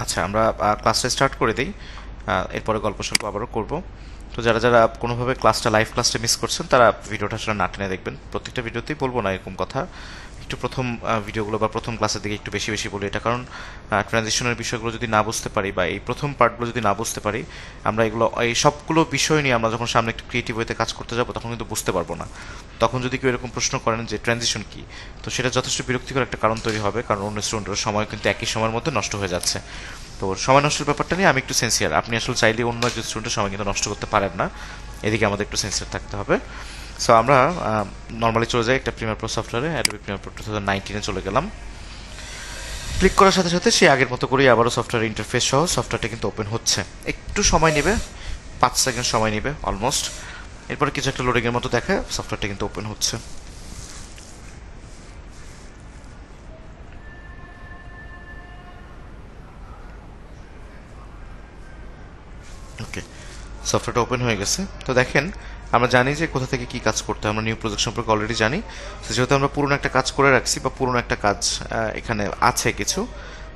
আচ্ছা, আমরা ক্লাসটা স্টার্ট করে দিই। এরপরে গল্প সল্প আবারও করব। তো যারা যারা কোনোভাবে লাইভ ক্লাসটা মিস করছেন তারা ভিডিওটা আসলে না টেনে দেখবেন। প্রত্যেকটা ভিডিওতেই বলবো না এরকম কথা, একটু প্রথম ভিডিওগুলো বা প্রথম ক্লাসের দিকে একটু বেশি বেশি বলি। এটা কারণ ট্রানজিশনের বিষয়গুলো যদি না বুঝতে পারি বা এই প্রথম পার্টগুলো যদি না বুঝতে পারি, আমরা এগুলো এই সবগুলো বিষয় নিয়ে আমরা যখন সামনে একটু ক্রিয়েটিভ ওয়েতে কাজ করতে যাবো তখন কিন্তু বুঝতে পারবো না। তখন যদি কেউ এরকম প্রশ্ন করেন যে ট্রানজিশন কি, তো সেটা যথেষ্ট বিরক্তিকর একটা কারণ তৈরি হবে, কারণ অন্য স্টুডেন্টের সময় কিন্তু একই সময়ের মধ্যে নষ্ট হয়ে যাচ্ছে। তো সময় নষ্টের ব্যাপারটা নিয়ে আমি একটু সেন্সিয়ার। আপনি আসলে চাইলে অন্য একজন স্টুডেন্টের সময় কিন্তু নষ্ট করতে পারেন না, এদিকে আমাদের একটু সেন্সিয়ার থাকতে হবে। সো আমরা নর্মালি চলে যাই একটা প্রিমিয়ার প্রো সফটওয়্যারে, অ্যাডোবি প্রিমিয়ার প্রো 2019-এ চলে গেলাম। ক্লিক করার সাথে সাথে সে আগের মতো করেই আবারও সফটওয়্যার ইন্টারফেস সহ সফটওয়্যারটা কিন্তু ওপেন হচ্ছে। একটু সময় নেবে, 5 সেকেন্ড সময় নেবে অলমোস্ট। এরপরে কিছু একটা লোডিংয়ের মতো দেখায় সফটওয়্যারটা কিন্তু ওপেন হচ্ছে। ওকে, সফটওয়্যারটা ওপেন হয়ে গেছে। তো দেখেন, আমরা জানি যে কোথা থেকে কি কাজ করতে হয়, আমরা নিউ প্রজেক্ট সম্পর্কে অলরেডি জানি। তো যেহেতু আমরা পুরনো একটা কাজ করে রাখছি বা পুরনো একটা কাজ এখানে আছে কিছু,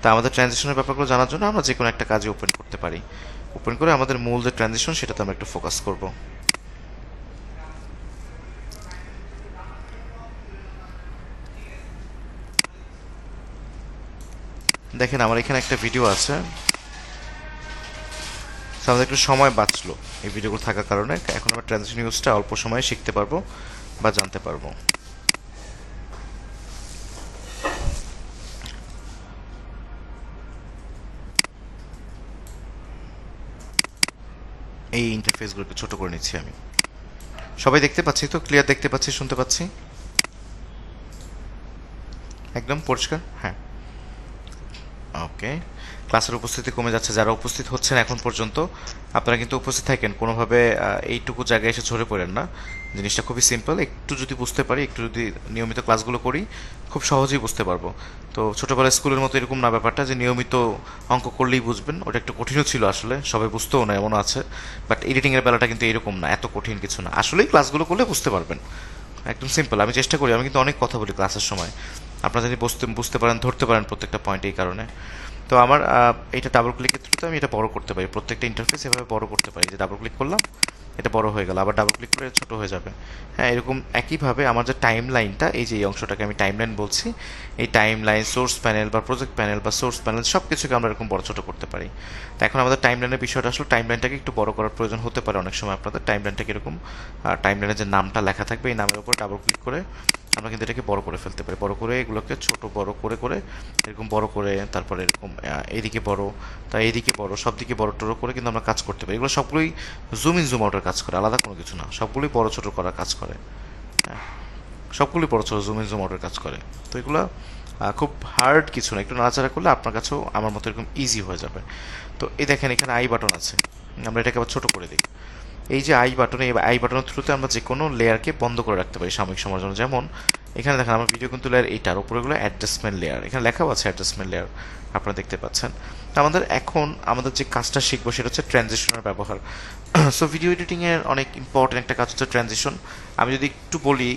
তা আমাদের ট্রানজিশনের ব্যাপারগুলো জানার জন্য আমরা যে কোনো একটা কাজই ওপেন করতে পারি। ওপেন করে আমাদের মূল যে ট্রানজিশন সেটাতে আমরা একটু ফোকাস করব। দেখেন আমার এখানে একটা ভিডিও আছে, তো আমাদের একটু সময় বাঁচলো এই ভিডিওগুলো থাকার কারণে। এখন আমরা ট্রানজিশন ইউজটা অল্প সময়ে শিখতে পারবো বা জানতে পারবো। এই ইন্টারফেসগুলোকে ছোট করে নিচ্ছি আমি। সবাই দেখতে পাচ্ছি তো? ক্লিয়ার দেখতে পাচ্ছি, শুনতে পাচ্ছি? একদম পরিষ্কার? হ্যাঁ। ওকে, ক্লাসের উপস্থিতি কমে যাচ্ছে। যারা উপস্থিত হচ্ছেন এখন পর্যন্ত, আপনারা কিন্তু উপস্থিত থাকেন, কোনোভাবে এইটুকু জায়গায় এসে ঝরে পড়েন না। জিনিসটা খুবই সিম্পল, একটু যদি বুঝতে পারি, একটু যদি নিয়মিত ক্লাসগুলো করি, খুব সহজেই বুঝতে পারবো। তো ছোটোবেলায় স্কুলের মতো এরকম না ব্যাপারটা যে নিয়মিত অঙ্ক করলেই বুঝবেন, ওটা একটু কঠিনও ছিল আসলে, সবাই বুঝতেও না এমনও আছে। বাট এডিটিংয়ের বেলাটা কিন্তু এরকম না, এত কঠিন কিছু না, আসলেই ক্লাসগুলো করলে বুঝতে পারবেন। একদম সিম্পল। আমি চেষ্টা করি, আমি কিন্তু অনেক কথা বলি ক্লাসের সময়, আপনারা যদি বুঝতে পারেন, ধরতে পারেন প্রত্যেকটা পয়েন্ট, এই কারণে। তো আমার এটা ডাবল ক্লিকের থ্রুতে আমি এটা বড় করতে পারি, প্রত্যেকটা ইন্টারফেস এভাবে বড় করতে পারি, যে ডাবল ক্লিক করলাম এটা বড় হয়ে গেল, আবার ডাবল ক্লিক করে ছোট হয়ে যাবে। হ্যাঁ, এরকম একইভাবে আমার যে টাইম লাইনটা, এই যে এই অংশটাকে আমি টাইম লাইন বলছি, এই টাইম লাইন, সোর্স প্যানেল বা প্রজেক্ট প্যানেল বা সোর্স প্যানেল সব কিছুকে আমরা এরকম বড় ছোট করতে পারি। তো এখন আমাদের টাইম লাইনের বিষয়টা আসলে টাইম লাইনটাকে একটু বড় করার প্রয়োজন হতে পারে অনেক সময় আপনাদের। টাইম লাইনটাকে এরকম টাইম লাইনের যে নামটা লেখা থাকবে এই নামের উপর ডাবল ক্লিক করে আমরা কিন্তু এটাকে বড় করে ফেলতে পারি। বড় করে এগুলোকে ছোট বড় করে করে এরকম বড় করে, তারপরে এরকম এইদিকে বড়, তা এইদিকে বড়, সব দিকে বড় টড়ো করে কিন্তু আমরা কাজ করতে পারি। এগুলো সবগুলোই জুম ইন জুম আউটের কাজ করে, আলাদা কোনো কিছু না, সবগুলোই বড় ছোট করার কাজ করে। হ্যাঁ, সবগুলোই বড় ছোট জুম ইন জুম আউটের কাজ করে। তো এগুলো খুব হার্ড কিছু না, একটু নাড়াচাড়া করলে আপনার কাছেও আমার মতো এরকম ইজি হয়ে যাবে। তো এই দেখেন এখানে আই বাটন আছে, আমরা এটাকে আবার ছোট করে দিই। এই যে আই বাটনে, এই আই বাটনের থ্রুতে আমরা যে কোনো লেয়ারকে বন্ধ করে রাখতে পারি সাময়িক সময়ের জন্য। যেমন এখানে দেখেন আমার ভিডিও কিন্তু লেয়ার এইটার উপরেগুলো অ্যাডজাস্টমেন্ট লেয়ার, এখানে লেখাও আছে অ্যাডজাস্টমেন্ট লেয়ার, আপনারা দেখতে পাচ্ছেন। আমাদের এখন আমাদের যে কাজটা শিখবো সেটা হচ্ছে ট্রানজিশনের ব্যবহার। সো ভিডিও এডিটিংয়ের অনেক ইম্পর্টেন্ট একটা কাজ হচ্ছে ট্রানজিশন। আমি যদি একটু বলি,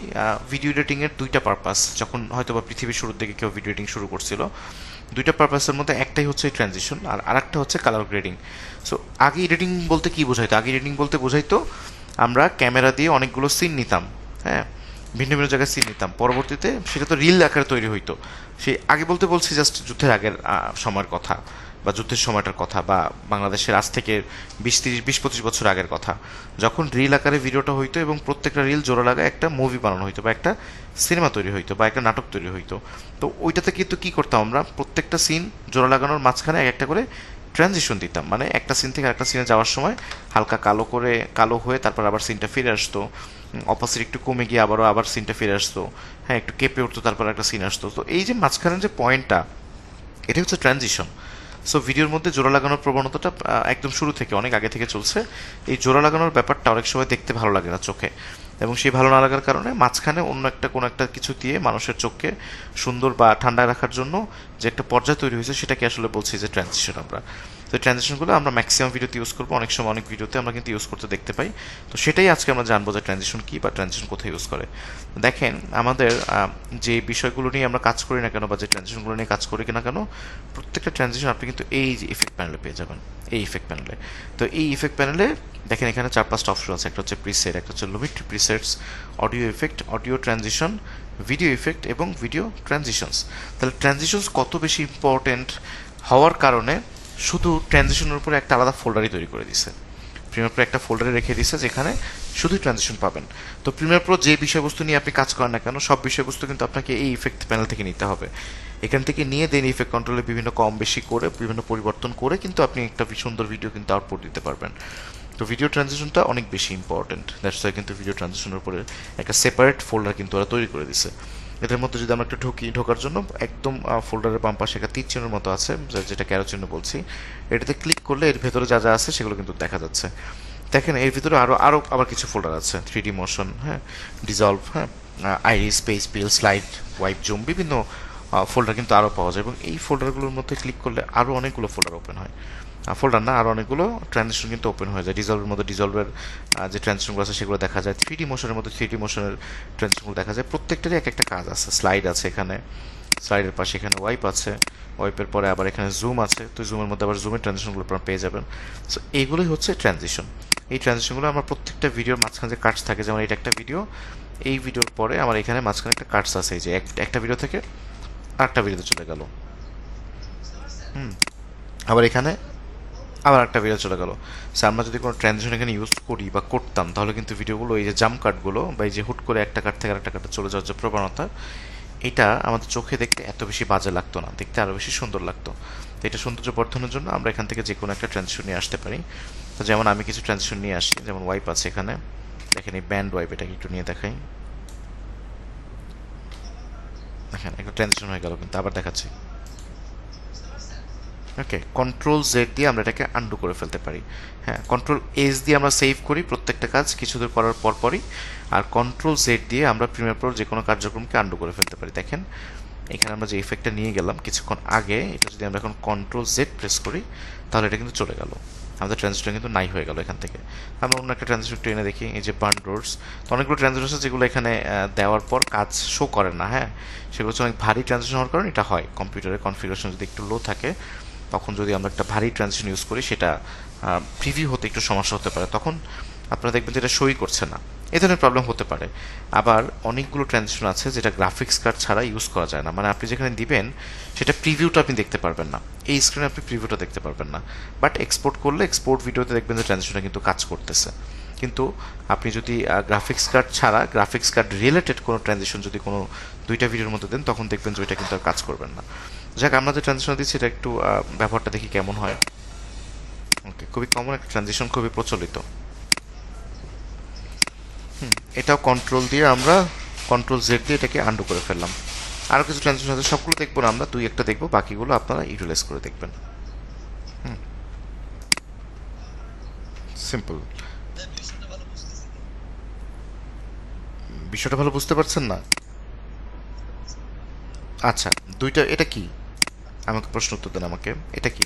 ভিডিও এডিটিংয়ের দুইটা পারপাস, যখন হয়তো বা পৃথিবীর শুরুর দিকে কেউ ভিডিও এডিটিং শুরু করছিল, দুইটা পারপাসের মধ্যে একটাই হচ্ছে ট্রানজিশন আর আরেকটা হচ্ছে কালার গ্রেডিং। সো আগে এডিটিং বলতে কি বোঝাইতো? আগে এডিটিং বলতে বোঝাইতো আমরা ক্যামেরা দিয়ে অনেকগুলো সিন নিতাম, হ্যাঁ, ভিন্ন ভিন্ন জায়গায় সিন নিতাম, পরবর্তীতে সেটা তো রিল আকারে তৈরি হইতো। সেই আগে বলতে বলছি জাস্ট যুদ্ধের আগের সময়ের কথা বা যুদ্ধের সময়টার কথা, বা বাংলাদেশের আজ থেকে 20-25 বছর আগের কথা, যখন রিল আকারে ভিডিওটা হইতো এবং প্রত্যেকটা রিল জোড়া লাগায় একটা মুভি বানানো হইতো বা একটা সিনেমা তৈরি হইতো বা একটা নাটক তৈরি হইতো। তো ওইটাতে কিন্তু কী করতাম আমরা, প্রত্যেকটা সিন জোড়া লাগানোর মাঝখানে এক একটা করে ট্রানজিশন দিতাম, মানে একটা সিন থেকে আরেকটা সিনে যাওয়ার সময় হালকা কালো হয়ে তারপর আবার সিনটা ফিরে আসতো, অপোজিট একটু কমে গিয়ে আবার সিনটা ফিরে আসতো, হ্যাঁ, একটু কেঁপে উঠতো, তারপর একটা সিন আসতো। তো এই যে মাঝখানের যে পয়েন্টটা, এটাই হচ্ছে ট্রানজিশন। সো ভিডিওর মধ্যে জোড়া লাগানোর প্রবণতাটা একদম শুরু থেকে, অনেক আগে থেকে চলছে। এই জোড়া লাগানোর ব্যাপারটা অনেক সময় দেখতে ভালো লাগে না চোখে, এবং সেই ভালো না লাগার কারণে মাঝখানে অন্য একটা কোনো একটা কিছু দিয়ে মানুষের চোখকে সুন্দর বা ঠান্ডা রাখার জন্য যে একটা পর্যায় তৈরি হয়েছে সেটাকে আসলে বলছি যে ট্রানজিশন আমরা। তো ট্রানজিশনগুলো আমরা ম্যাক্সিমাম ভিডিওতে ইউজ করবো, অনেক সময় অনেক ভিডিওতে আমরা কিন্তু ইউজ করতে দেখতে পাই। তো সেটাই আজকে আমরা জানবো যে ট্রানজিশন কী বা ট্রানজিশন কোথায় ইউজ করে। দেখেন আমাদের যে বিষয়গুলো নিয়ে আমরা কাজ করি না কেন বা যে ট্রানজিশনগুলো নিয়ে কাজ করি না কেন, প্রত্যেকটা ট্রানজিশন আপনি কিন্তু এই যে ইফেক্ট প্যানেলে পেয়ে যাবেন, এই ইফেক্ট প্যানেলে। তো এই ইফেক্ট প্যানেলে দেখেন এখানে 4-5টা অপশন আছে। একটা হচ্ছে প্রিসেট, একটা হচ্ছে Lumetri presets, audio effect, audio transition, video effect এবং ভিডিও ট্রানজিশনস। তাহলে ট্রানজিশনস কত বেশি ইম্পর্টেন্ট হওয়ার কারণে শুধু ট্রানজিশনের উপরে একটা আলাদা ফোল্ডারই তৈরি করে দিছে। প্রিমিয়ার প্রো একটা ফোল্ডারে রেখে দিছে যেখানে শুধুই ট্রানজিশন পাবেন। তো প্রিমিয়ার প্রো যে বিষয়বস্তু নিয়ে আপনি কাজ করেন না কেন, সব বিষয়বস্তু কিন্তু আপনাকে এই ইফেক্ট প্যানেল থেকে নিতে হবে। এখান থেকে নিয়ে দেন ইফেক্ট কন্ট্রোলে বিভিন্ন কম বেশি করে বিভিন্ন পরিবর্তন করে কিন্তু আপনি একটা সুন্দর ভিডিও কিন্তু আউটপুট দিতে পারবেন। তো ভিডিও ট্রানজিশনটা অনেক বেশি ইম্পর্টেন্ট, দ্যাটস ওয়াই কিন্তু ভিডিও ট্রানজিশনের উপরে একটা সেপারেট ফোল্ডার কিন্তু ওরা তৈরি করে দিছে। এটার মধ্যে যদি আমরা একটু ঢোকার জন্য একদম ফোল্ডারের বাম পাশে একটা তীর চিহ্নের মতো আছে, যেটা ক্যারো চিহ্ন বলছি, এটাতে ক্লিক করলে এর ভেতরে যা যা আছে সেগুলো কিন্তু দেখা যাচ্ছে। দেখেন এর ভিতরে আরও আবার কিছু ফোল্ডার আছে, 3D মোশন, হ্যাঁ, ডিজলভ, হ্যাঁ, আইরিস, স্পেস পিল, স্লাইড, ওয়াইপ জুম, বিভিন্ন ফোল্ডার কিন্তু আরও পাওয়া যায়। এবং এই ফোল্ডারগুলোর মধ্যে ক্লিক করলে আরও অনেকগুলো ফোল্ডার ওপেন হয়, ফোল্ডার না আরও অনেকগুলো ট্রানজিশন কিন্তু ওপেন হয়ে যায়। ডিজলভের মধ্যে ডিজলভের যে ট্রানজিশনগুলো আছে সেগুলো দেখা যায়, 3D মোশনের মধ্যে 3D মোশনের ট্রানজিশনগুলো দেখা যায়। প্রত্যেকটারই এক একটা কাজ আছে। স্লাইড আছে এখানে, স্লাইডের পাশে এখানে ওয়াইপ আছে, ওয়াইপের পরে আবার এখানে জুম আছে, তো জুমের মধ্যে আবার জুমের ট্রানজিশনগুলো আপনারা পেয়ে যাবেন। সো এইগুলোই হচ্ছে ট্রানজিশন। এই ট্রানজিশনগুলো আমার প্রত্যেকটা ভিডিওর মাঝখানে যে কাটস থাকে, যেমন এটা একটা ভিডিও, এই ভিডিওর পরে আমার এখানে মাঝখানে একটা কাটস আছে, এই যে একটা ভিডিও থেকে আরেকটা ভিডিওতে চলে গেল, আবার এখানে আবার একটা ভিডিও চলে গেল। সো আমরা যদি কোনো ট্রানজিশন এখানে ইউজ করি বা করতাম তাহলে কিন্তু ভিডিওগুলো এই যে জাম্প কাটগুলো বা এই যে হুট করে একটা কাট থেকে আরেকটা কাটে চলে যাওয়ার যে প্রবণতা, এটা আমাদের চোখে দেখতে এত বেশি বাজে লাগতো না, দেখতে আরও বেশি সুন্দর লাগতো। তো এটা সৌন্দর্য বর্ধনের জন্য আমরা এখান থেকে যে কোনো একটা ট্রানজিশন নিয়ে আসতে পারি। তো যেমন আমি কিছু ট্রানজিশন নিয়ে আসি, যেমন ওয়াইপ আছে এখানে, দেখেন এই ব্যান্ড ওয়াইপ, এটাকে একটু নিয়ে দেখাই। দেখেন একটা ট্রানজিশন হয়ে গেল, কিন্তু আবার দেখাচ্ছি। ওকে, কন্ট্রোল জেড দিয়ে আমরা এটাকে আন্ডু করে ফেলতে পারি। হ্যাঁ, কন্ট্রোল এস দিয়ে আমরা সেভ করি প্রত্যেকটা কাজ কিছু দূর করার পরই, আর কন্ট্রোল জেড দিয়ে আমরা প্রিমিয়ার প্রোর যে কোনো কার্যক্রমকে আন্ডু করে ফেলতে পারি। দেখেন এখানে আমরা যে ইফেক্টটা নিয়ে গেলাম কিছুক্ষণ আগে, এটা যদি আমরা এখন কন্ট্রোল জেড প্রেস করি তাহলে এটা কিন্তু চলে গেল, আমাদের ট্রানজিশন কিন্তু নাই হয়ে গেল এখান থেকে। আমরা অন্য একটা ট্রানজিশন ট্রেনে দেখি, এই যে বার্ন রোডস। তো অনেকগুলো ট্রানজিশন আছে যেগুলো এখানে দেওয়ার পর কাজ শো করে না, হ্যাঁ, সেগুলো হচ্ছে অনেক ভারী ট্রানজিশন হওয়ার কারণে এটা হয়। কম্পিউটারের কনফিগারেশন যদি একটু লো থাকে তখন যদি আমরা একটা ভারী ট্রানজিশন ইউজ করি সেটা প্রিভিউ হতে একটু সমস্যা হতে পারে, তখন আপনারা দেখবেন যে এটা সই করছে না, এই ধরনের প্রবলেম হতে পারে। আবার অনেকগুলো ট্রানজিশন আছে যেটা গ্রাফিক্স কার্ড ছাড়া ইউজ করা যায় না, মানে আপনি যেখানে দিবেন সেটা প্রিভিউটা আপনি দেখতে পারবেন না, এই স্ক্রিনে আপনি প্রিভিউটা দেখতে পারবেন না, বাট এক্সপোর্ট করলে এক্সপোর্ট ভিডিওতে দেখবেন যে ট্রানজিশনটা কিন্তু কাজ করতেছে। কিন্তু আপনি যদি গ্রাফিক্স কার্ড ছাড়া গ্রাফিক্স কার্ড রিলেটেড কোনো ট্রানজিশন যদি কোনো দুইটা ভিডিওর মধ্যে দেন তখন দেখবেন যে ওইটা কিন্তু আর কাজ করবেন না। যাক, আমরা যে ট্রানজিশন দিচ্ছি এটা একটু ব্যবহারটা দেখি কেমন হয়। ওকে, খুবই কমন একটা ট্রানজিশন, খুবই প্রচলিত। এটাও কন্ট্রোল দিয়ে আমরা কন্ট্রোল জেড দিয়ে এটাকে আন্ডু করে ফেললাম। আরও কিছু ট্রানজিশন আছে, সবগুলো দেখবো না আমরা, দুই একটা দেখবো, বাকিগুলো আপনারা ইউটিলাইজ করে দেখবেন। সিম্পল। বিষয়টা ভালো বুঝতে পারছেন না? আচ্ছা, দুইটা, এটা কি? আমাকে প্রশ্ন উত্তর দেন আমাকে, এটা কি?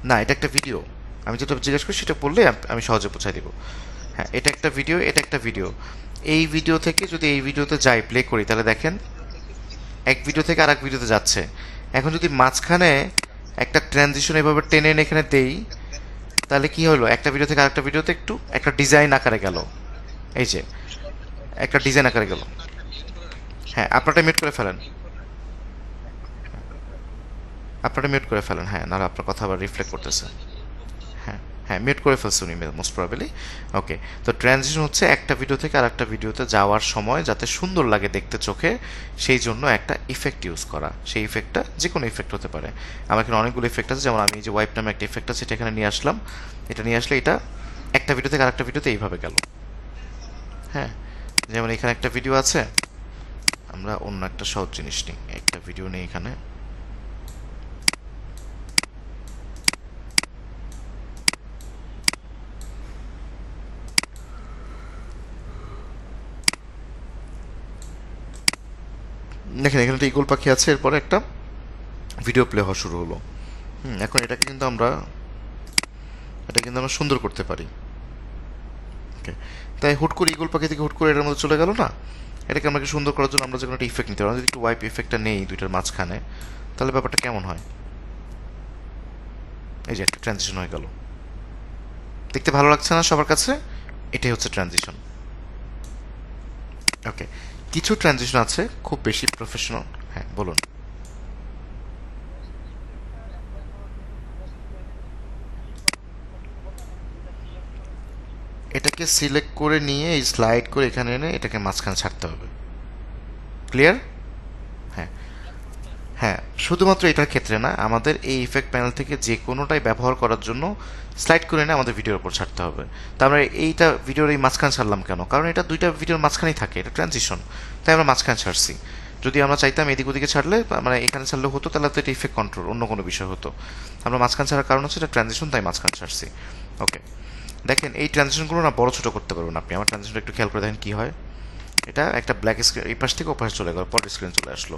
না, এটা একটা ভিডিও। আমি যেটা জিজ্ঞেস করি সেটা বললে আমি সহজে বোঝাই দিব। হ্যাঁ, এটা একটা ভিডিও, এটা একটা ভিডিও। এই ভিডিও থেকে যদি এই ভিডিওতে যাই প্লে করি তাহলে দেখেন এক ভিডিও থেকে আরেক ভিডিওতে যাচ্ছে। এখন যদি মাঝখানে একটা ট্রানজিশন এভাবে টেনে এনে এখানে দেই তাহলে কি হলো, একটা ভিডিও থেকে আরেকটা ভিডিওতে একটু একটা ডিজাইন আকারে গেল, এই যে একটা ডিজাইন আকারে গেল। হ্যাঁ, আপনারটা মিউট করে ফেলেন, আপনারটা মিউট করে ফেলেন, হ্যাঁ, নাহলে আপনার কথা আবার রিফ্লেক্ট করতেছে। হ্যাঁ, হ্যাঁ, মিউট করে ফেলছে উনি মোস্ট প্রবাবলি। ওকে, তো ট্রানজিশন হচ্ছে একটা ভিডিও থেকে আর একটা ভিডিওতে যাওয়ার সময় যাতে সুন্দর লাগে দেখতে চোখে, সেই জন্য একটা ইফেক্ট ইউজ করা। সেই ইফেক্টটা যে কোনো ইফেক্ট হতে পারে। আমার এখানে অনেকগুলো ইফেক্ট আছে, যেমন আমি যে ওয়াইপ নামে একটা ইফেক্ট আছে সেটা এখানে নিয়ে আসলাম। এটা নিয়ে আসলে এটা একটা ভিডিও থেকে আরেকটা ভিডিওতে এইভাবে গেল। হ্যাঁ, যেমন এখানে একটা ভিডিও আছে, আমরা অন্য একটা সহজ জিনিস নিই, একটা ভিডিও নেই এখানে। দেখেন এখানে একটা ইগল পাখি আছে, এরপরে একটা ভিডিও প্লে হওয়া শুরু হলো। এখন এটা কিন্তু আমরা সুন্দর করতে পারি। ওকে, তাই হুট করে ইগল পাখি থেকে হুট করে এটার মধ্যে চলে গেল না, এটাকে আমরা সুন্দর করার জন্য আমরা যে কোনো একটা ইফেক্ট নিতে পারি। যদি একটু ওয়াইপ ইফেক্টটা নেই দুইটার মাঝখানে, তাহলে ব্যাপারটা কেমন হয়? এই যে একটা ট্রানজিশন হয়ে গেল, দেখতে ভালো লাগছে না সবার কাছে? এটাই হচ্ছে ট্রানজিশন। ওকে, কিছু ট্রানজিশন আছে খুব বেশি প্রফেশনাল। হ্যাঁ বলুন। এটাকে সিলেক্ট করে নিয়ে এই স্লাইড করে এখানে এনে এটাকে মাঝখানে ছাড়তে হবে। ক্লিয়ার? হ্যাঁ হ্যাঁ, শুধুমাত্র এটার ক্ষেত্রে না, আমাদের এই ইফেক্ট প্যানেল থেকে যে কোনোটাই ব্যবহার করার জন্য স্লাইড করে এনে আমাদের ভিডিওর উপর ছাড়তে হবে। তা আমরা এইটা ভিডিওর এই মাঝখানে ছাড়লাম কেন? কারণ এটা দুইটা ভিডিওর মাঝখানেই থাকে, এটা ট্রানজিশন, তাই আমরা মাঝখানে ছাড়ছি। যদি আমরা চাইতাম এদিক ওদিকে ছাড়লে, মানে এখানে ছাড়লেও হতো, তাহলে তো এটা ইফেক্ট কন্ট্রোল অন্য কোনো বিষয় হতো। আমরা মাঝখানে ছাড়ার কারণ হচ্ছে এটা ট্রানজিশন, তাই মাঝখানে ছাড়ছি। ওকে, দেখেন এই ট্রানজিশনগুলো না বড় ছোটো করতে পারবেন আপনি। আমার ট্রানজিশনটা একটু খেয়াল করে দেখেন কী হয়। এটা একটা ব্ল্যাক স্ক্রিন, এই পাশ থেকে ও পাশে চলে গেল, পরের স্ক্রিন চলে আসলো।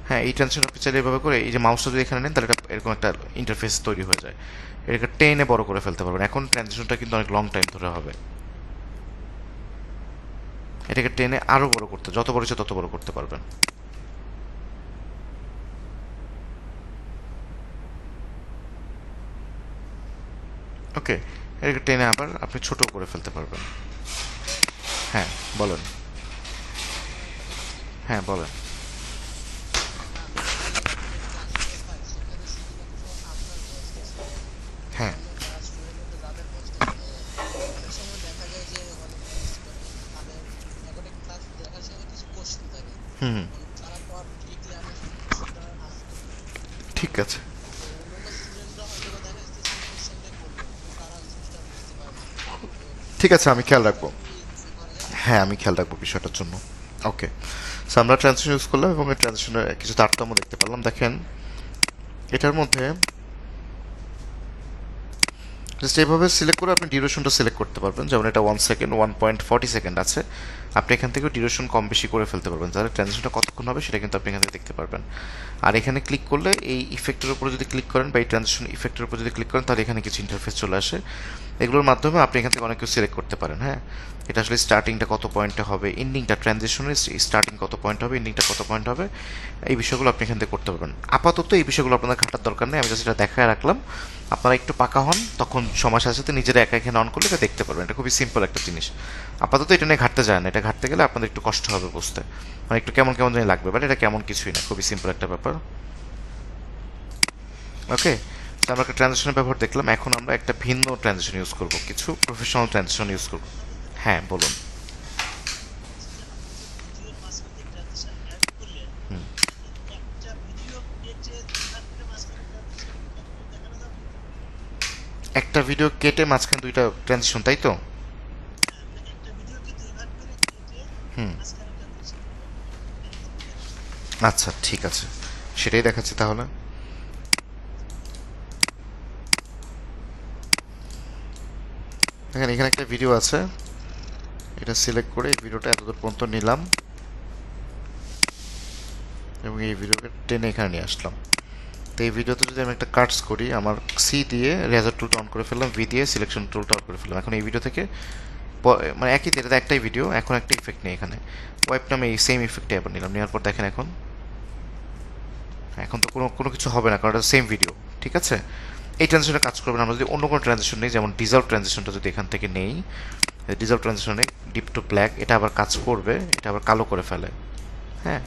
হ্যাঁ, এই ট্রানজিশন আপনি চাইলে এভাবে করে এই যে মাউসটা যদি এখানে নেন, তাহলে এটা এরকম একটা ইন্টারফেস তৈরি হয়ে যায়। এটাকে টেনে বড় করে ফেলতে পারবেন। এখন ট্রানজিশনটা কিন্তু অনেক লং টাইম ধরে হবে। এটাকে টেনে আরও বড় করতে, যত বড় ইচ্ছে তত বড় করতে পারবেন। ওকে, এটাকে টেনে আবার আপনি ছোট করে ফেলতে পারবেন। হ্যাঁ বলেন। হ্যাঁ বলেন। হ্যাঁ হুম, ঠিক আছে। ঠিক আছে, আমি খেয়াল রাখবো। হ্যাঁ, আমি খেয়াল রাখবো বিষয়টার জন্য। ওকে, সো আমরা ট্রানজিশন ইউজ করলাম এবং এই ট্রানজিশনের কিছু তারতম্য দেখতে পারলাম। দেখেন এটার মধ্যে জাস্ট এইভাবে সিলেক্ট করে আপনি ডিউরেশনটা সিলেক্ট করতে পারবেন। যেমন এটা 1 সেকেন্ড, 1.40 সেকেন্ড আছে, আপনি এখান থেকে ডিউরেশন কম বেশি করে ফেলতে পারবেন। তাহলে ট্রানজিশনটা কতক্ষণ হবে সেটা কিন্তু আপনি এখান থেকে দেখতে পারবেন। আর এখানে ক্লিক করলে এই ইফেক্টের উপরে যদি ক্লিক করেন বা এই ট্রানজিশন ইফেক্টের উপর যদি ক্লিক করেন, তাহলে এখানে কিছু ইন্টারফেস চলে আসে। এগুলোর মাধ্যমে আপনি এখান থেকে অনেক কিছু সিলেক্ট করতে পারেন। হ্যাঁ, এটা আসলে স্টার্টিংটা কত পয়েন্টে হবে, এন্ডিংটা ট্রানজিশনের স্টার্টিং কত পয়েন্ট হবে, এন্ডিংটা কত পয়েন্ট হবে, এই বিষয়গুলো আপনি এখান থেকে করতে পারবেন। আপাতত এই বিষয়গুলো আপনাদের ঘাটার দরকার নেই, আমি জাস্ট এটা দেখায় রাখলাম। আপনারা একটু পাকা হন, তখন সময়ের সাথে সাথে নিজেরা একা এখানে অন করলে এটা দেখতে পারবেন। এটা খুবই সিম্পল একটা জিনিস। আপাতত এটা নিয়ে ঘাটতে যায় না, এটা ঘাটতে গেলে আপনাদের একটু কষ্ট হবে বুঝতে, মানে একটু কেমন কেমন জানি লাগবে, বাট এটা কেমন কিছুই না, খুবই সিম্পল একটা ব্যাপার। ওকে, তো আমরা একটা ট্রানজিশনের ব্যবহার দেখলাম, এখন আমরা একটা ভিন্ন ট্রানজিশন ইউজ করব, কিছু প্রফেশনাল ট্রানজিশন ইউজ করব। হ্যাঁ বলুন। হুম, একটা ভিডিও কেটে মাঝখানে দুইটা ট্রানজিশন, তাই তো? হুম, আচ্ছা ঠিক আছে, সেটাই দেখাচ্ছি তাহলে। দেখেন এখানে একটা ভিডিও আছে, এটা সিলেক্ট করে এই ভিডিওটা এতদূর পর্যন্ত নিলাম এবং এই ভিডিওকে টেনে এখানে নিয়ে আসলাম। তো এই ভিডিওতে যদি আমি একটা কাটস করি, আমার সি দিয়ে রেজার টুলটা অন করে ফেললাম, ভি দিয়ে সিলেকশন টুলটা অন করে ফেললাম। এখন এই ভিডিও থেকে মানে একই এটা একটাই ভিডিও, এখন একটা ইফেক্ট নেই এখানে, ওয়াইপ নামে এই সেম ইফেক্টে আবার নিলাম, নেওয়ার পর দেখেন এখন এখন তো কোনো কোনো কিছু হবে না, কারণ এটা সেম ভিডিও। ঠিক আছে, এই ট্রানজিশনে কাজ করবেন। আমরা যদি অন্য কোনো ট্রানজিশন নেই, যেমন ডিজলভ ট্রানজিশনটা যদি এখান থেকে নেই, ডিজলভ ট্রানজিশনে ডিপ টু ব্ল্যাক, এটা আবার কাজ করবে, এটা আবার কালো করে ফেলে। হ্যাঁ,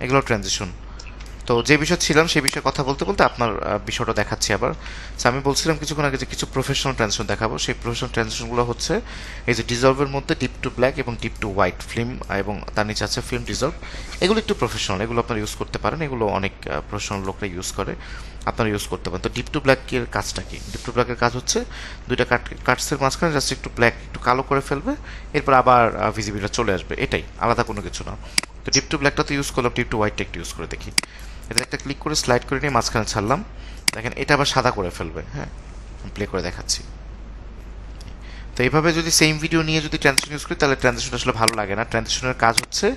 এগুলো ট্রানজিশন। তো যে বিষয় ছিলাম সেই বিষয়ে কথা বলতে বলতে আপনার বিষয়টা দেখাচ্ছি আবার। So, আমি বলছিলাম কিছুক্ষণ আগে যে কিছু প্রফেশনাল ট্রানজিশন দেখাবো। সেই প্রফেশনাল ট্রানজিশনগুলো হচ্ছে এই যে ডিজলভের মধ্যে ডিপ টু ব্ল্যাক এবং ডিপ টু হোয়াইট ফিল্ম, এবং তার নিচে আছে ফিল্ম ডিজলভ। এগুলো একটু প্রফেশনাল, এগুলো আপনারা ইউজ করতে পারেন, এগুলো অনেক প্রফেশনাল লোকরা ইউজ করে, আপনারা ইউজ করতে পারেন। তো ডিপ টু ব্ল্যাকের কাজটা কি? ডিপ টু ব্ল্যাকের কাজ হচ্ছে দুইটা কাটসের মাঝখানে জাস্ট একটু ব্ল্যাক একটু কালো করে ফেলবে, এরপর আবার ভিজিবিলিটি চলে আসবে, এটাই, আলাদা কোনো কিছু না। তো ডিপ টু ব্ল্যাকটা তো ইউজ করলাম, ডিপ টু হোয়াইটটা একটু ইউজ করে দেখি। এটা একটা ক্লিক করে স্লাইড করে নিয়ে মাঝখানে ছাড়লাম, দেখেন এটা আবার সাদা করে ফেলবে। হ্যাঁ, প্লে করে দেখাচ্ছি। তো এইভাবে যদি সেম ভিডিও নিয়ে যদি ট্রানজিশন ইউজ করি তাহলে ট্রানজিশন আসলে ভালো লাগে না। ট্রানজিশনের কাজ হচ্ছে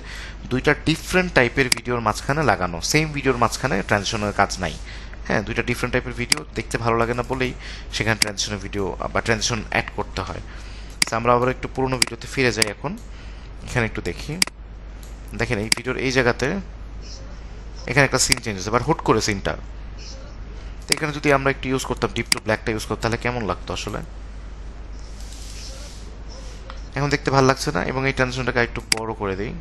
দুইটা ডিফারেন্ট টাইপের ভিডিওর মাঝখানে লাগানো, সেম ভিডিওর মাঝখানে ট্রানজিশনের কাজ নাই। হ্যাঁ, দুইটা ডিফারেন্ট টাইপের ভিডিও দেখতে ভালো লাগে না বলেই সেখানে ট্রানজিশনের ভিডিও বা ট্রানজিশন অ্যাড করতে হয়। তো আমরা আবার একটু পুরোনো ভিডিওতে ফিরে যাই এখন, এখানে একটু দেখি। দেখেন এই ভিডিওর এই জায়গাতে এখানে একটা সিন চেঞ্জ হয়েছে, বাট হুট করে সিনটা। তো এখানে যদি আমরা একটু ইউজ করতাম, ডিপ টু ব্ল্যাকটা ইউজ করতাম, তাহলে কেমন লাগতো আসলে? এখন দেখতে ভালো লাগছে না? এবং এই ট্রানজিশনটাকে একটু বড় করে দিই।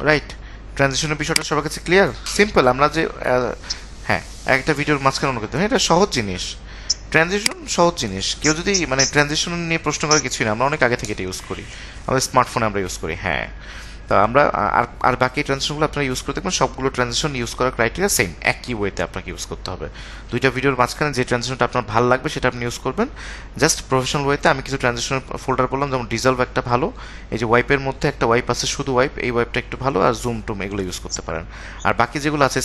রাইট, ট্রানজিশনের বিষয়টা সবার কাছে ক্লিয়ার, সিম্পল। আমরা যে হ্যাঁ, একটা ভিডিওর মাঝখানে অন্য করতে, হ্যাঁ, এটা সহজ জিনিস। ট্রানজিশন সহজ জিনিস, কেউ যদি মানে ট্রানজিশন নিয়ে প্রশ্ন করার কিছুই না, আমরা অনেক আগে থেকে এটা ইউজ করি, আমাদের স্মার্টফোনে আমরা ইউজ করি। হ্যাঁ, তো আমরা আর আর বাকি ট্রানজিশনগুলো আপনারা ইউজ করে দেখবেন, সবগুলো ট্রানজিশন ইউজ করার ক্রাইটেরিয়া সেম, একই ওয়েতে আপনাকে ইউজ করতে হবে। দুইটা ভিডিওর মাঝখানে যে ট্রানজিশনটা আপনার ভালো লাগবে সেটা আপনি ইউজ করবেন, জাস্ট প্রফেশনাল ওয়েতে। আমি কিছু ট্রানজিশনের ফোল্ডার বললাম, যেমন ডিজলভ একটা ভালো, এই যে ওয়াইপের মধ্যে একটা ওয়াইপ আছে, শুধু ওয়াইপ, এই ওয়াইপটা একটু ভালো, আর জুম টুম এগুলো ইউজ করতে পারেন। আর বাকি যেগুলো আছে,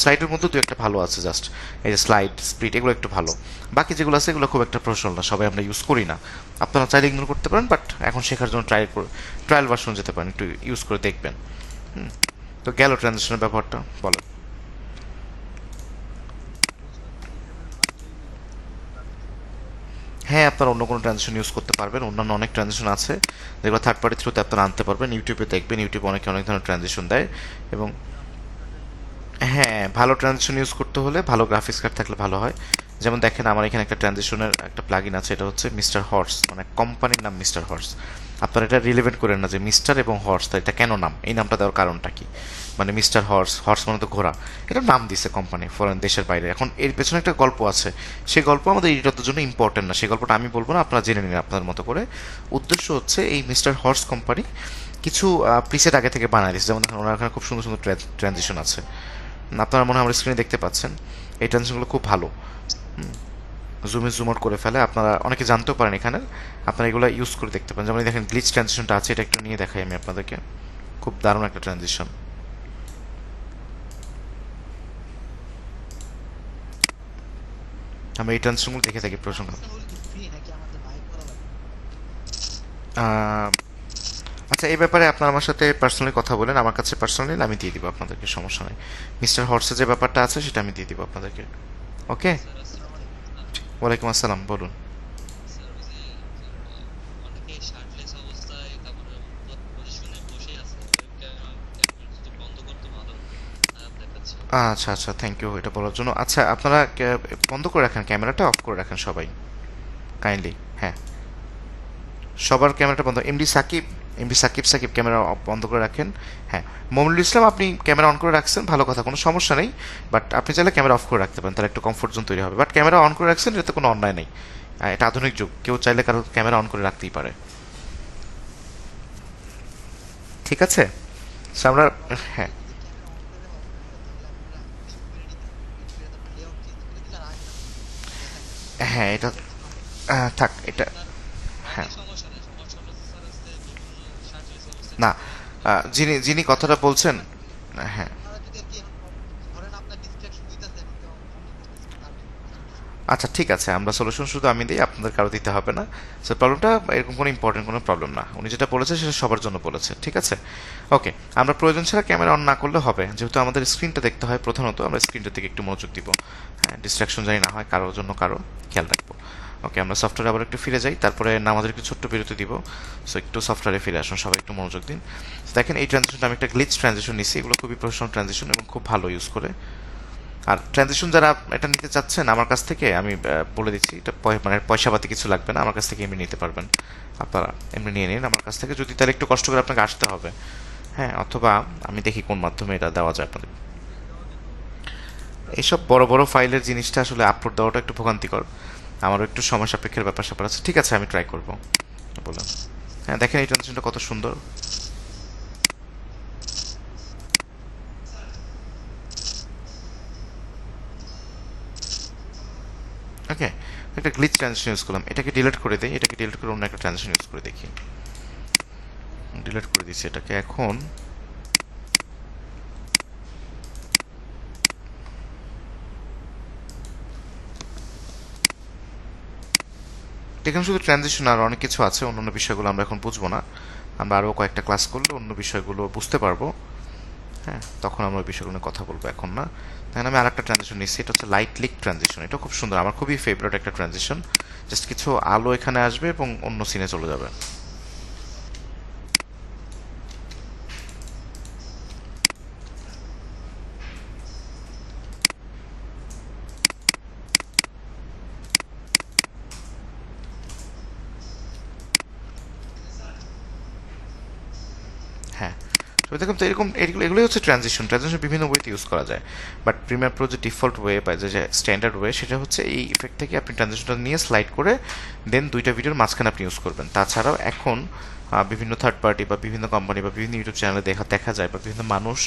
স্লাইডের মধ্যে দু একটা ভালো আছে, জাস্ট এই যে স্লাইড স্প্লিট এগুলো একটু ভালো। বাকি যেগুলো আছে এগুলো খুব একটা প্রফেশনাল না, সবাই আমরা ইউজ করি না। আপনারা চাইলে ইগনোর করতে পারেন, বাট এখন শেখার জন্য ট্রায়াল ভার্সন যেতে পারেন, একটু ইউজ করে দেখবেন। তো গেল ট্রানজিশনের ব্যাপারটা, বলো। হ্যাঁ, আপনারা অন্য কোনো ট্রানজিশন ইউজ করতে পারবেন, অন্যান্য অনেক ট্রানজিশন আছে যেগুলো থার্ড পার্টি থ্রুতে আপনারা আনতে পারবেন। ইউটিউবে দেখবেন, ইউটিউবে অনেক অনেক ধরনের ট্রানজিশন দেয়। এবং হ্যাঁ, ভালো ট্রানজিশন ইউজ করতে হলে ভালো গ্রাফিক্স কার্ড থাকলে ভালো হয়। যেমন দেখেন আমার এখানে একটা ট্রানজিশনের একটা প্লাগইন আছে, এটা হচ্ছে মিস্টার হর্স, মানে কোম্পানির নাম মিস্টার হর্স। আপনারা এটা রিলেভেন্ট করেন না যে মিস্টার এবং হর্স, তাই এটা কেন নাম, এই নামটা দেওয়ার কারণটা কি? মানে মিস্টার হর্স, হর্স মানে তো ঘোড়া, এটা নাম দিছে কোম্পানি ফরেন দেশের বাইরে। এখন এর পেছনে একটা গল্প আছে, সেই গল্প আমাদের এডিটরদের জন্য ইম্পর্টেন্ট না, সেই গল্পটা আমি বলবো না, আপনারা জেনে নিন আপনার মতো করে। উদ্দেশ্য হচ্ছে এই মিস্টার হর্স কোম্পানি কিছু প্রিসেট আগে থেকে বানায় দিচ্ছে, যেমন ওনার এখানে খুব সুন্দর সুন্দর ট্রানজিশন আছে, আপনারা মনে হয় আমার স্ক্রিনে দেখতে পাচ্ছেন। এই ট্রানজিশনগুলো খুব ভালো, জুমে জুম আউট করে ফেলে, আপনারা অনেকে জানতেও পারেন এখানে, আপনারা এগুলো ইউজ করে দেখতে পারেন। যেমন দেখেন গ্লিচ ট্রানজিশনটা আছে, এটা একটু নিয়ে দেখাই আমি আপনাদেরকে, খুব দারুণ একটা ট্রানজিশন। আমি এই ট্রানজিশনগুলো দেখে থাকি প্রচন্ড। আচ্ছা, এই ব্যাপারে আপনার আমার সাথে পার্সোনালি কথা বলেন, আমার কাছে পার্সোনালি আমি দিয়ে দিব আপনাদেরকে, সমস্যা নেই। মিস্টার হর্সের যে ব্যাপারটা আছে সেটা আমি দিয়ে দিব আপনাদেরকে। ওকে, ওয়ালাইকুম আসসালাম, বলুন। আচ্ছা আচ্ছা, থ্যাংক ইউ এটা বলার জন্য। আচ্ছা, আপনারা বন্ধ করে রাখেন, ক্যামেরাটা অফ করে রাখেন সবাই, কাইন্ডলি। হ্যাঁ, সবার ক্যামেরাটা বন্ধ। এমডি সাকিব ক্যামেরা বন্ধ করে রাখেন। হ্যাঁ, মমিনুল ইসলাম আপনি ক্যামেরা অন করে রাখছেন, ভালো কথা, কোনো সমস্যা নেই। বাট আপনি চাইলে ক্যামেরা অফ করে রাখতে পারেন, তাহলে একটু কমফোর্ট জোন তৈরি হবে। বাট ক্যামেরা অন করে রাখছেন, এটাতে কোনো অন্যায় নেই। এটা আধুনিক যুগ, কেউ চাইলে কারো ক্যামেরা অন করে রাখতেই পারে। ঠিক আছে, So, আমরা হ্যাঁ হ্যাঁ এটা থাক এটা। হ্যাঁ, না, যিনি যিনি কথাটা বলছেন, হ্যাঁ, আচ্ছা ঠিক আছে, আমরা সলিউশন শুধু আমি দিই, আপনাদের কারো দিতে হবে না। সো প্রবলেমটা এরকম কোনো ইম্পর্টেন্ট কোনো প্রবলেম না, উনি যেটা বলেছে সেটা সবার জন্য বলেছে, ঠিক আছে। ওকে, আমরা প্রয়োজন ছাড়া ক্যামেরা অন না করলে হবে, যেহেতু আমাদের স্ক্রিনটা দেখতে হয় প্রধানত, আমরা স্ক্রিনটার দিকে একটু মনোযোগ দিব। হ্যাঁ, ডিস্ট্রাকশন জানি না হয়, কারোর জন্য কারো খেয়াল রাখবো। ওকে, আমরা সফটওয়্যারে আবার একটু ফিরে যাই, তারপরে নামাজের একটু ছোট্ট বিরতি দিব। সো একটু সফটওয়্যারে ফিরে আসুন, সবাই একটু মনোযোগ দিন। দেখেন এই ট্রানজিশনটা আমি একটা গ্লিচ ট্রানজিশন নিচ্ছি, এগুলো খুবই প্রফেশনাল ট্রানজিশন এবং খুব ভালো ইউজ করে। আর ট্রানজিশন যারা এটা নিতে চাচ্ছেন আমার কাছ থেকে, আমি বলে দিচ্ছি, এটা মানে পয়সাপাতি কিছু লাগবে না, আমার কাছ থেকে এমনি নিতে পারবেন। আপনারা এমনি নিয়ে নিন আমার কাছ থেকে, যদি তাহলে একটু কষ্ট করে আপনাকে আসতে হবে। হ্যাঁ, অথবা আমি দেখি কোন মাধ্যমে এটা দেওয়া যায় আপনাদের। এইসব বড় বড় ফাইলের জিনিসটা আসলে আপলোড দেওয়াটা একটু ভোগান্তিকর, আমারও একটু সময় সাপেক্ষের ব্যাপার স্যাপার আছে। ঠিক আছে, আমি ট্রাই করবো, বললাম। হ্যাঁ, দেখেন এই ট্রানজিশনটা কত সুন্দর। ওকে, একটা গ্লিচ ট্রানজিশন ইউজ করলাম, এটাকে ডিলিট করে দিই, এটাকে ডিলিট করে অন্য একটা ট্রানজিশন ইউজ করে দেখি। ডিলিট করে দিচ্ছি এটাকে এখন। এখানে শুধু ট্রানজিশন আর অনেক কিছু আছে, অন্যান্য বিষয়গুলো আমরা এখন বুঝবো না। আমরা আরও কয়েকটা ক্লাস করলে অন্য বিষয়গুলো বুঝতে পারবো। হ্যাঁ, তখন আমরা ওই বিষয়গুলো নিয়ে কথা বলবো, এখন না। তাই আমি আর একটা ট্রানজিশন নিচ্ছি, এটা হচ্ছে লাইট লিক ট্রানজিশন। এটা খুব সুন্দর, আমার খুবই ফেভারিট একটা ট্রানজিশন। জাস্ট কিছু আলো এখানে আসবে এবং অন্য সিনে চলে যাবে। হ্যাঁ, তো দেখুন, তো এরকম এগুলোই হচ্ছে ট্রানজিশন। ট্রানজিশন বিভিন্ন ওয়েতে ইউজ করা যায়, বাট প্রিমিয়ার প্রো যে ডিফল্ট ওয়ে বা যে স্ট্যান্ডার্ড ওয়ে, সেটা হচ্ছে এই ইফেক্ট থেকে আপনি ট্রানজিশনটা নিয়ে স্লাইড করে দেন দুইটা ভিডিওর মাঝখানে আপনি ইউজ করবেন। তাছাড়াও এখন বিভিন্ন থার্ড পার্টি বা বিভিন্ন কোম্পানি বা বিভিন্ন ইউটিউব চ্যানেলে দেখা যায়, বা বিভিন্ন মানুষ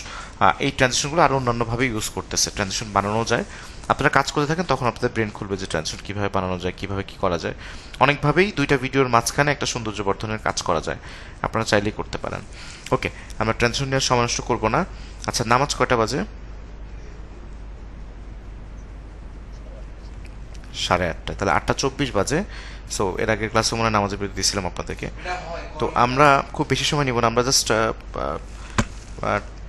এই ট্রানজিশনগুলো আরও অন্যান্যভাবে ইউজ করতেছে। ট্রানজিশন বানানো যায়, আপনারা কাজ করতে থাকেন, তখন আপনাদের ব্রেন খুলবে যে ট্রানজিশন কীভাবে বানানো যায়, কীভাবে কী করা যায়। অনেকভাবেই দুইটা ভিডিওর মাঝখানে একটা সৌন্দর্য বর্ধনের কাজ করা যায়, আপনারা চাইলেই করতে পারেন। ওকে, আমরা ট্রানজিশন নিয়ে সময় নষ্ট করবো না। আচ্ছা, নামাজ কয়টা বাজে? 8:30। তাহলে 8:24 বাজে। সো এর আগের ক্লাসে মনে হয় নামাজের বিরতি দিয়েছিলাম আপনাদেরকে। তো আমরা খুব বেশি সময় নিব না, আমরা জাস্ট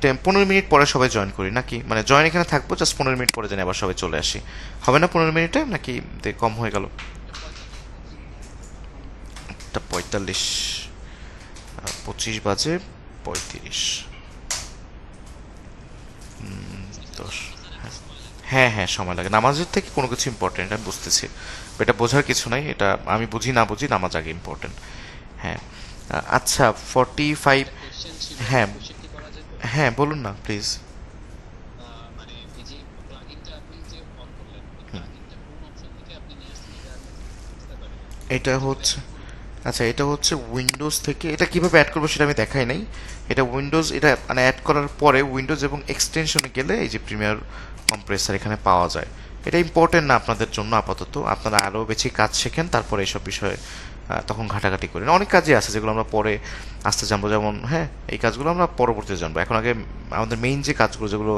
15 মিনিট পরে সবাই জয়েন করি নাকি, মানে জয়েন এখানে থাকবো, জাস্ট 15 মিনিট পরে জানি আবার সবাই চলে আসি। হবে না 15 মিনিটে, নাকি কম হয়ে গেল? 1:45, 25 বাজে 35, 10। হ্যাঁ হ্যাঁ, সময় লাগে। নামাজের থেকে কোনো কিছু ইম্পর্টেন্ট আমি বুঝতেছি, এটা বোঝার কিছু নাই। এটা আমি বুঝি না বুঝি, নামাজ আগে ইম্পর্টেন্ট। হ্যাঁ, আচ্ছা 45। হ্যাঁ হ্যাঁ, বলুন না প্লিজ। এটা হচ্ছে, আচ্ছা এটা হচ্ছে উইন্ডোজ থেকে। এটা কিভাবে অ্যাড করবো সেটা আমি দেখাই নাই। এটা উইন্ডোজ, এটা মানে অ্যাড করার পরে উইন্ডোজ এবং এক্সটেনশনে গেলে এই যে প্রিমিয়ার কম্প্রেসার এখানে পাওয়া যায়। এটা ইম্পর্টেন্ট না আপনাদের জন্য আপাতত, আপনারা আরও বেশি কাজ শেখেন, তারপরে এইসব বিষয়ে তখন ঘাটাঘাটি করেন। অনেক কাজই আছে যেগুলো আমরা পরে আসতে জানবো, যেমন হ্যাঁ এই কাজগুলো আমরা পরবর্তীতে জানবো। এখন আগে আমাদের মেইন যে কাজগুলো, যেগুলো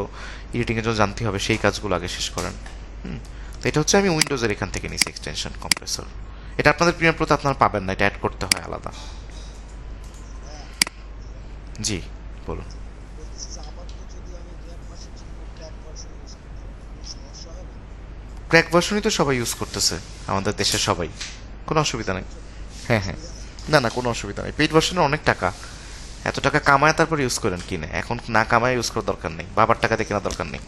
এডিটিংয়ের জন্য জানতে হবে, সেই কাজগুলো আগে শেষ করেন। হুম, তো এটা হচ্ছে আমি উইন্ডোজের এখান থেকে নিয়েছি এক্সটেনশন কম্প্রেসর। এটা আপনাদের প্রিমিয়ার প্রোতে আপনারা পাবেন না, এটা অ্যাড করতে হয় আলাদা। জি, বলুন। ক্র্যাক ভার্সনই তো সবাই ইউজ করতেছে, আমাদের দেশের সবাই। কোনো অসুবিধা নেই। হ্যাঁ হ্যাঁ, না না, কোনো অসুবিধা নেই। পেইড ভার্সনে অনেক টাকা, এত টাকা কামায় তারপর ইউজ করেন কিনে, এখন না কামায় ইউজ করার দরকার নেই, বাবার টাকা দিয়ে কেনার দরকার নেই।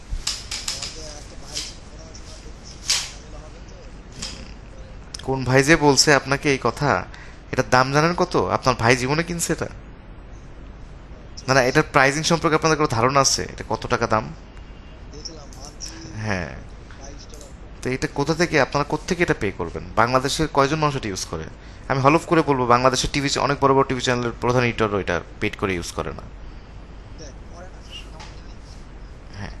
কোন ভাই যে বলছে আপনাকে এই কথা? এটার দাম জানেন কত? আপনার ভাই জীবনে কিনছে এটা? না না, এটার প্রাইসিং সম্পর্কে আপনাদের কোনো ধারণা আছে, এটা কত টাকা দাম? হ্যাঁ, তো এটা কোথা থেকে, আপনারা কোত্থেকে এটা পে করবেন? বাংলাদেশের কয়জন মানুষ এটা ইউজ করে? আমি হলফ করে বলবো বাংলাদেশের টিভি, অনেক বড় বড় টিভি চ্যানেলের প্রধান এডিটরও এটা পেড করে ইউজ করে না। হ্যাঁ,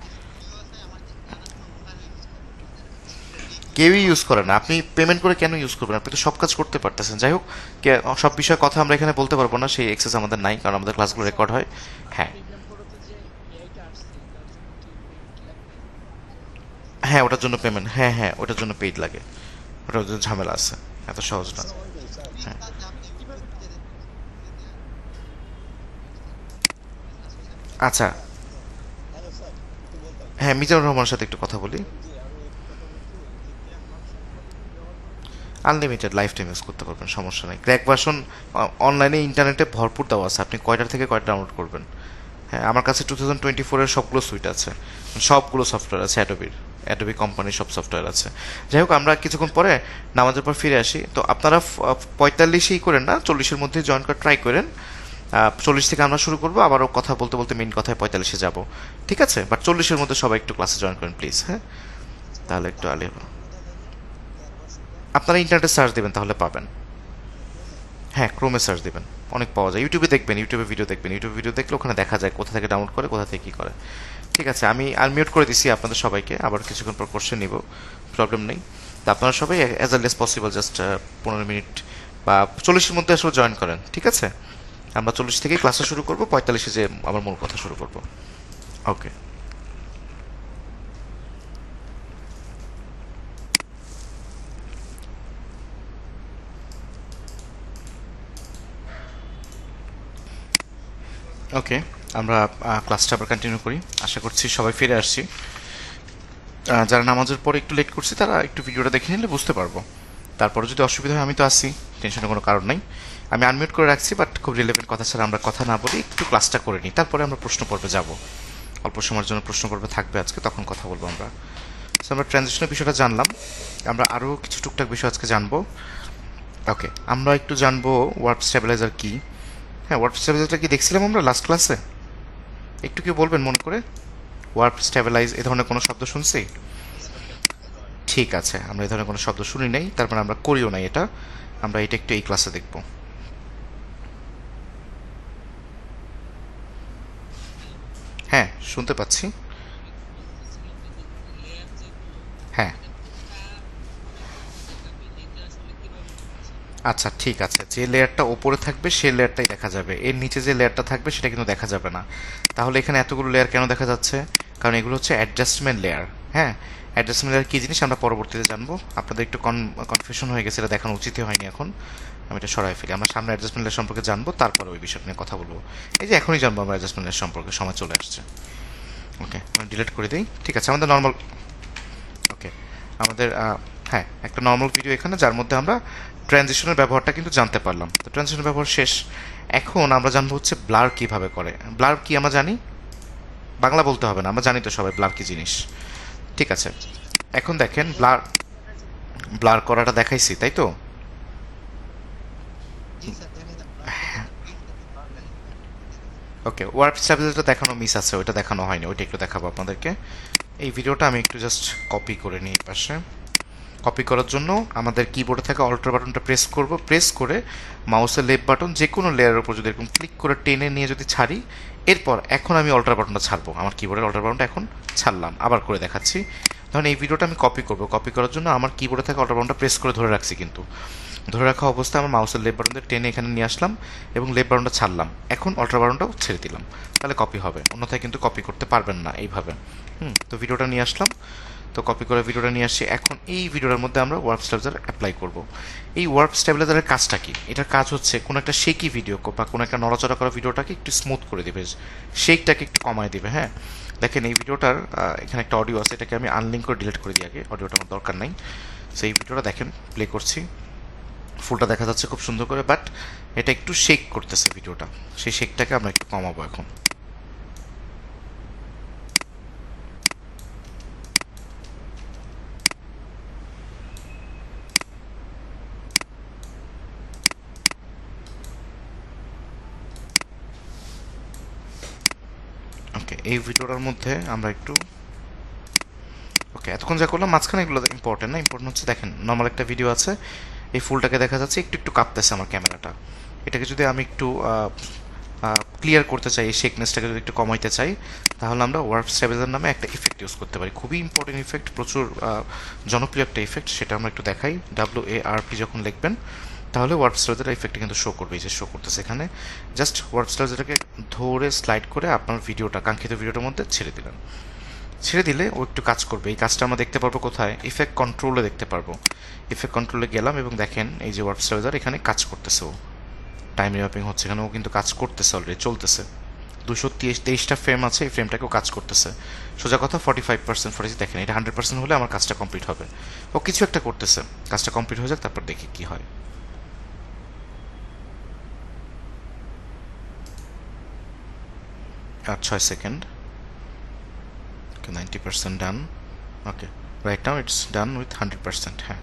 কেউই ইউজ করে না। আপনি পেমেন্ট করে কেন ইউজ করবেন? আপনি তো সব কাজ করতে পারতেছেন। যাই হোক, সব বিষয়ে কথা আমরা এখানে বলতে পারবো না, সেই এক্সেস আমাদের নাই, কারণ আমাদের ক্লাসগুলো রেকর্ড হয়। হ্যাঁ হ্যাঁ, ওটার জন্য পেমেন্ট, হ্যাঁ হ্যাঁ, ওটার জন্য পেইড লাগে। ওটার জন্য ঝামেলা আছে, এত সহজ না। হ্যাঁ আচ্ছা, হ্যাঁ মিজানুর রহমানের সাথে একটু কথা বলি। আনলিমিটেড লাইফ টাইম ইউজ করতে পারবেন, সমস্যা নেই। ক্র্যাক ভার্সন অনলাইনে ইন্টারনেটে ভরপুর দেওয়া আছে, আপনি কয়টার থেকে কয়টা ডাউনলোড করবেন। হ্যাঁ, আমার কাছে 2024-এর সবগুলো সুইট আছে, সবগুলো সফটওয়্যার আছে অ্যাডোবির, অ্যাডোবি কোম্পানির সব সফটওয়্যার আছে। যাই হোক, আমরা কিছুক্ষণ পরে নামাজের পর ফিরে আসি। তো আপনারা 45-এই করেন না, 40-এর মধ্যে জয়েন করার ট্রাই করেন। 40 থেকে আমরা শুরু করবো, আবারও কথা বলতে বলতে মেন কথায় 45-এ যাবো। ঠিক আছে, বাট 40-এর মধ্যে সবাই একটু ক্লাসে জয়েন করেন প্লিজ। হ্যাঁ, তাহলে একটু আলি হলো। আপনারা ইন্টারনেটে সার্চ দেবেন তাহলে পাবেন। হ্যাঁ, ক্রোমে সার্চ দেবেন, অনেক পাওয়া যায়। ইউটিউবে দেখবেন, ইউটিউবে ভিডিও দেখবেন, ইউটিউবে ভিডিও দেখলে ওখানে দেখা যায় কোথা থেকে ডাউনলোড করে, কোথা থেকে কী করে। ঠিক আছে, আমি আনমিউট করে দিছি আপনাদের সবাইকে, আবার কিছুক্ষণ পর কোশ্চেন নিব, প্রবলেম নেই। তো আপনারা সবাই as early as possible just 15 minute বা 40-এর মধ্যে আসলে জয়েন করেন। ঠিক আছে, আমরা 40 থেকেই ক্লাসটা শুরু করবো, 45-এ যে আমার মূল কথা শুরু করবো। ওকে। ওকে, আমরা ক্লাসটা আবার কন্টিনিউ করি। আশা করছি সবাই ফিরে আসছি। যারা নামাজের পরে একটু লেট করছি তারা একটু ভিডিওটা দেখে নিলে বুঝতে পারবো। তারপরে যদি অসুবিধা হয় আমি তো আসি, টেনশনের কোনো কারণ নাই। আমি আনমিউট করে রাখছি, বাট খুব রিলেভেন্ট কথা ছাড়া আমরা কথা না বলি, একটু ক্লাসটা করে নিই, তারপরে আমরা প্রশ্ন পর্বে যাব। অল্প সময়ের জন্য প্রশ্ন পর্বে থাকবে আজকে, তখন কথা বলবো আমরা। সো আমরা ট্রানজিশনের বিষয়টা জানলাম, আমরা আরও কিছু টুকটাক বিষয় আজকে জানবো। ওকে, আমরা একটু জানবো ওয়ার্ড স্টেবিলাইজার কি। হ্যাঁ, ওয়ার্ড স্টেবিলাইজারটা কি দেখছিলাম আমরা লাস্ট ক্লাসে? একটু কি বলবেন মনে করে? ওয়ার্ড স্টেবিলাইজ এ ধরনের কোনো শব্দ শুনছি? ঠিক আছে, আমরা এই ধরনের কোনো শব্দ শুনি নাই, তার মানে আমরা করিও নাই এটা। আমরা এটা একটু এই ক্লাসে দেখব। হ্যাঁ, শুনতে পাচ্ছি। হ্যাঁ, আচ্ছা ঠিক আছে, যে লেয়ারটা ওপরে থাকবে সেই লেয়ারটাই দেখা যাবে, এর নিচে যে লেয়ারটা থাকবে সেটা কিন্তু দেখা যাবে না। তাহলে এখানে এতগুলো লেয়ার কেন দেখা যাচ্ছে? কারণ এগুলো হচ্ছে অ্যাডজাস্টমেন্ট লেয়ার। হ্যাঁ, অ্যাডজাস্টমেন্ট লেয়ার কী জিনিস আমরা পরবর্তীতে জানবো। আপনাদের একটু কনফিউশন হয়ে গেছে, এটা দেখানো উচিতই হয়নি এখন। আমি এটা সরাই ফেলি, আমরা সামনে অ্যাডজাস্টমেন্ট লেয়ার সম্পর্কে জানবো, তারপরে ওই বিষয় নিয়ে কথা বলবো। এই যে এখনই জানবো আমরা অ্যাডজাস্টমেন্ট লেয়ার সম্পর্কে, সময় চলে আসছে। ওকে, আমি ডিলিট করে দিই। ঠিক আছে, আমাদের নর্মাল। ওকে, আমাদের হ্যাঁ একটা নর্মাল ভিডিও এখানে, যার মধ্যে আমরা ট্রানজিশনের ব্যবহারটা কিন্তু জানতে পারলাম। তো ট্রানজিশনের ব্যবহার শেষ। এখন আমরা জানবো হচ্ছে ব্লার কিভাবে করে। ব্লার কি আমরা জানি, বাংলা বলতে হবে না, আমরা জানি তো সবাই ব্লার কি জিনিস। ঠিক আছে, এখন দেখেন ব্লার, ব্লার করাটা দেখাইছি তাই তো? ওকে, ওয়ার্প স্ট্যাবিলাইজারটা দেখানো মিস আছে, ওইটা দেখানো হয়নি, ওইটা একটু দেখাবো আপনাদেরকে। এই ভিডিওটা আমি একটু জাস্ট কপি করে নিই পাশে। কপি করার জন্য আমাদের কিবোর্ডে থাকা অল্টার বাটনটা প্রেস করব, প্রেস করে মাউসের লেফট বাটন যে কোনো লেয়ারের উপর যদি এরকম ক্লিক করে টেনে নিয়ে যদি ছাড়ি, এরপর এখন আমি অল্টার বাটনটা ছাড়বো, আমার কিবোর্ডের অল্টার বাটনটা এখন ছাড়লাম, আবার করে দেখাচ্ছি। ধরুন এই ভিডিওটা আমি কপি করব, কপি করার জন্য আমার কিবোর্ডে থাকা অল্টার বাটনটা প্রেস করে ধরে রাখছি, কিন্তু ধরে রাখা অবস্থায় আমার মাউসের লেফট বাটন দিয়ে টেনে এখানে নিয়ে আসলাম এবং লেফট বাটনটা ছাড়লাম, এখন অল্টার বাটনটাও ছেড়ে দিলাম, তাহলে কপি হবে, অন্যথায় কিন্তু কপি করতে পারবেন না এইভাবে। তো ভিডিওটা নিয়ে আসলাম, তো কপি করে ভিডিওটা নিয়ে আসছি। এখন এই ভিডিওটার মধ্যে আমরা ওয়ার্প স্টেবিলাইজার অ্যাপ্লাই করব। এই ওয়ার্প স্টেবিলাইজারের কাজটা কি? এটার কাজ হচ্ছে কোনো একটা শেকি ভিডিও বা কোনো একটা নড়াচড়া করা ভিডিওটাকে একটু স্মুথ করে দেবে, শেকটাকে একটু কমায় দেবে। হ্যাঁ, দেখেন এই ভিডিওটার এখানে একটা অডিও আছে, এটাকে আমি আনলিঙ্ক করে ডিলিট করে দিই আগে, অডিওটা আমার দরকার নাই। সেই ভিডিওটা দেখেন, প্লে করছি, ফুলটা দেখা যাচ্ছে খুব সুন্দর করে, বাট এটা একটু শেক করতেছে ভিডিওটা, সেই শেকটাকে আমরা একটু কমাবো এখন। ওকে, এই ভিডিওটার মধ্যে আমরা একটু, ওকে এতক্ষণ যা করলাম মাঝখানে এগুলো ইম্পর্টেন্ট না, ইম্পর্টেন্ট হচ্ছে দেখেন নর্মাল একটা ভিডিও আছে, এই ফুলটাকে দেখা যাচ্ছে একটু একটু কাঁপতেছে আমার ক্যামেরাটা, এটাকে যদি আমি একটু ক্লিয়ার করতে চাই, এই শেকনেসটাকে যদি একটু কমাইতে চাই, তাহলে আমরা ওয়ার্প স্টেবিলাইজার নামে একটা ইফেক্ট ইউজ করতে পারি, খুবই ইম্পর্টেন্ট ইফেক্ট, প্রচুর জনপ্রিয় একটা ইফেক্ট, সেটা আমরা একটু দেখাই। WARP যখন লিখবেন তাহলে ওয়ার্প স্টেবিলাইজার ইফেক্টটা কিন্তু শো করবে, এই যে শো করতেছে এখানে। জাস্ট ওয়ার্প স্টেবিলাইজারটাকে ধরে স্লাইড করে আপনার ভিডিওটা, কাঙ্ক্ষিত ভিডিওটার মধ্যে ছেড়ে দিলেন, ছেড়ে দিলে ও একটু কাজ করবে। এই কাজটা আমরা দেখতে পারবো কোথায়? ইফেক্ট কন্ট্রোলে দেখতে পারবো। ইফেক্ট কন্ট্রোলে গেলাম এবং দেখেন এই যে ওয়ার্প স্টেবিলাইজার এখানে কাজ করতেছে, ও টাইম রিম্যাপিং হচ্ছে এখানে, ও কিন্তু কাজ করতেছে, অলরেডি চলতেছে। 223টা ফ্রেম আছে, এই ফ্রেমটাকেও কাজ করতেছে। সোজা কথা 45% ফটেজ, দেখেন এটা 100% হলে আমার কাজটা কমপ্লিট হবে। ও কিছু একটা করতেছে, কাজটা কমপ্লিট হয়ে যাক, তারপর দেখি কি হয়। 6 second. Okay, 90% done. Okay, right now it's done with 100%। হ্যাঁ,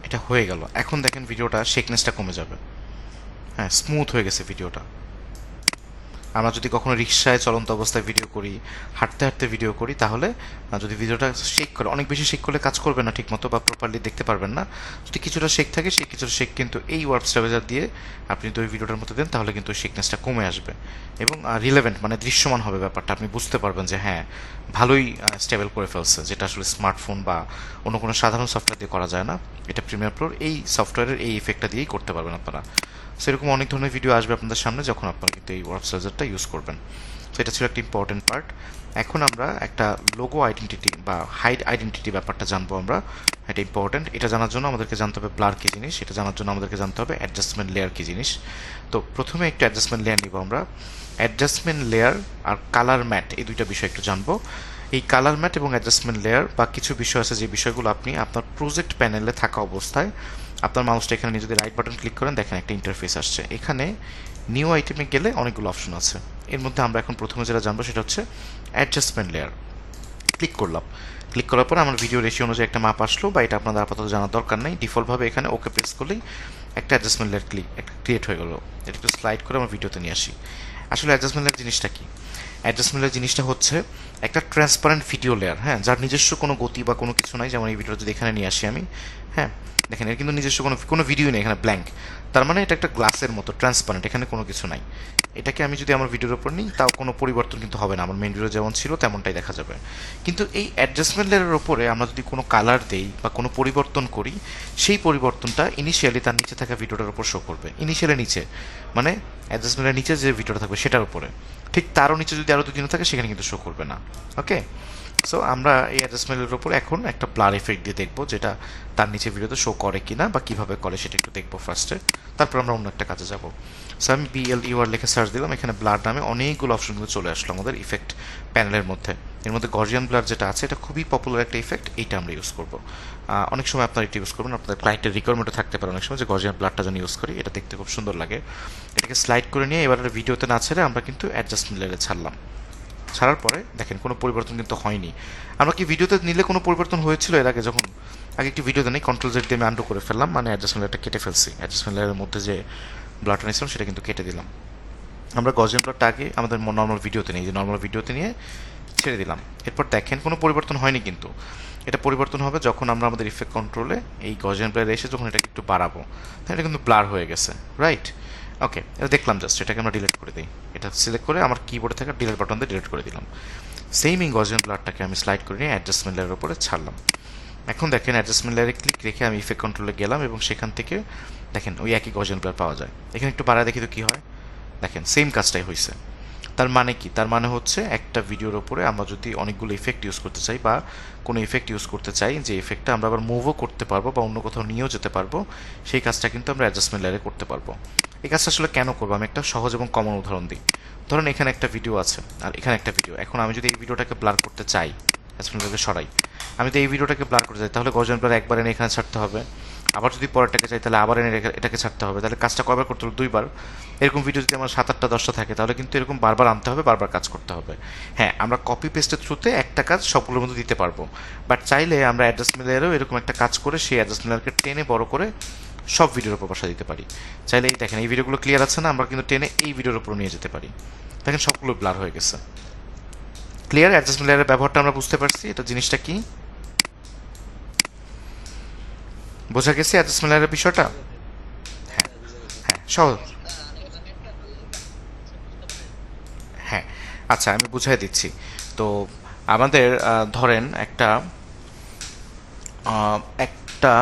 এটা হয়ে গেল। এখন দেখেন ভিডিওটা শেকনেসটা কমে যাবে। হ্যাঁ, স্মুথ হয়ে গেছে ভিডিওটা। আমরা যদি কখনো রিক্সায় চলন্ত অবস্থায় ভিডিও করি, হাঁটতে হাঁটতে ভিডিও করি, তাহলে যদি ভিডিওটা শেক করে, অনেক বেশি শেক করলে কাজ করবে না ঠিকমতো বা প্রপারলি দেখতে পারবেন না। যদি কিছুটা শেক থাকে, সেই কিছুটা শেক কিন্তু এই ওয়ার্প স্টেবিলাইজার দিয়ে আপনি যদি ওই ভিডিওটার মধ্যে দেন, তাহলে কিন্তু শেকনেসটা কমে আসবে এবং রিলেভেন্ট মানে দৃশ্যমান হবে ব্যাপারটা, আপনি বুঝতে পারবেন যে হ্যাঁ ভালোই স্টেবল করে ফেলছে, যেটা আসলে স্মার্টফোন বা অন্য কোনো সাধারণ সফটওয়্যার দিয়ে করা যায় না। এটা প্রিমিয়ার প্রোর এই সফটওয়্যারের এই ইফেক্টটা দিয়েই করতে পারবেন আপনারা। সেরকম অনেক ধরনের ভিডিও আসবে আপনাদের সামনে যখন আপনারা কিন্তু এই ওয়ার্প সার্জারটা ইউজ করবেন। তো এটা ছিল একটা ইম্পর্টেন্ট পার্ট। এখন আমরা একটা লোগো আইডেন্টিটি বা হাইড আইডেন্টিটি ব্যাপারটা জানবো আমরা। এটা ইম্পর্টেন্ট। এটা জানার জন্য আমাদেরকে জানতে হবে ব্লার কী জিনিস, এটা জানার জন্য আমাদেরকে জানতে হবে অ্যাডজাস্টমেন্ট লেয়ার কী জিনিস। তো প্রথমে একটু অ্যাডজাস্টমেন্ট লেয়ার নিব আমরা। অ্যাডজাস্টমেন্ট লেয়ার আর কালার ম্যাট এই দুইটা বিষয় একটু জানবো। এই কালার ম্যাট এবং অ্যাডজাস্টমেন্ট লেয়ার বা কিছু বিষয় আছে যে বিষয়গুলো আপনি আপনার প্রজেক্ট প্যানেলে থাকা অবস্থায় আপনার মাউসটা এখানে নিয়ে যদি রাইট বাটন ক্লিক করেন, দেখেন একটা ইন্টারফেস আসছে। এখানে নিউ আইটেমে গেলে অনেকগুলো অপশন আছে। এর মধ্যে আমরা এখন প্রথমে যেটা জানবো সেটা হচ্ছে অ্যাডজাস্টমেন্ট লেয়ার। ক্লিক করলাম। ক্লিক করার পর আমার ভিডিও রেশিও অনুযায়ী একটা মাপ আসলো, বা এটা আপনাদের আপাতত জানার দরকার নেই। ডিফল্টভাবে এখানে ওকে প্রেস করলেই একটা অ্যাডজাস্টমেন্ট লেয়ার ক্রিয়েট হয়ে গেল। এটা একটু স্লাইড করে আমার ভিডিওতে নিয়ে আসি। আসলে অ্যাডজাস্টমেন্ট লেয়ার জিনিসটা কি? অ্যাডজাস্টমেন্ট লেয়ার জিনিসটা হচ্ছে একটা ট্রান্সপারেন্ট ভিডিও লেয়ার, হ্যাঁ, যার নিজস্ব কোনো গতি বা কোনো কিছু নাই। যেমন এই ভিডিওটা যদি এখানে নিয়ে আসি আমি, হ্যাঁ, দেখেন এর কিন্তু নিজস্ব কোনো ভিডিও নেই, এখানে ব্ল্যাঙ্ক। তার মানে এটা একটা গ্লাসের মতো ট্রান্সপারেন্ট, এখানে কোনো কিছু নাই। এটাকে আমি যদি আমার ভিডিওর উপর নিই তাও কোনো পরিবর্তন কিন্তু হবে না, আমার মেন ভিডিও যেমন ছিল তেমনটাই দেখা যাবে। কিন্তু এই অ্যাডজাস্টমেন্ট লেয়ারের ওপরে আমরা যদি কোনো কালার দেই বা কোনো পরিবর্তন করি, সেই পরিবর্তনটা ইনিশিয়ালি তার নিচে থাকা ভিডিওটার উপর শো করবে। ইনিশিয়ালি নিচে মানে অ্যাডজাস্টমেন্টের নিচে যে ভিডিওটা থাকবে সেটার উপরে, ঠিক তারও নিচে যদি আরও দুদিনও থাকে সেখানে কিন্তু শো করবে না। ওকে, সো আমরা এই অ্যাডজাস্টমেন্টের উপর এখন একটা ব্লার এফেক্ট দিয়ে দেখবো, যেটা তার নিচে ভিডিওতে শো করে কিনা বা কিভাবে করে সেটা একটু দেখবো ফার্স্টে, তারপর আমরা অন্য একটা কাজে যাব। সো আমি BLUR লিখে সার্চ দিলাম, এখানে ব্লার নামে অনেকগুলো অপশন কিন্তু চলে আসলো আমাদের ইফেক্ট প্যানেলের মধ্যে। এর মধ্যে গর্জিয়ান ব্লার যেটা আছে এটা খুবই পপুলার একটা ইফেক্ট, এইটা আমরা ইউজ করবো। অনেক সময় আপনারা এটা ইউজ করবেন, আপনাদের ক্লায়েন্টের রিকোয়ারমেন্টও থাকতে পারে অনেক সময় যে গর্জিয়ান ব্লারটা যেন ইউজ করি, এটা দেখতে খুব সুন্দর লাগে। এটাকে স্লাইড করে নিয়ে এবার ভিডিওতে না ছেড়ে আমরা কিন্তু অ্যাডজাস্টমেন্ট লেয়ারে ছাড়লাম। ছাড়ার পরে দেখেন কোনো পরিবর্তন কিন্তু হয়নি। আমরা কি ভিডিওতে নিলে কোনো পরিবর্তন হয়েছিল এর আগে? যখন আগে একটি ভিডিওতে নেই, কন্ট্রোল জেড দিয়ে আমি আন্ডু করে ফেললাম, মানে অ্যাডজাস্টমেন্ট লেয়ারটা কেটে ফেলছি। অ্যাডজাস্টমেন্ট লেয়ারের মধ্যে যে ব্লারটা নিয়েছিলাম সেটা কিন্তু কেটে দিলাম। আমরা গর্জিয়ান ব্লারটা আগে আমাদের নর্মাল ভিডিওতে নিয়ে, যে নর্মাল ভিডিওতে নিয়ে ছেড়ে দিলাম। এরপর দেখেন কোনো পরিবর্তন হয়নি, কিন্তু এটা পরিবর্তন হবে যখন আমরা আমাদের ইফেক্ট কন্ট্রোলে এই গর্জিয়ান ব্লারে এসে যখন এটাকে একটু বাড়াবো, তাহলে এটা কিন্তু ব্লার হয়ে গেছে, রাইট? ওকে, এটা দেখলাম জাস্ট, এটাকে আমরা ডিলিট করে দিই। এটা সিলেক্ট করে আমার কিবোর্ডে থাকা ডিলিট বাটন দিয়ে ডিলিট করে দিলাম। সেম এই গর্জিয়ান ব্লারটাকে আমি স্লাইড করে নিয়ে অ্যাডজাস্টমেন্ট লেয়ারের উপরে ছাড়লাম। এখন দেখেন অ্যাডজাস্টমেন্ট লেয়ারে ক্লিক রেখে আমি ইফেক্ট কন্ট্রোলে গেলাম এবং সেখান থেকে দেখেন ওই একই গর্জিয়ান ব্লার পাওয়া যায়। এখানে একটু বাড়ায় দেখি তো কী হয়। দেখেন সেম কাজটাই হয়েছে। তার মানে কি? তার মানে হচ্ছে একটা ভিডিওর ওপরে আমরা যদি অনেকগুলো ইফেক্ট ইউজ করতে চাই বা কোনো ইফেক্ট ইউজ করতে চাই, যে ইফেক্টটা আমরা আবার মুভও করতে পারবো বা অন্য কোথাও নিয়েও যেতে পারবো, সেই কাজটা কিন্তু আমরা অ্যাডজাস্টমেন্ট লেয়ারে করতে পারবো। এই কাজটা আসলে কেন করবো? আমি একটা সহজ এবং কমন উদাহরণ দিই। ধরুন এখানে একটা ভিডিও আছে আর এখানে একটা ভিডিও। এখন আমি যদি এই ভিডিওটাকে ব্লার করতে চাই, অ্যাডজাস্টমেন্ট লেয়ারে সরাই, আমি তো এই ভিডিওটাকে ব্লার করতে চাই, তাহলে গর্জিয়ান ব্লার একবার এনে এখানে ছাড়তে হবে। আবার যদি পরেরটাকে চাই তাহলে আবার এনে এটাকে ছাড়তে হবে। তাহলে কাজটা কয়বার করতে হবে? দুইবার। এরকম ভিডিও যদি আমার 7, 8, 10টা থাকে তাহলে কিন্তু এরকম বারবার আনতে হবে, বারবার কাজ করতে হবে। হ্যাঁ, আমরা কপি পেস্টের থ্রুতে একটা কাজ সবগুলোর মধ্যে দিতে পারবো, বাট চাইলে আমরা অ্যাডজাস্টমেন্ট লেয়ারেও এরকম একটা কাজ করে সেই অ্যাডজাস্টমেন্ট লেয়ারকে টেনে বড় করে সব ভিডিওর উপর বসা দিতে পারি। চাইলে এই দেখেন এই ভিডিওগুলো ক্লিয়ার আছে না, আমরা কিন্তু টেনে এই ভিডিওর উপর নিয়ে যেতে পারি। দেখেন সবগুলো ব্লার হয়ে গেছে। ক্লিয়ার? অ্যাডজাস্টমেন্ট লেয়ারের ব্যবহারটা আমরা বুঝতে পারছি, এটা জিনিসটা কি বোঝা গেছে অ্যাডজাস্টমেন্ট লেয়ারের বিষয়টা? হ্যাঁ, হ্যাঁ, সহজ। হ্যাঁ, আচ্ছা আমি বুঝাই দিচ্ছি। তো আমাদের ধরেন একটা আহ, একটা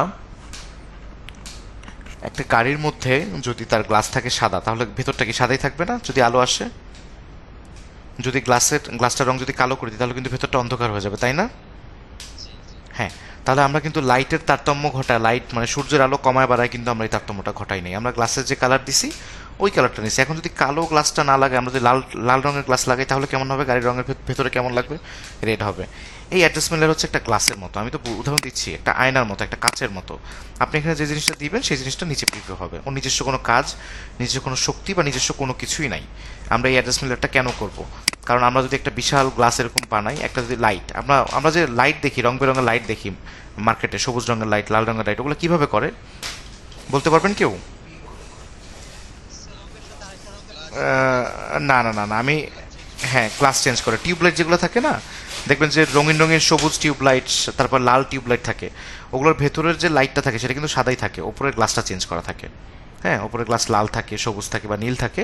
একটা গাড়ির মধ্যে যদি তার গ্লাস থাকে সাদা, তাহলে ভেতরটা কি সাদাই থাকবে না যদি আলো আসে? যদি গ্লাসটার রং যদি কালো করে দিই তাহলে কিন্তু ভেতরটা অন্ধকার হয়ে যাবে, তাই না? হ্যাঁ, তাহলে আমরা কিন্তু লাইটের তারতম্য ঘটায়, লাইট মানে সূর্যের আলো কমায় বাড়ায় কিন্তু আমরা এই তারতম্যটা ঘটাই নাই। আমরা গ্লাসের যে কালার দিছি ওই কালারটা নিছি। এখন যদি কালো গ্লাসটা না লাগে, আমরা যদি লাল লাল রঙের গ্লাস লাগাই তাহলে কেমন হবে? গাড়ির রঙের ভেতরে কেমন লাগবে? রেড হবে। এই অ্যাডজাস্টমেন্ট লেয়ার হচ্ছে একটা গ্লাসের মতো, আমি তো উদাহরণ দিচ্ছি, একটা আয়নার মতো, একটা কাচের মতো। আপনি এখানে যে জিনিসটা দিবেন সেই জিনিসটা নিচে প্রিভিউ হবে। ওর নিজস্ব কোনো কাজ, নিজস্ব কোনো শক্তি বা নিজস্ব কোনো কিছুই নাই। আমরা এই অ্যাডজাস্টমেন্ট লেয়ারটা কেন করব? কারণ আমরা যদি একটা বিশাল গ্লাস এরকম বানাই, একটা যদি লাইট, আমরা যে লাইট দেখি, রং বেরঙের লাইট দেখি মার্কেটে, সবুজ রঙের লাইট, লাল রঙের লাইট, ওগুলো কিভাবে করে বলতে পারবেন কেউ? না না না না, আমি, হ্যাঁ, ক্লাস চেঞ্জ করে টিউবলাইট যেগুলো থাকে না, দেখবেন যে রঙিন রঙিন সবুজ টিউবলাইট, তারপর লাল টিউবলাইট থাকে, ওগুলোর ভেতরের যে লাইটটা থাকে সেটা কিন্তু সাদাই থাকে, ওপরের গ্লাসটা চেঞ্জ করা থাকে। হ্যাঁ, ওপরের গ্লাস লাল থাকে, সবুজ থাকে বা নীল থাকে,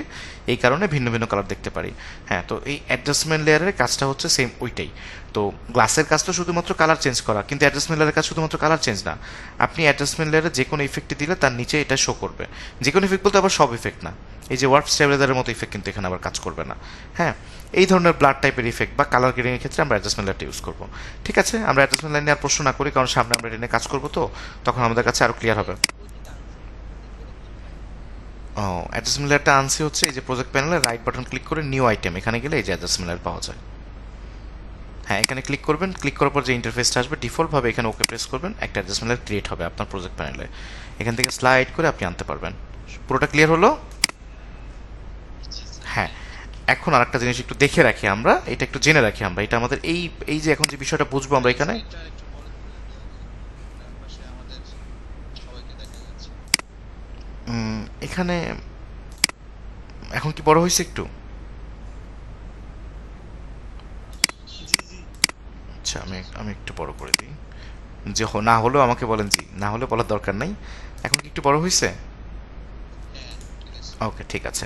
এই কারণে ভিন্ন ভিন্ন কালার দেখতে পারি। হ্যাঁ, তো এই অ্যাডজাস্টমেন্ট লেয়ারের কাজটা হচ্ছে সেম ওইটাই। তো গ্লাসের কাজ তো শুধুমাত্র কালার চেঞ্জ করা, কিন্তু অ্যাডজাস্টমেন্ট লেয়ারের কাজ শুধুমাত্র কালার চেঞ্জ না। আপনি অ্যাডজাস্টমেন্ট লেয়ারে যে কোনো ইফেক্টটি দিলে তার নিচে এটা শো করবে। যে কোনো ইফেক্ট বলতে আবার সব ইফেক্ট না, এই যে ওয়ার্প স্টেবিলাইজারের মতো ইফেক্ট কিন্তু এখানে আবার কাজ করবে না। হ্যাঁ, এই ধরনের ব্লাড টাইপের ইফেক্ট বা কালার গ্রেডিংয়ের ক্ষেত্রে আমরা অ্যাডজাস্টমেন্ট লেয়ারটা ইউজ করবো। ঠিক আছে, আমরা অ্যাডজাস্টমেন্ট লাইন নিয়ে আর প্রশ্ন না করি, কারণ সামনে আমরা এটা নিয়ে কাজ করবো, তো তখন আমাদের কাছে আরও ক্লিয়ার হবে। ও, অ্যাডজাস্টমেন্ট লেয়ারটা আনছি হচ্ছে এই যে প্রজেক্ট প্যানেলে রাইট বাটন ক্লিক করে নিউ আইটেম, এখানে গেলে এই যে অ্যাডজাস্টমেন্ট লেয়ার পাওয়া যায়। হ্যাঁ, এখানে ক্লিক করবেন, ক্লিক করার পর যে ইন্টারফেসটা আসবে ডিফল্টভাবে এখানে ওকে প্রেস করবেন, একটা অ্যাডজাস্টমেন্ট লেয়ার ক্রিয়েট হবে আপনার প্রজেক্ট প্যানেলে। এখান থেকে স্লাইড করে আপনি আনতে পারবেন। পুরোটা ক্লিয়ার হলো? হ্যাঁ, এখন আরেকটা জিনিস একটু দেখে রাখি আমরা, এটা একটু জেনে রাখি আমরা, এটা আমাদের এই এই যে এখন যে বিষয়টা বুঝবো আমরা এখানে। এখানে এখন কি বড় হয়েছে একটু? আচ্ছা, আমি আমি একটু বড় করে দিই। যে না হলেও আমাকে বলেন, জি না হলে বলার দরকার নাই। এখন কি একটু বড় হয়েছে? ওকে, ঠিক আছে।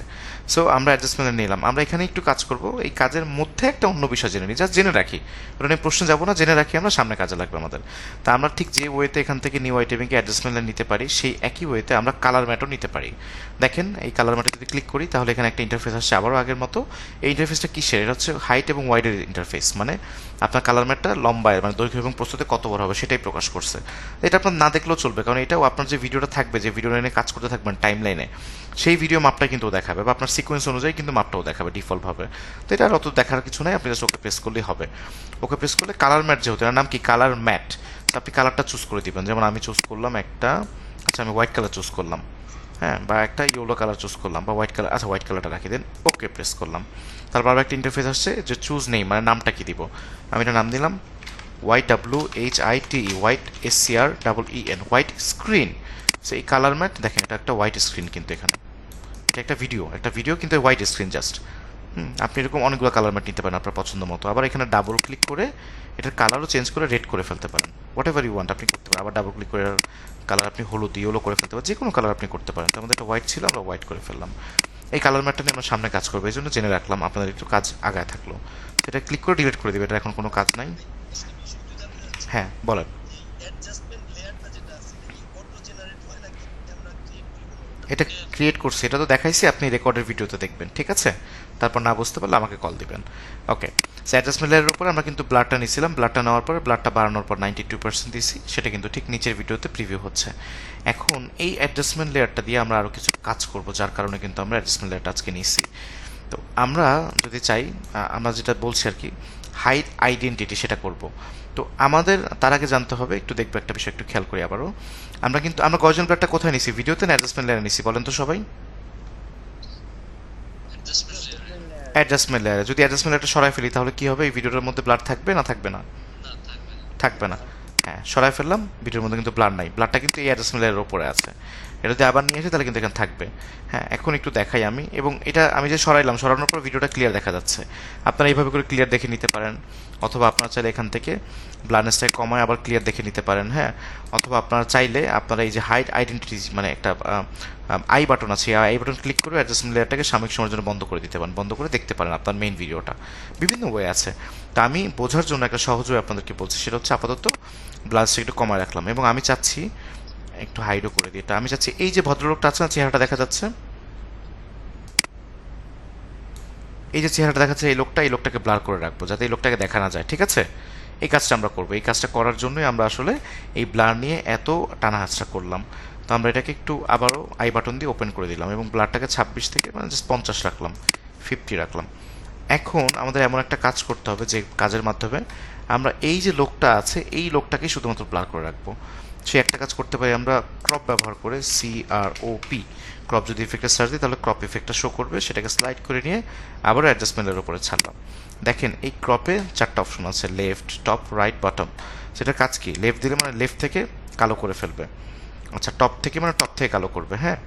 সো আমরা অ্যাডজাস্টমেন্টে নিলাম, আমরা এখানে একটু কাজ করব, এই কাজের মধ্যে একটা অন্য বিষয় জেনে নিই, জাস্ট জেনে রাখি, ওটা নিয়ে প্রশ্ন যাবো না, জেনে রাখি আমরা, সামনে কাজে লাগবে আমাদের। তা আমরা ঠিক যে ওয়েতে এখান থেকে নিউ আইটেমিংকে অ্যাডজাস্টমেন্টে নিতে পারি, সেই একই ওয়েতে আমরা কালার ম্যাটও নিতে পারি। দেখেন, এই কালার ম্যাটে যদি ক্লিক করি তাহলে এখানে একটা ইন্টারফেস আসছে আবারও আগের মতো। এই ইন্টারফেসটা কিসের? এটা হচ্ছে হাইট এবং ওয়াইডের ইন্টারফেস, মানে আপনার কালার ম্যাটটা লম্বায় মানে দৈর্ঘ্য এবং প্রস্তুতে কত বড় হবে সেটাই প্রকাশ করছে। এটা আপনার না দেখলেও চলবে, কারণ এটাও আপনার যে ভিডিওটা থাকবে, যে ভিডিও লাইনে কাজ করতে থাকবেন টাইম লাইনে, সেই ভিডিও মাপটা কিন্তু দেখাবে, বা আপনার সিকোয়েন্স অনুযায়ী কিন্তু মাপটাও দেখাবে ডিফল্টভাবে। তো এটা আর অত দেখার কিছু নাই, আপনি জাস্ট ওকে প্রেস করলেই হবে। ওকে প্রেস করলে কালার ম্যাট, যেহেতু এর নাম কি কালার ম্যাট, আপনি কালারটা চুজ করে দিবেন। যেমন আমি চুজ করলাম একটা, আচ্ছা আমি হোয়াইট কালার চুজ করলাম, হ্যাঁ, বা একটা ইয়েলো কালার চুজ করলাম, বা হোয়াইট কালার, আচ্ছা হোয়াইট কালারটা রাখি দেন, ওকে প্রেস করলাম। তারপর আবার একটা ইন্টারফেস আসছে যে চুজ নেই, মানে নামটা কি দিব। আমি এটা নাম দিলাম WHITE, white SCREEN, white screen. সেই কালার ম্যাট, দেখেন এটা একটা হোয়াইট স্ক্রিন, কিন্তু এখানে এটা একটা ভিডিও কিন্তু হোয়াইট স্ক্রিন জাস্ট। আপনি এরকম অনেকগুলো কালার ম্যাট নিতে পারেন আপনার পছন্দ মতো। আবার এখানে ডাবল ক্লিক করে এটার কালারও চেঞ্জ করে রেড করে ফেলতে পারেন, হোয়াট এভার ইউ ওয়ান্ট আপনি করতে পারেন। আবার ডাবল ক্লিক করে কালার আপনি হলুদ ইয়েলো করে ফেলতে পারেন, যে কোনো কালার আপনি করতে পারেন। তার মধ্যে একটা হোয়াইট ছিল, আমরা হোয়াইট করে ফেললাম। এই কালার ম্যাটটা নিয়ে আমরা সামনে কাজ করবো, এই জন্য জেনে রাখলাম, আপনাদের একটু কাজ আগায় থাকলো। সেটা ক্লিক করে ডিলিট করে দেবে, এটা এখন কোনো কাজ নাই। হ্যাঁ, বলেন। এটা ক্রিয়েট করছি, এটা তো দেখাইছি, আপনি রেকর্ডের ভিডিওতে দেখবেন, ঠিক আছে? তারপর না বুঝতে পারলে আমাকে কল দিবেন। ওকে, অ্যাডজাস্টমেন্ট লেয়ারের উপর আমরা কিন্তু ব্লাডটা নিয়েছিলাম, ব্লাডটা নেওয়ার পরে ব্লাডটা বাড়ানোর পর 92% দিয়েছি, সেটা কিন্তু ঠিক নিচের ভিডিওতে প্রিভিউ হচ্ছে। এখন এই অ্যাডজাস্টমেন্ট লেয়ারটা দিয়ে আমরা আরও কিছু কাজ করব, যার কারণে কিন্তু আমরা অ্যাডজাস্টমেন্ট লেয়ারটা আজকে নিয়েছি। তো আমরা যদি চাই, আমরা যেটা বলছি আর কি, হাইড আইডেন্টিটি, সেটা করব। তো আমাদের তার আগে জানতে হবে, একটু দেখবো একটা বিষয়, একটু খেয়াল করি আবারও। আমরা গর্জন ব্লাডটা কোথায় নিছি? ভিডিওতে না অ্যাডজাস্টমেন্ট লেয়ারে নিছি? বলেন তো সবাই। অ্যাডজাস্টমেন্ট লেয়ারে। যদি অ্যাডজাস্টমেন্ট লেয়ারটা সরাই ফেলি তাহলে কি হবে? এই ভিডিওটার মধ্যে ব্লাড থাকবে না থাকবে না? থাকবে না। হ্যাঁ, সরাই ফেললাম, ভিডিওর মধ্যে কিন্তু ব্লাড নাই, ব্লাডটা কিন্তু এই অ্যাডজাস্টমেন্ট লেয়ারের ওপরে আছে। এটা যদি আবার নিয়ে আসি তাহলে কিন্তু এখানে থাকবে। হ্যাঁ, এখন একটু দেখাই আমি, এবং এটা আমি যে সরাইলাম, সরানোর পর ভিডিওটা ক্লিয়ার দেখা যাচ্ছে। আপনারা এইভাবে করে ক্লিয়ার দেখে নিতে পারেন, অথবা আপনারা চাইলে এখান থেকে ব্লাইন্ডনেসটাকে কমায় আবার ক্লিয়ার দেখে নিতে পারেন। হ্যাঁ, অথবা আপনারা চাইলে আপনারা এই যে হাইড আইডেন্টিটি, মানে একটা আই বাটন আছে, আই বাটন ক্লিক করে অ্যাডজাস্টমেন্ট লেয়ারটাকে সাময়িক সময়ের জন্য বন্ধ করে দিতে পারেন, বন্ধ করে দেখতে পারেন আপনার মেইন ভিডিওটা। বিভিন্ন ওয়ে আছে। তা আমি বোঝার জন্য একটা সহজ ওয়ে আপনাদেরকে বলছি, সেটা হচ্ছে আপাতত ব্লাইন্ডনেসটা একটু কমায় রাখলাম, এবং আমি চাচ্ছি একটু হাইডও করে দিই এটা। আমি চাচ্ছি এই যে ভদ্রলোকটা আছে না, চেহারাটা দেখা যাচ্ছে, এই যে চেহারাটা দেখাচ্ছে, এই লোকটাকে ব্লার করে রাখবো, যাতে এই লোকটাকে দেখা না যায়, ঠিক আছে? এই কাজটা আমরা করবো। এই কাজটা করার জন্যই আমরা আসলে এই ব্লার নিয়ে এত টানা হাঁচড়া করলাম। তো আমরা এটাকে একটু আবারও আই বাটন দিয়ে ওপেন করে দিলাম, এবং ব্লারটাকে 26 থেকে মানে জাস্ট 50 রাখলাম, 50 রাখলাম। এখন আমাদের এমন একটা কাজ করতে হবে, যে কাজের মাধ্যমে আমরা এই যে লোকটা আছে, এই লোকটাকেই শুধুমাত্র ব্লার করে রাখবো। সে একটা কাজ করতে পারি আমরা ক্রপ ব্যবহার করে, CROP, ক্রপ যদি ইফেক্টে সার্চ দিই তাহলে ক্রপ ইফেক্টটা শো করবে, সেটাকে স্লাইড করে নিয়ে আবারও অ্যাডজাস্টমেন্টের উপরে ছাড়লাম। দেখেন এই ক্রপে 4টা অপশন আছে, লেফট, টপ, রাইট, বটম। সেটার কাজ কি? লেফট দিলে মানে লেফট থেকে কালো করে ফেলবে, আচ্ছা টপ থেকে মানে টপ থেকে কালো করবে, হ্যাঁ।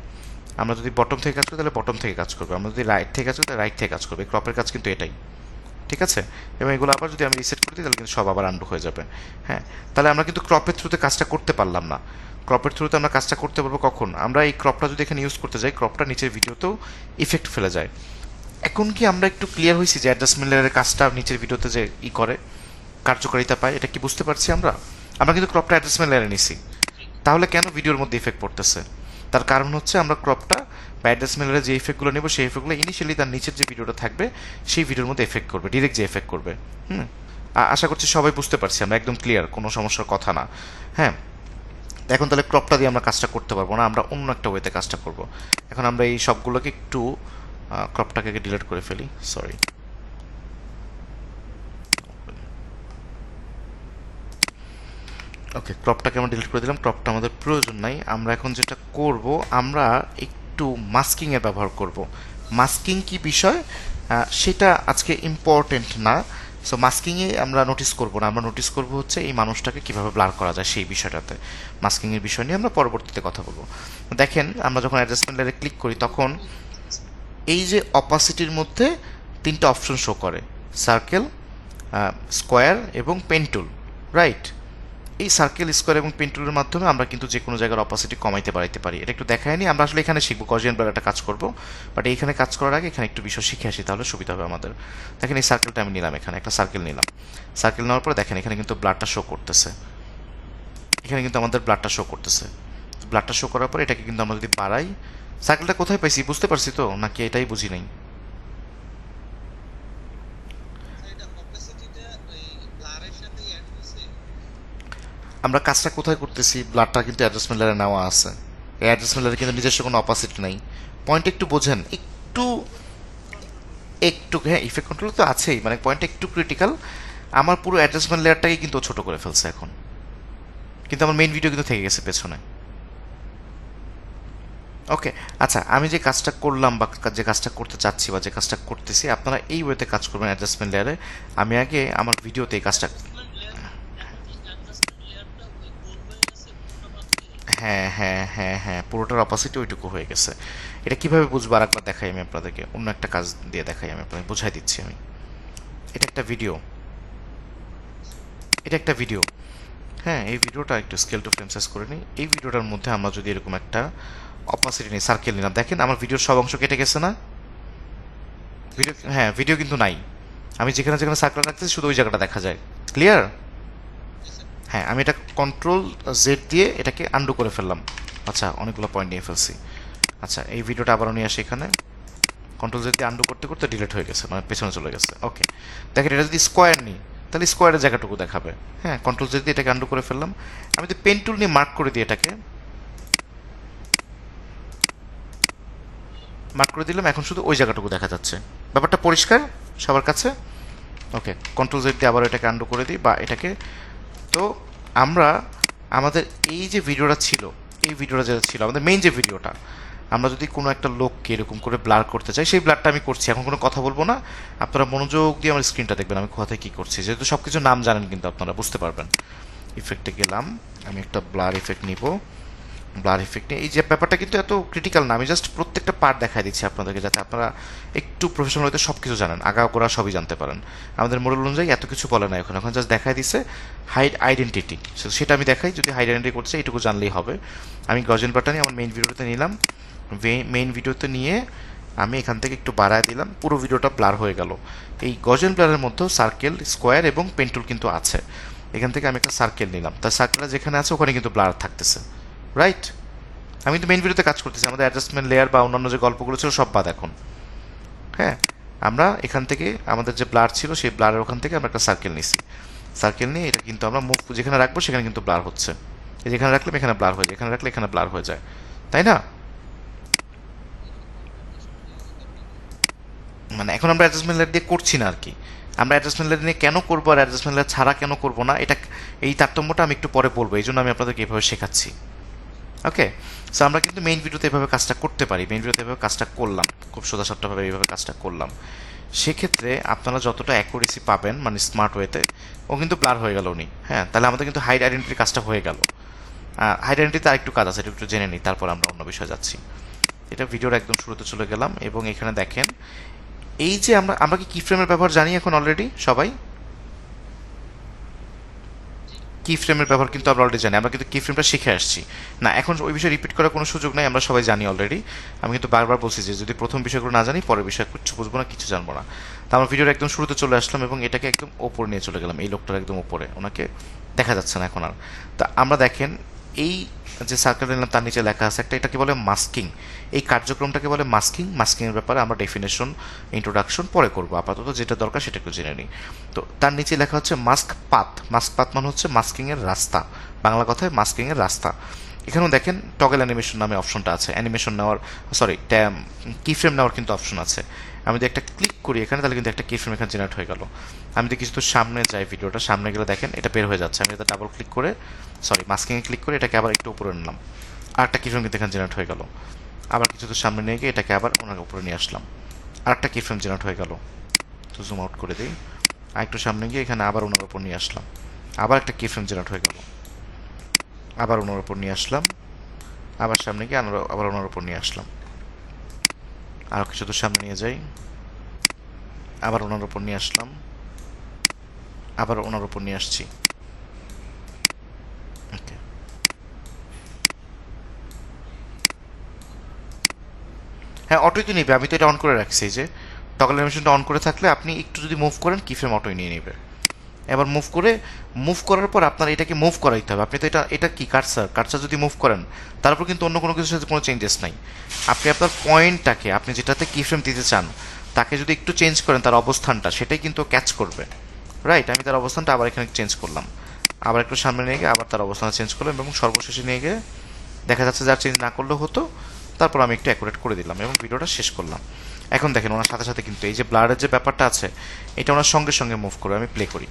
আমরা যদি বটম থেকে কাজ করি তাহলে বটম থেকে কাজ করবে, আমরা যদি রাইট থেকে কাজ করি তাহলে রাইট থেকে কাজ করবে। ক্রপের কাজ কিন্তু এটাই, ঠিক আছে, এবং এগুলো আবার যদি আমি রিসেট করে দিই তাহলে কিন্তু সব আবার আন্ডু হয়ে যাবে। হ্যাঁ, তাহলে আমরা কিন্তু ক্রপের থ্রুতে কাজটা করতে পারলাম না। ক্রপের থ্রুতে আমরা কাজটা করতে পারবো কখন? আমরা এই ক্রপটা যদি এখানে ইউজ করতে যাই, ক্রপটা নিচের ভিডিওতেও ইফেক্ট ফেলে যায়। এখন কি আমরা একটু ক্লিয়ার হয়েছি যে অ্যাডজাস্টমেন্ট লেয়ারের কাজটা নিচের ভিডিওতে যে করে কার্যকারিতা পায়, এটা কি বুঝতে পারছি আমরা? আমরা কিন্তু ক্রপটা অ্যাডজাস্টমেন্ট লেয়ারে নিছি, তাহলে কেন ভিডিওর মধ্যে ইফেক্ট পড়তেছে? তার কারণ হচ্ছে আমরা ক্রপটা বা অ্যাডজাস্টমেন্ট লেয়ারে যে ইফেক্টগুলো নেব, সেই ইফেক্টগুলো ইনিশিয়ালি তার নিচের যে ভিডিওটা থাকবে সেই ভিডিওর মধ্যে এফেক্ট করবে, ডিরেক্ট যে এফেক্ট করবে। হুম, আশা করছি সবাই বুঝতে পারছি, আমরা একদম ক্লিয়ার, কোনো সমস্যার কথা না। হ্যাঁ, এখন তাহলে ক্রপটা দিয়ে আমরা কাজটা করতে পারবো না, আমরা অন্য একটা ওয়েতে কাজটা করব। এখন আমরা এই সবগুলোকে একটু ক্রপটাকে ডিলিট করে ফেলি, সরি। ওকে, ক্রপটাকে আমরা ডিলিট করে দিলাম, ক্রপটা আমাদের প্রয়োজন নাই। আমরা এখন যেটা করব, আমরা একটু মাস্কিংয়ের ব্যবহার করব। মাস্কিং কি বিষয় সেটা আজকে ইম্পর্টেন্ট না। সো মাস্কিংয়ে আমরা নোটিস করব না, আমরা নোটিস করব হচ্ছে এই মানুষটাকে কিভাবে ব্লার করা যায় সেই বিষয়টাতে। মাস্কিংয়ের বিষয় নিয়ে আমরা পরবর্তীতে কথা বলবো। দেখেন, আমরা যখন অ্যাডজাস্টমেন্ট লেয়ারে ক্লিক করি তখন এই যে অপাসিটির মধ্যে তিনটা অপশন শো করে, সার্কেল, স্কোয়ার এবং পেন টুল, রাইট? এই সার্কেল, স্কোয়ার এবং পেন টুলের মাধ্যমে আমরা কিন্তু যে কোনো জায়গার অপাসিটি কমাইতে বাড়াইতে পারি। এটা একটু দেখায়নি, আমরা আসলে এখানে শিখবো, গজিয়ান ব্লার একটা কাজ করবো, বাট এইখানে কাজ করার আগে এখানে একটু বিষয় শিখে আসি, তাহলে সুবিধা হবে আমাদের। দেখেন, এই সার্কেলটা আমি নিলাম, এখানে একটা সার্কেল নিলাম। সার্কেল নেওয়ার পরে দেখেন এখানে কিন্তু ব্লাডটা শো করতেছে, এখানে কিন্তু আমাদের ব্লাডটা শো করতেছে। ব্লাডটা শো করার পর এটাকে কিন্তু আমরা যদি বাড়াই, সার্কেলটা কোথায় পাইছি বুঝতে পারছি তো, নাকি এটাই বুঝি নাই? আমরা কাজটা কোথায় করতেছি? ব্লাডটা কিন্তু অ্যাডজাস্টমেন্ট লেয়ারে নেওয়া আছে, এই অ্যাডজাস্টমেন্ট লেয়ারে কিন্তু নিজস্ব কোনো অপাসিটি নাই। পয়েন্ট একটু বোঝেন, একটু একটু, হ্যাঁ ইফেক্ট কন্ট্রোল তো আছেই, মানে পয়েন্টটা একটু ক্রিটিক্যাল। আমার পুরো অ্যাডজাস্টমেন্ট লেয়ারটাকে কিন্তু ছোট করে ফেলছে এখন, কিন্তু আমার মেইন ভিডিও কিন্তু থেকে গেছে পেছনে। ওকে, আচ্ছা, আমি যে কাজটা করলাম বা যে কাজটা করতে চাচ্ছি বা যে কাজটা করতেছি, আপনারা এই ওয়েতে কাজ করবেন অ্যাডজাস্টমেন্ট লেয়ারে। আমি আগে আমার ভিডিওতে এই কাজটা, হ্যাঁ হ্যাঁ হ্যাঁ হ্যাঁ, পুরোটার অপোজিট ওইটুকু হয়ে গেছে। এটা কিভাবে বুঝবো আরেকবার দেখাই আমি আপনাদেরকে, অন্য একটা কাজ দিয়ে দেখাই, আমি আপনাদের বুঝাই দিচ্ছি আমি। এটা একটা ভিডিও, এটা একটা ভিডিও। হ্যাঁ, এই ভিডিওটা একটু স্কেল টু ফ্রেম সাইজ করে নিই। এই ভিডিওটার মধ্যে আমরা যদি এরকম একটা অপাসিটি নিই, সার্কেল নিলাম, দেখেন আমার ভিডিওর সব অংশ কেটে গেছে না? ভিডিও, হ্যাঁ ভিডিও কিন্তু নাই, আমি যেখানে যেখানে সার্কেল রাখতেছি শুধু ওই জায়গাটা দেখা যায়। ক্লিয়ার? হ্যাঁ, আমি এটা কন্ট্রোল জেড দিয়ে এটাকে আন্ডু করে ফেললাম। আচ্ছা, অনেকগুলো পয়েন্ট নিয়ে ফেলছি। আচ্ছা, এই ভিডিওটা আবারও নিয়ে আসি এখানে, কন্ট্রোল জেড দিয়ে আন্ডু করতে করতে ডিলিট হয়ে গেছে, মানে পেছনে চলে গেছে। ওকে, দেখেন এটা যদি স্কোয়ার নিই তাহলে স্কোয়ারের জায়গাটুকু দেখাবে। হ্যাঁ, কন্ট্রোল জেড দিয়ে এটাকে আন্ডু করে ফেললাম। আমি যদি পেন টুল নিয়ে মার্ক করে দিই, এটাকে মার্ক করে দিলাম, এখন শুধু ওই জায়গাটুকু দেখা যাচ্ছে। ব্যাপারটা পরিষ্কার সবার কাছে? ওকে, কন্ট্রোল জেড দিয়ে আবার এটাকে আন্ডু করে দিই বা এটাকে। তো আমরা আমাদের এই যে ভিডিওটা ছিল, এই ভিডিওটা যেটা ছিল আমাদের মেইন যে ভিডিওটা, আমরা যদি কোনো একটা লোককে এরকম করে ব্লার করতে চাই, সেই ব্লারটা আমি করছি, এখন কোনো কথা বলবো না, আপনারা মনোযোগ দিয়ে আমার স্ক্রিনটা দেখবেন আমি কোথায় কী করছি, যেহেতু সব কিছু নাম জানেন কিন্তু আপনারা বুঝতে পারবেন। ইফেক্টে গেলাম, আমি একটা ব্লার ইফেক্ট নিব। ব্লার ইফেক্ট এই যে ব্যাপারটা কিন্তু এত ক্রিটিক্যাল না, আমি জাস্ট প্রত্যেকটা পার্ট দেখাই দিচ্ছি আপনাদেরকে, যাতে আপনারা একটু প্রফেশনাল হতে সব কিছু জানেন, আগাগোড়া সবই জানতে পারেন। আমাদের মডেল অনুযায়ী এত কিছু বলে না, এখন এখন জাস্ট দেখাই দিচ্ছে হাইড আইডেন্টিটি, সেটা আমি দেখাই, যদি হাইড আইডেন্টিটি করছে এইটুকু জানলেই হবে। আমি গজেন বাটনই আমার মেইন ভিডিওতে নিলাম, মেইন ভিডিওতে নিয়ে আমি এখান থেকে একটু বাড়ায় দিলাম, পুরো ভিডিওটা ব্লার হয়ে গেল। এই গজেন ব্লারের মধ্যেও সার্কেল, স্কোয়ার এবং পেন্টুল কিন্তু আছে। এখান থেকে আমি একটা সার্কেল নিলাম, তার সার্কেলটা যেখানে আছে ওখানে কিন্তু ব্লার থাকতেছে, রাইট? আমি কিন্তু মেইন ভিডিওতে কাজ করতেছি, আমাদের অ্যাডজাস্টমেন্ট লেয়ার বা অন্যান্য যে গল্পগুলো ছিল সব বাদ এখন। হ্যাঁ, আমরা এখান থেকে আমাদের যে ব্লার ছিল সেই ব্লারের ওখান থেকে আমরা একটা সার্কেল নিছি, সার্কেল নিয়ে এটা কিন্তু আমরা মুখ যেখানে রাখবো সেখানে কিন্তু ব্লার হচ্ছে, যেখানে রাখলে এখানে ব্লার হয়ে যায়, এখানে রাখলে এখানে ব্লার হয়ে যায়, তাই না? মানে এখন আমরা অ্যাডজাস্টমেন্ট লেয়ার দিয়ে করছি না আর কি। আমরা অ্যাডজাস্টমেন্ট লেয়ার নিয়ে কেন করবো আর অ্যাডজাস্টমেন্ট লেয়ার ছাড়া কেন করবো না, এটা এই তারতম্যটা আমি একটু পরে বলবো, এই জন্য আমি আপনাদেরকে এভাবে শেখাচ্ছি। ওকে, সো আমরা কিন্তু মেইন ভিডিওতে এভাবে কাজটা করতে পারি, মেইন ভিডিওতে এভাবে কাজটা করলাম, খুব সোজাসাপটাভাবে এইভাবে কাজটা করলাম। সেক্ষেত্রে আপনারা যতটা অ্যাকুরেসি পাবেন, মানে স্মার্ট ওয়েতে, ও কিন্তু ব্লার হয়ে গেল উনি। হ্যাঁ, তাহলে আমাদের কিন্তু হাইড আইডেন্টিটির কাজটা হয়ে গেল। হাইড আইডেন্টিটিতে আরেকটু কাজ আছে, একটু জেনে নিই, তারপর আমরা অন্য বিষয়ে যাচ্ছি। এটা ভিডিওর একদম শুরুতে চলে গেলাম এবং এখানে দেখেন এই যে আমরা কি ফ্রেমের ব্যবহার জানি এখন অলরেডি সবাই? কি ফ্রেমের ব্যবহার কিন্তু আমরা অলরেডি জানি, আমরা কিন্তু কি ফ্রেমটা শিখে আসছি। না, এখন ওই বিষয়ে রিপিট করার কোনো সুযোগ নাই, আমরা সবাই জানি অলরেডি। আমি কিন্তু বারবার বলছি যে যদি প্রথম বিষয়গুলো না জানি পরের বিষয় কিছু বুঝবো না, কিছু জানবো না। তো আমরা ভিডিওর একদম শুরুতে চলে আসলাম এবং এটাকে একদম ওপরে নিয়ে চলে গেলাম, এই লোকটার একদম ওপরে, ওনাকে দেখা যাচ্ছে না এখন আর। তা আমরা দেখেন এই যে সার্কেল নিলাম তার নিচে লেখা আছে একটা, এটাকে বলে মাস্কিং। এই কার্যক্রমটাকে বলে মাস্কিং। মাস্কিংয়ের ব্যাপারে আমরা ডেফিনেশন, ইন্ট্রোডাকশন পরে করবো, আপাতত যেটা দরকার সেটা একটু জেনে নিই। তো তার নিচে লেখা হচ্ছে মাস্ক পাথ। মাস্ক পাথ মানে হচ্ছে মাস্কিংয়ের রাস্তা, বাংলা কথায় মাস্কিংয়ের রাস্তা। এখানেও দেখেন টগল অ্যানিমেশন নামে অপশনটা আছে, অ্যানিমেশন নেওয়ার, সরি কি ফ্রেম নেওয়ার কিন্তু অপশন আছে। আমি যদি একটা ক্লিক করি এখানে তাহলে কিন্তু একটা কি ফ্রেম এখানে জেনারেট হয়ে গেল। আমি যদি কিছু সামনে যাই, ভিডিওটা সামনে গেলে দেখেন এটা বের হয়ে যাচ্ছে। আমি এটা ডাবল ক্লিক করে, সরি মাস্কিংয়ে ক্লিক করে এটাকে আবার একটু উপরে নিলাম, আর একটা কি ফ্রেম কিন্তু এখানে জেনারেট হয়ে গেল। আবার কিছু তো সামনে নিয়ে গিয়ে এটাকে আবার ওনার উপরে নিয়ে আসলাম, আর একটা কি ফ্রেম জেনারেট হয়ে গেল। তো জুম আউট করে দিই, আর একটু সামনে গিয়ে এখানে আবার ওনার উপর নিয়ে আসলাম, আবার একটা কি ফ্রেম জেনারেট হয়ে গেল। আবার ওনার উপর নিয়ে আসলাম, আবার সামনে গিয়ে আবার ওনার উপর নিয়ে আসলাম, আরও কিছু তো সামনে নিয়ে যাই, আবার ওনার উপর নিয়ে আসলাম, আবার ওনার উপর নিয়ে আসছি। ওকে, হ্যাঁ অটোই তো নিবে, আমি তো এটা অন করে রাখছি। যে টগল অ্যানিমেশনটা অন করে থাকলে আপনি একটু যদি মুভ করেন কি ফ্রেম অটোই নিয়ে নেবে। এবার মুভ করার পর আপনার এটাকে মুভ করাইতে হবে। আপনি তো এটা কি কার্সার যদি মুভ করেন তারপর কিন্তু অন্য কোনো কিছুর সাথে কোনো চেঞ্জেস নাই। আপনি আপনার পয়েন্টটাকে, আপনি যেটাতে কি ফ্রেম দিতে চান তাকে যদি একটু চেঞ্জ করেন তার অবস্থানটা, সেটাই কিন্তু ক্যাচ করবে। রাইট, আমি তার অবস্থানটা আবার এখানে চেঞ্জ করলাম, আবার একটু সামনে নিয়ে গিয়ে আবার তার অবস্থান চেঞ্জ করলাম, এবং সর্বশেষে নিয়ে গিয়ে দেখা যাচ্ছে যে আর চেঞ্জ না করলেও হতো। তারপর আমি একটু অ্যাকুরেট করে দিলাম এবং ভিডিওটা শেষ করলাম। এখন দেখেন ওনার সাথে সাথে কিন্তু এই যে ব্লারের যে ব্যাপারটা আছে এটা ওনার সঙ্গে সঙ্গে মুভ করে, আমি প্লে করি,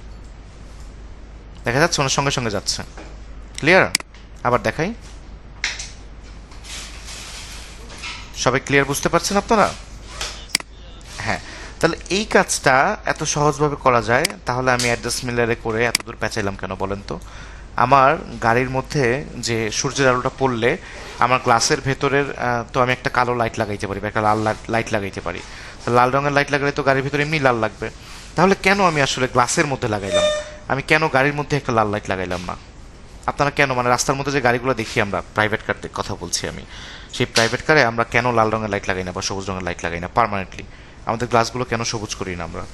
দেখা যাচ্ছে ওনার সঙ্গে সঙ্গে যাচ্ছে। ক্লিয়ার? আবার দেখাই, সবাই ক্লিয়ার বুঝতে পারছেন আপনারা? হ্যাঁ, তাহলে এই কাজটা এত সহজভাবে করা যায়, তাহলে আমি অ্যাডজাস্ট মিলারে করে এত দূর পেঁচাইলাম কেন বলেন তো? আমার গাড়ির মধ্যে যে সূর্যের আলোটা পড়লে আমার গ্লাসের ভেতরের তো আমি একটা কালো লাইট লাগাইতে পারি বা একটা লাল লাইট লাগাইতে পারি। লাল রঙের লাইট লাগালে তো গাড়ির ভিতরে এমনি লাল লাগবে। তাহলে কেন আমি আসলে গ্লাসের মধ্যে লাগাইলাম? আমি কেন গাড়ির মধ্যে একটা লাল লাইট লাগাইলাম না? আপনারা কেন, মানে রাস্তার মধ্যে যে গাড়িগুলো দেখি আমরা, প্রাইভেট কার কথা বলছি আমি, সেই প্রাইভেট কারে আমরা কেন লাল রঙের লাইট লাগাই না বা সবুজ রঙের লাইট লাগাই না পার্মানেন্টলি? আমাদের গ্লাসগুলো কেন সবুজ করি না আমরা?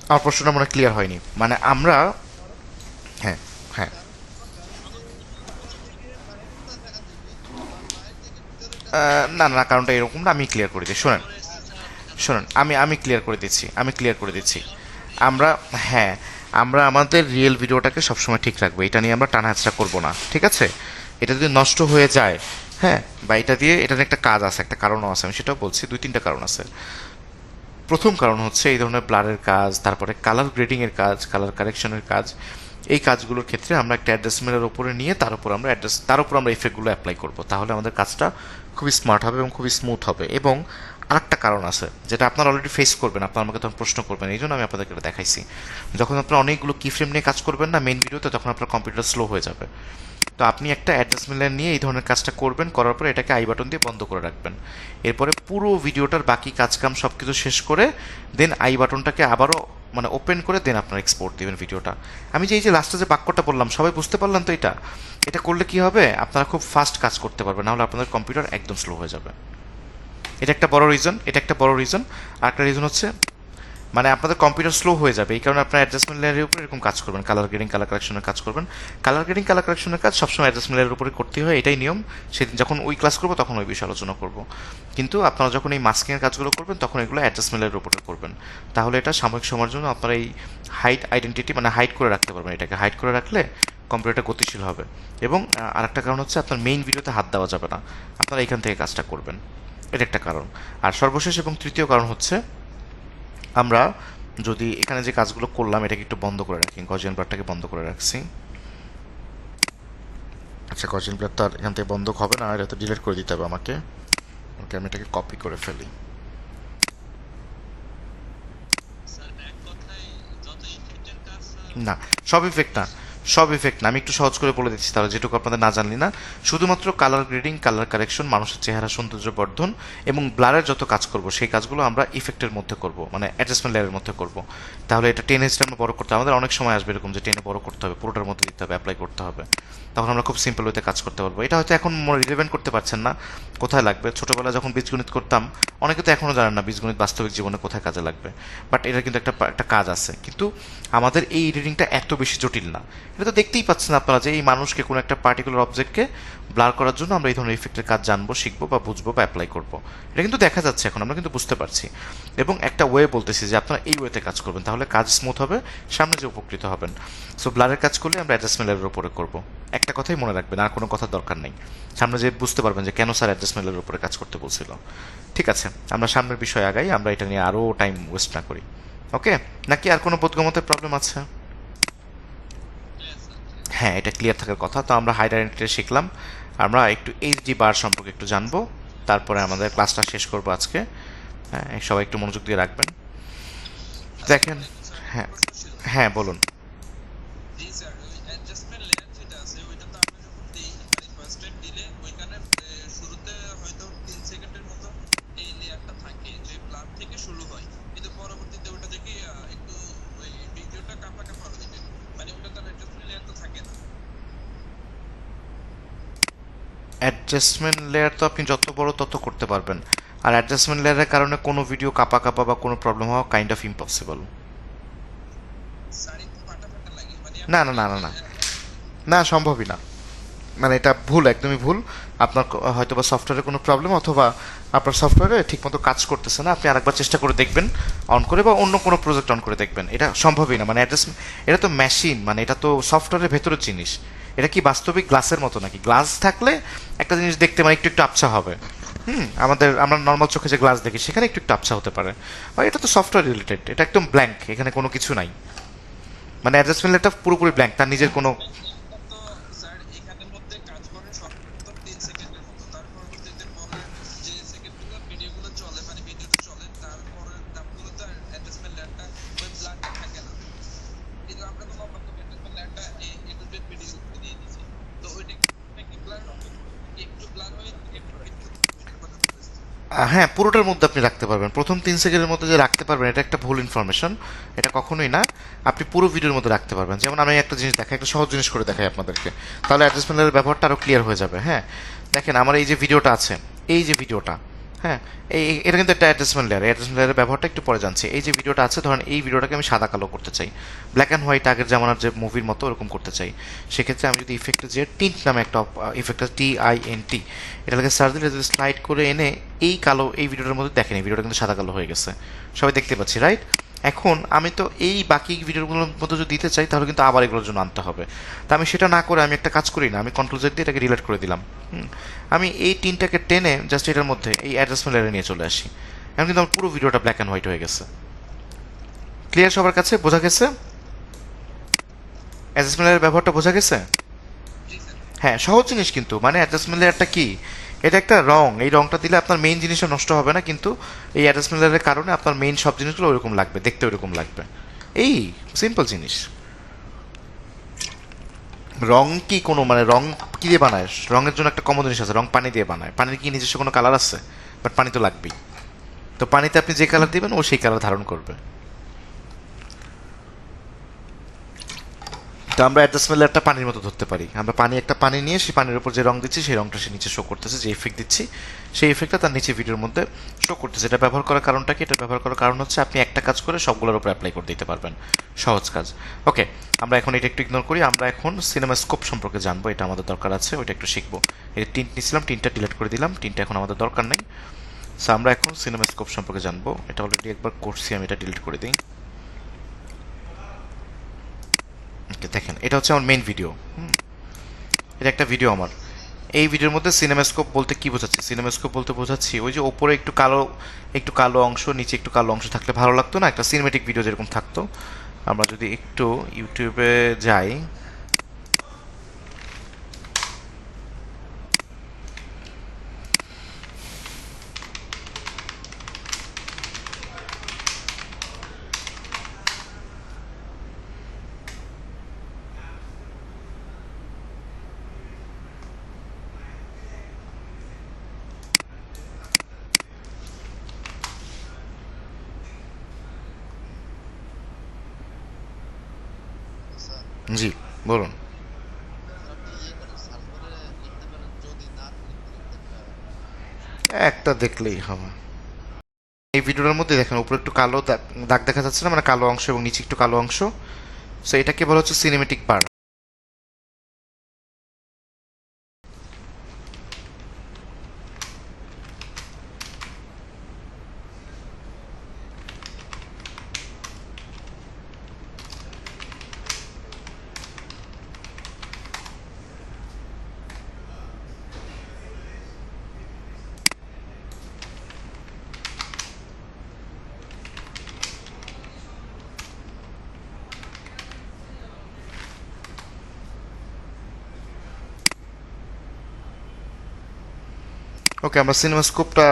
আমার প্রশ্নটা মনে ক্লিয়ার হয়নি, মানে আমরা, হ্যাঁ, হ্যাঁ, না না, কারণটা এরকম না, আমি ক্লিয়ার করে দিই, শোনেন শোনেন, আমি ক্লিয়ার করে দিচ্ছি, আমি ক্লিয়ার করে দিচ্ছি। আমরা, হ্যাঁ, আমরা আমাদের রিয়েল ভিডিওটাকে সবসময় ঠিক রাখবো, এটা নিয়ে আমরা টানা হেঁচড়া করবো না, ঠিক আছে? এটা যদি নষ্ট হয়ে যায়, হ্যাঁ, বা এটার একটা কাজ আছে, একটা কারণও আছে, আমি সেটাও বলছি, দুই তিনটা কারণ আছে। প্রথম কারণ হচ্ছে এই ধরনের ব্লারের কাজ, তারপরে কালার গ্রেডিংয়ের কাজ, কালার কারেকশনের কাজ, এই কাজগুলোর ক্ষেত্রে আমরা একটা অ্যাডজাস্টমেন্টের উপরে নিয়ে তার উপর আমরা ইফেক্টগুলো অ্যাপ্লাই করব, তাহলে আমাদের কাজটা খুবই স্মার্ট হবে এবং খুবই স্মুথ হবে। এবং আরেকটা কারণ আছে যেটা আপনারা অলরেডি ফেস করবেন, আপনারা আমাকে তখন প্রশ্ন করবেন, এই জন্য আমি আপনাদেরকে এটা দেখাইছি। যখন আপনারা অনেকগুলো কি ফ্রেম নিয়ে কাজ করবেন না মেইন ভিডিওতে, তখন আপনার কম্পিউটার স্লো হয়ে যাবে। তো আপনি একটা অ্যাডজাস্টমেন্ট লাইন নিয়ে এই ধরনের কাজটা করবেন, করার পরে এটাকে আই বাটন দিয়ে বন্ধ করে রাখবেন। এরপরে পুরো ভিডিওটার বাকি কাজকাম সব কিছু শেষ করে দেন আই বাটনটাকে আবারও মানে ওপেন করে দেন আপনার এক্সপোর্ট দিবেন ভিডিওটা। আমি যে এই যে লাস্টে যে বাক্যটা বললাম সবাই বুঝতে পারলাম তো? এটা করলে কি হবে, আপনারা খুব ফাস্ট কাজ করতে পারবেন, নাহলে আপনাদের কম্পিউটার একদম স্লো হয়ে যাবে। এটা একটা বড় রিজন। আর একটা রিজন হচ্ছে মানে আপনাদের কম্পিউটার স্লো হয়ে যাবে, এই কারণে আপনার অ্যাডজাস্টমেন্ট লেয়ারের উপর এরকম কাজ করবেন, কালার গ্রেডিং কালার কারেকশনের কাজ করবেন। কালার কারেকশনের কাজ সবসময় অ্যাডজাস্টমেন্ট লেয়ারের উপরে করতে হয়, এটাই নিয়ম। সেদিন যখন ওই ক্লাস করবো তখন ওই বিষয়ে আলোচনা করব। কিন্তু আপনারা যখন এই মাস্কিংয়ের কাজগুলো করবেন তখন এগুলো অ্যাডজাস্টমেন্ট লেয়ারের উপরে করবেন, তাহলে এটা সাময়িক সময়ের জন্য আপনারা এই হাইট আইডেন্টিটি মানে হাইড করে রাখতে পারবেন। এটাকে হাইড করে রাখলে কম্পিউটারটা গতিশীল হবে। এবং আরেকটা কারণ হচ্ছে আপনার মেইন ভিডিওতে হাত দেওয়া যাবে না, আপনারা এখান থেকে কাজটা করবেন, এটা একটা কারণ। আর সর্বশেষ এবং তৃতীয় কারণ হচ্ছে আমরা যদি এখানে যে কাজগুলো করলাম এটাকে একটু বন্ধ করে রাখি, গজিয়ান ব্লারটাকে বন্ধ করে রাখছি। আচ্ছা, গজিয়ান ব্লার তো আর এখান থেকে বন্ধ হবে না, এটা তো ডিলিট করে দিতে হবে আমাকে। ওকে, আমি এটাকে কপি করে ফেলি। না, সব ইফেক্ট না, সব ইফেক্ট না, আমি একটু সহজ করে বলে দিচ্ছি তাহলে, যেটুকু আপনাদের না জানলি না। শুধুমাত্র কালার গ্রেডিং, কালার কারেকশন, মানুষের চেহারা সৌন্দর্য বর্ধন এবং ব্লারের যত কাজ করব সেই কাজগুলো আমরা ইফেক্টের মধ্যে করব, মানে অ্যাডজাস্টমেন্ট লেয়ারের মধ্যে করব। তাহলে এটা 10H আমরা বড় করতে হবে, আমাদের অনেক সময় আসবে এরকম যে 10 বড় করতে হবে, পুরোটার মধ্যে দিতে হবে, অ্যাপ্লাই করতে হবে। তখন আমরা খুব সিম্পল ওয়েতে কাজ করতে পারবো। এটা হয়তো এখন রিলেভেন্ট করতে পারছেন না কোথায় লাগবে। ছোটোবেলায় যখন বীজগণিত করতাম, অনেকে তো এখনও জানেন না বীজগণিত বাস্তবিক জীবনে কোথায় কাজে লাগবে, বাট এটা কিন্তু একটা কাজ আছে। কিন্তু আমাদের এই এডিটিংটা এত বেশি জটিল না। এটা তো দেখতেই পাচ্ছেন আপনারা যে এই মানুষকে কোনো একটা পার্টিকুলার অবজেক্টকে ব্লার করার জন্য আমরা এই ধরনের ইফেক্টের কাজ জানবো, শিখবো বা বুঝবো বা অ্যাপ্লাই করবো। এটা কিন্তু দেখা যাচ্ছে এখন, আমরা কিন্তু বুঝতে পারছি। এবং একটা ওয়ে বলতেছি যে আপনারা এই ওয়েতে কাজ করবেন, তাহলে কাজ স্মুথ হবে, সামনে যে উপকৃত হবেন। সো ব্লারের কাজ করলে আমরা অ্যাডজাস্টমেন্ট লেয়ারের উপরে করবো। একটা কথাই মনে রাখবেন, আর কোনো কথার দরকার নেই। সামনে যে বুঝতে পারবেন যে কেন স্যার অ্যাডজাস্টমেন্ট লেয়ারের উপরে কাজ করতে বলছিল। ঠিক আছে, আমরা সামনের বিষয়ে আগাই, আমরা এটা নিয়ে আরও টাইম ওয়েস্ট না করি। ওকে, নাকি আর কোনো বোধগম্যতার প্রবলেম আছে? হ্যাঁ, এটা ক্লিয়ার থাকার কথা। তো আমরা হাইড আইডেন্টিটি শিখলাম, আমরা একটু এইচডি বার সম্পর্কে একটু জানবো, তারপরে আমাদের ক্লাসটা শেষ করবো আজকে। হ্যাঁ, সবাই একটু মনোযোগ দিয়ে রাখবেন। দেখেন, হ্যাঁ হ্যাঁ বলুন। অ্যাডজাস্টমেন্ট লেয়ার তো আপনি যত বড় তত করতে পারবেন, আর অ্যাডজাস্টমেন্ট লেয়ারের কারণে কোনো ভিডিও কাপা কাপা বা কোনো প্রবলেম হওয়া কাইন্ড অফ ইম্পসিবল। না না না না না, না সম্ভবই না। মানে এটা ভুল, একদমই ভুল। আপনার হয়তো বা সফটওয়্যারে কোনো প্রবলেম, অথবা আপনার সফটওয়্যারে ঠিকমতো কাজ করতেছে না। আপনি আরেকবার চেষ্টা করে দেখবেন অন করে, বা অন্য কোনো প্রজেক্ট অন করে দেখবেন। এটা সম্ভবই না, মানে অ্যাডজাস্টমেন্ট, এটা তো মেশিন, মানে এটা তো সফটওয়্যারের ভেতরের জিনিস। এটা কি বাস্তবিক গ্লাসের মতো নাকি? গ্লাস থাকলে একটা জিনিস দেখতে মানে একটু একটু আবছা হবে। আমরা নর্মাল চোখে যে গ্লাস দেখি সেখানে একটু একটু আবছা হতে পারে। আর এটা তো সফটওয়্যার রিলেটেড, এটা একদম ব্ল্যাঙ্ক, এখানে কোনো কিছু নাই। মানে অ্যাডজাস্টমেন্ট এটা পুরোপুরি ব্ল্যাঙ্ক, তার নিজের কোনো। হ্যাঁ, পুরোটার মধ্যে আপনি রাখতে পারবেন। প্রথম 3 সেকেন্ডের মধ্যে যে রাখতে পারবেন এটা একটা ভুল ইনফরমেশন, এটা কখনোই না। আপনি পুরো ভিডিওর মধ্যে রাখতে পারবেন। যেমন আমি একটা জিনিস দেখাই, একটা সহজ জিনিস করে দেখাই আপনাদেরকে, তাহলে অ্যাডজাস্টমেন্টের ব্যবহারটা আরও ক্লিয়ার হয়ে যাবে। হ্যাঁ, দেখেন আমার এই যে ভিডিওটা আছে, এই যে ভিডিওটা, হ্যাঁ, এটা কিন্তু একটা অ্যাডজাস্টমেন্ট লেয়ার। অ্যাডজাস্টমেন্ট লেয়ারের ব্যবহারটা একটু পরে জানছি। এই যে ভিডিওটা আছে, ধরেন এই ভিডিওটাকে আমি সাদা কালো করতে চাই, ব্ল্যাক অ্যান্ড হোয়াইট আগের জামানার যে মুভির মতো ওরকম করতে চাই। সেক্ষেত্রে আমি যদি ইফেক্টে যে টিন্ট নামে একটা ইফেক্টটা TINT, এটাকে সার্চ দিলে যদি স্লাইড করে এনে এই কালো এই ভিডিওটার মধ্যে দেখেন, এই ভিডিওটা কিন্তু সাদা কালো হয়ে গেছে, সবাই দেখতে পাচ্ছি, রাইট? এখন আমি তো এই বাকি ভিডিওগুলোর মধ্যে যদি দিতে চাই তাহলে কিন্তু আবার এগুলোর জন্য আনতে হবে। তা আমি সেটা না করে আমি একটা কাজ করি না, আমি কন্ট্রোল জেড দিয়ে এটাকে ডিলিট করে দিলাম। আমি এই টিনটাকে টেনে জাস্ট এটার মধ্যে এই অ্যাডজাস্টমেন্ট লেয়ারে নিয়ে চলে আসি। এখন কিন্তু আমার পুরো ভিডিওটা ব্ল্যাক অ্যান্ড হোয়াইট হয়ে গেছে। ক্লিয়ার সবার কাছে? বোঝা গেছে? অ্যাডজাস্টমেন্ট লেয়ারের ব্যবহারটা বোঝা গেছে? হ্যাঁ, সহজ জিনিস কিন্তু। মানে অ্যাডজাস্টমেন্ট লেয়ারটা কি? এটা একটা রং, এই রংটা দিলে আপনার মেইন জিনিসটা নষ্ট হবে না, কিন্তু এই অ্যাডজাস্টমেন্ট লেয়ারের কারণে আপনার মেইন সব জিনিসগুলো ওরকম লাগবে, দেখতে ওরকম লাগবে। এই সিম্পল জিনিস। রং কি কোনো, মানে রং কি দিয়ে বানায়? রঙের জন্য একটা কমন জিনিস আছে, রং পানি দিয়ে বানায়। পানির কি নিজস্ব কোনো কালার আছে? বাট পানি তো লাগবেই। তো পানিতে আপনি যে কালার দিবেন ও সেই কালার ধারণ করবে। তো আমরা অ্যাডজাস্টমেন্ট লেয়ারটা পানির মতো ধরতে পারি। আমরা পানি নিয়ে সেই পানির উপর যে রং দিচ্ছি সেই রংটা সে নিচে শো করতেছে, যে ইফেক্ট দিচ্ছি সেই ইফেক্টটা তার নিচে ভিডিওর মধ্যে শো করতেছে। এটা ব্যবহার করার কারণটা কি? এটা ব্যবহার করার কারণ হচ্ছে আপনি একটা কাজ করে সবগুলোর উপর অ্যাপ্লাই করে দিতে পারবেন, সহজ কাজ। ওকে, আমরা এখন এটা একটু ইগনোর করি, আমরা এখন সিনেমা স্কোপ সম্পর্কে জানবো, এটা আমাদের দরকার আছে, ওইটা একটু শিখবো। এই টিন্ট নিয়েছিলাম, টিনটা ডিলিট করে দিলাম, টিনটা এখন আমাদের দরকার নেই। সো আমরা এখন সিনেমা স্কোপ সম্পর্কে জানবো। এটা অলরেডি একবার করছি, আমি এটা ডিলিট করে দিই। ওকে, দেখেন এটা হচ্ছে আমার মেইন ভিডিও। এটা একটা ভিডিও আমার। এই ভিডিওর মধ্যে সিনেমাস্কোপ বলতে কি বোঝাচ্ছি? সিনেমাস্কোপ বলতে বোঝাচ্ছি ওই যে ওপরে একটু কালো অংশ, নিচে একটু কালো অংশ থাকলে ভালো লাগতো না? একটা সিনেমেটিক ভিডিও যেরকম থাকতো। আমরা যদি একটু ইউটিউবে যাই, জি, বলুন। একটা দেখলেই হবে। এই ভিডিওটার মধ্যে দেখেন উপরে একটু কালো দাগ দাগ দেখা যাচ্ছে না, মানে কালো অংশ এবং নিচে একটু কালো অংশ। সো এটাকে বলা হচ্ছে সিনেমেটিক বার। ওকে, আমরা সিনেমাস্কোপটা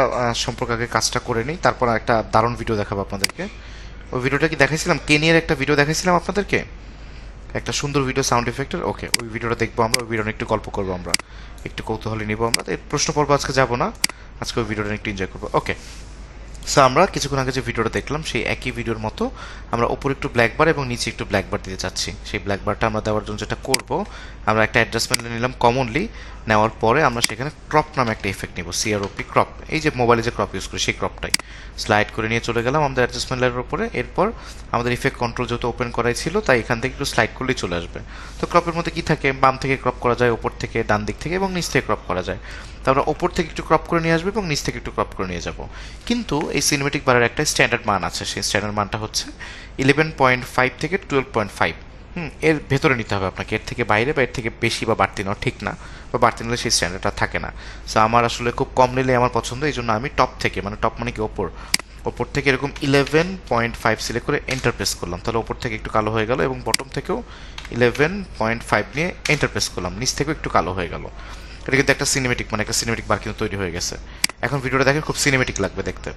সম্পর্কে আগে কাজটা করে নিই, তারপর একটা দারুণ ভিডিও দেখাবো আপনাদেরকে। ওই ভিডিওটা কি দেখাইছিলাম, কেনিয়ার একটা ভিডিও দেখাইছিলাম আপনাদেরকে, একটা সুন্দর ভিডিও সাউন্ড এফেক্টের। ওকে, ওই ভিডিওটা দেখবো আমরা, ওই ভিডিওটা একটু গল্প করবো আমরা, একটু কৌতূহলী নিবো আমরা। এই প্রশ্ন পর্ব আজকে যাবো না, আজকে ওই ভিডিওটা একটু এনজয় করবো। ওকে, সো আমরা কিছুক্ষণ আগে যে ভিডিওটা দেখলাম সেই একই ভিডিওর মতো আমরা উপরে একটু ব্ল্যাক বার এবং নিচে একটু ব্ল্যাক বার দিতে চাচ্ছি। সেই ব্ল্যাক বারটা আমরা দেওয়ার জন্য যেটা করব, আমরা একটা অ্যাডজাস্টমেন্ট নিলাম কমনলি। নেওয়ার পরে আমরা সেখানে ক্রপ নামে একটা এফেক্ট নিব, সিআরওপি ক্রপ, এই যে মোবাইলে যে ক্রপ ইউজ করি সেই ক্রপটাই স্লাইড করে নিয়ে চলে গেলাম আমাদের অ্যাডজাস্টমেন্ট লেয়ারের উপরে। এরপর আমাদের ইফেক্ট কন্ট্রোল যেহেতু ওপেন করাই ছিল, তাই এখান থেকে একটু স্লাইড করলেই চলে আসবে। তো ক্রপের মধ্যে কি থাকে, বাম থেকে ক্রপ করা যায়, ওপর থেকে, ডান দিক থেকে এবং নিচ থেকে ক্রপ করা যায়। তো আমরা ওপর থেকে একটু ক্রপ করে নিয়ে আসবো এবং নিচ থেকে একটু ক্রপ করে নিয়ে যাব। কিন্তু এই সিনেমেটিক বারের একটা স্ট্যান্ডার্ড মান আছে, সেই স্ট্যান্ডার্ড মানটা হচ্ছে 11.5 থেকে 12.5। এর ভেতরে নিতে হবে আপনাকে, এর থেকে বাইরে বা এর থেকে বেশি বা বাড়তি নেওয়া ঠিক না, বা বাড়তি নিলে সেই স্ট্যান্ডার্ডটা থাকে না। সো আমার আসলে খুব কম নিলে আমার পছন্দ, এই জন্য আমি টপ থেকে, মানে টপ মানে কি ওপর, ওপর থেকে এরকম 11.5 সিলেক্ট করে এন্টার প্রেস করলাম, তাহলে ওপর থেকে একটু কালো হয়ে গেল, এবং বটম থেকেও 11.5 নিয়ে এন্টার প্রেস করলাম, নিচ থেকেও একটু কালো হয়ে গেল। এটা কিন্তু একটা সিনেমেটিক, মানে একটা সিনেমেটিক বার কিন্তু তৈরি হয়ে গেছে। এখন ভিডিওটা দেখেন, খুব সিনেমেটিক লাগবে দেখতে।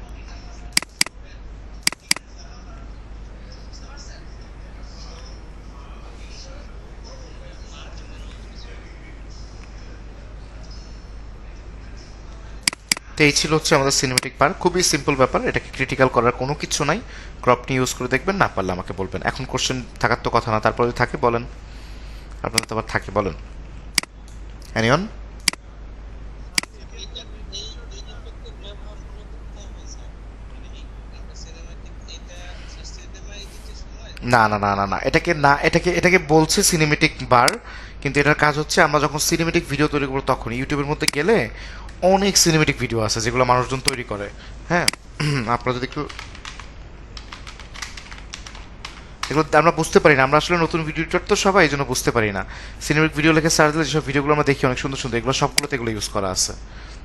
তো এই ছিল হচ্ছে আমাদের সিনেমেটিক বার, খুবই সিম্পল ব্যাপার, এটাকে ক্রিটিক্যাল করার কোনো কিছু নাই। ক্রপ নিয়ে ইউজ করে দেখবেন, না পারলে আমাকে বলবেন। এখন কোশ্চেন থাকার তো কথা না, তারপরে যদি থাকে বলেন, আপনাদের তো আবার থাকে, বলেন। অ্যানিয়ন? না না না না না, এটাকে না, এটাকে এটাকে বলছে সিনেমেটিক বার, কিন্তু এটার কাজ হচ্ছে আমরা যখন সিনেমেটিক ভিডিও তৈরি করবো তখন ইউটিউবের মধ্যে গেলে অনেক সিনেমেটিক ভিডিও আছে যেগুলো মানুষজন তৈরি করে। হ্যাঁ, আপনারা যদি একটু, এগুলো আমরা বুঝতে পারি না, আমরা আসলে নতুন ভিডিওটার তো সবাই, এই জন্য বুঝতে পারি না। সিনেমেটিক ভিডিও লেখে সার্চ দিলে যেসব ভিডিওগুলো আমরা দেখি অনেক সুন্দর সুন্দর, এগুলো সবগুলোতে এগুলো ইউজ করা আছে।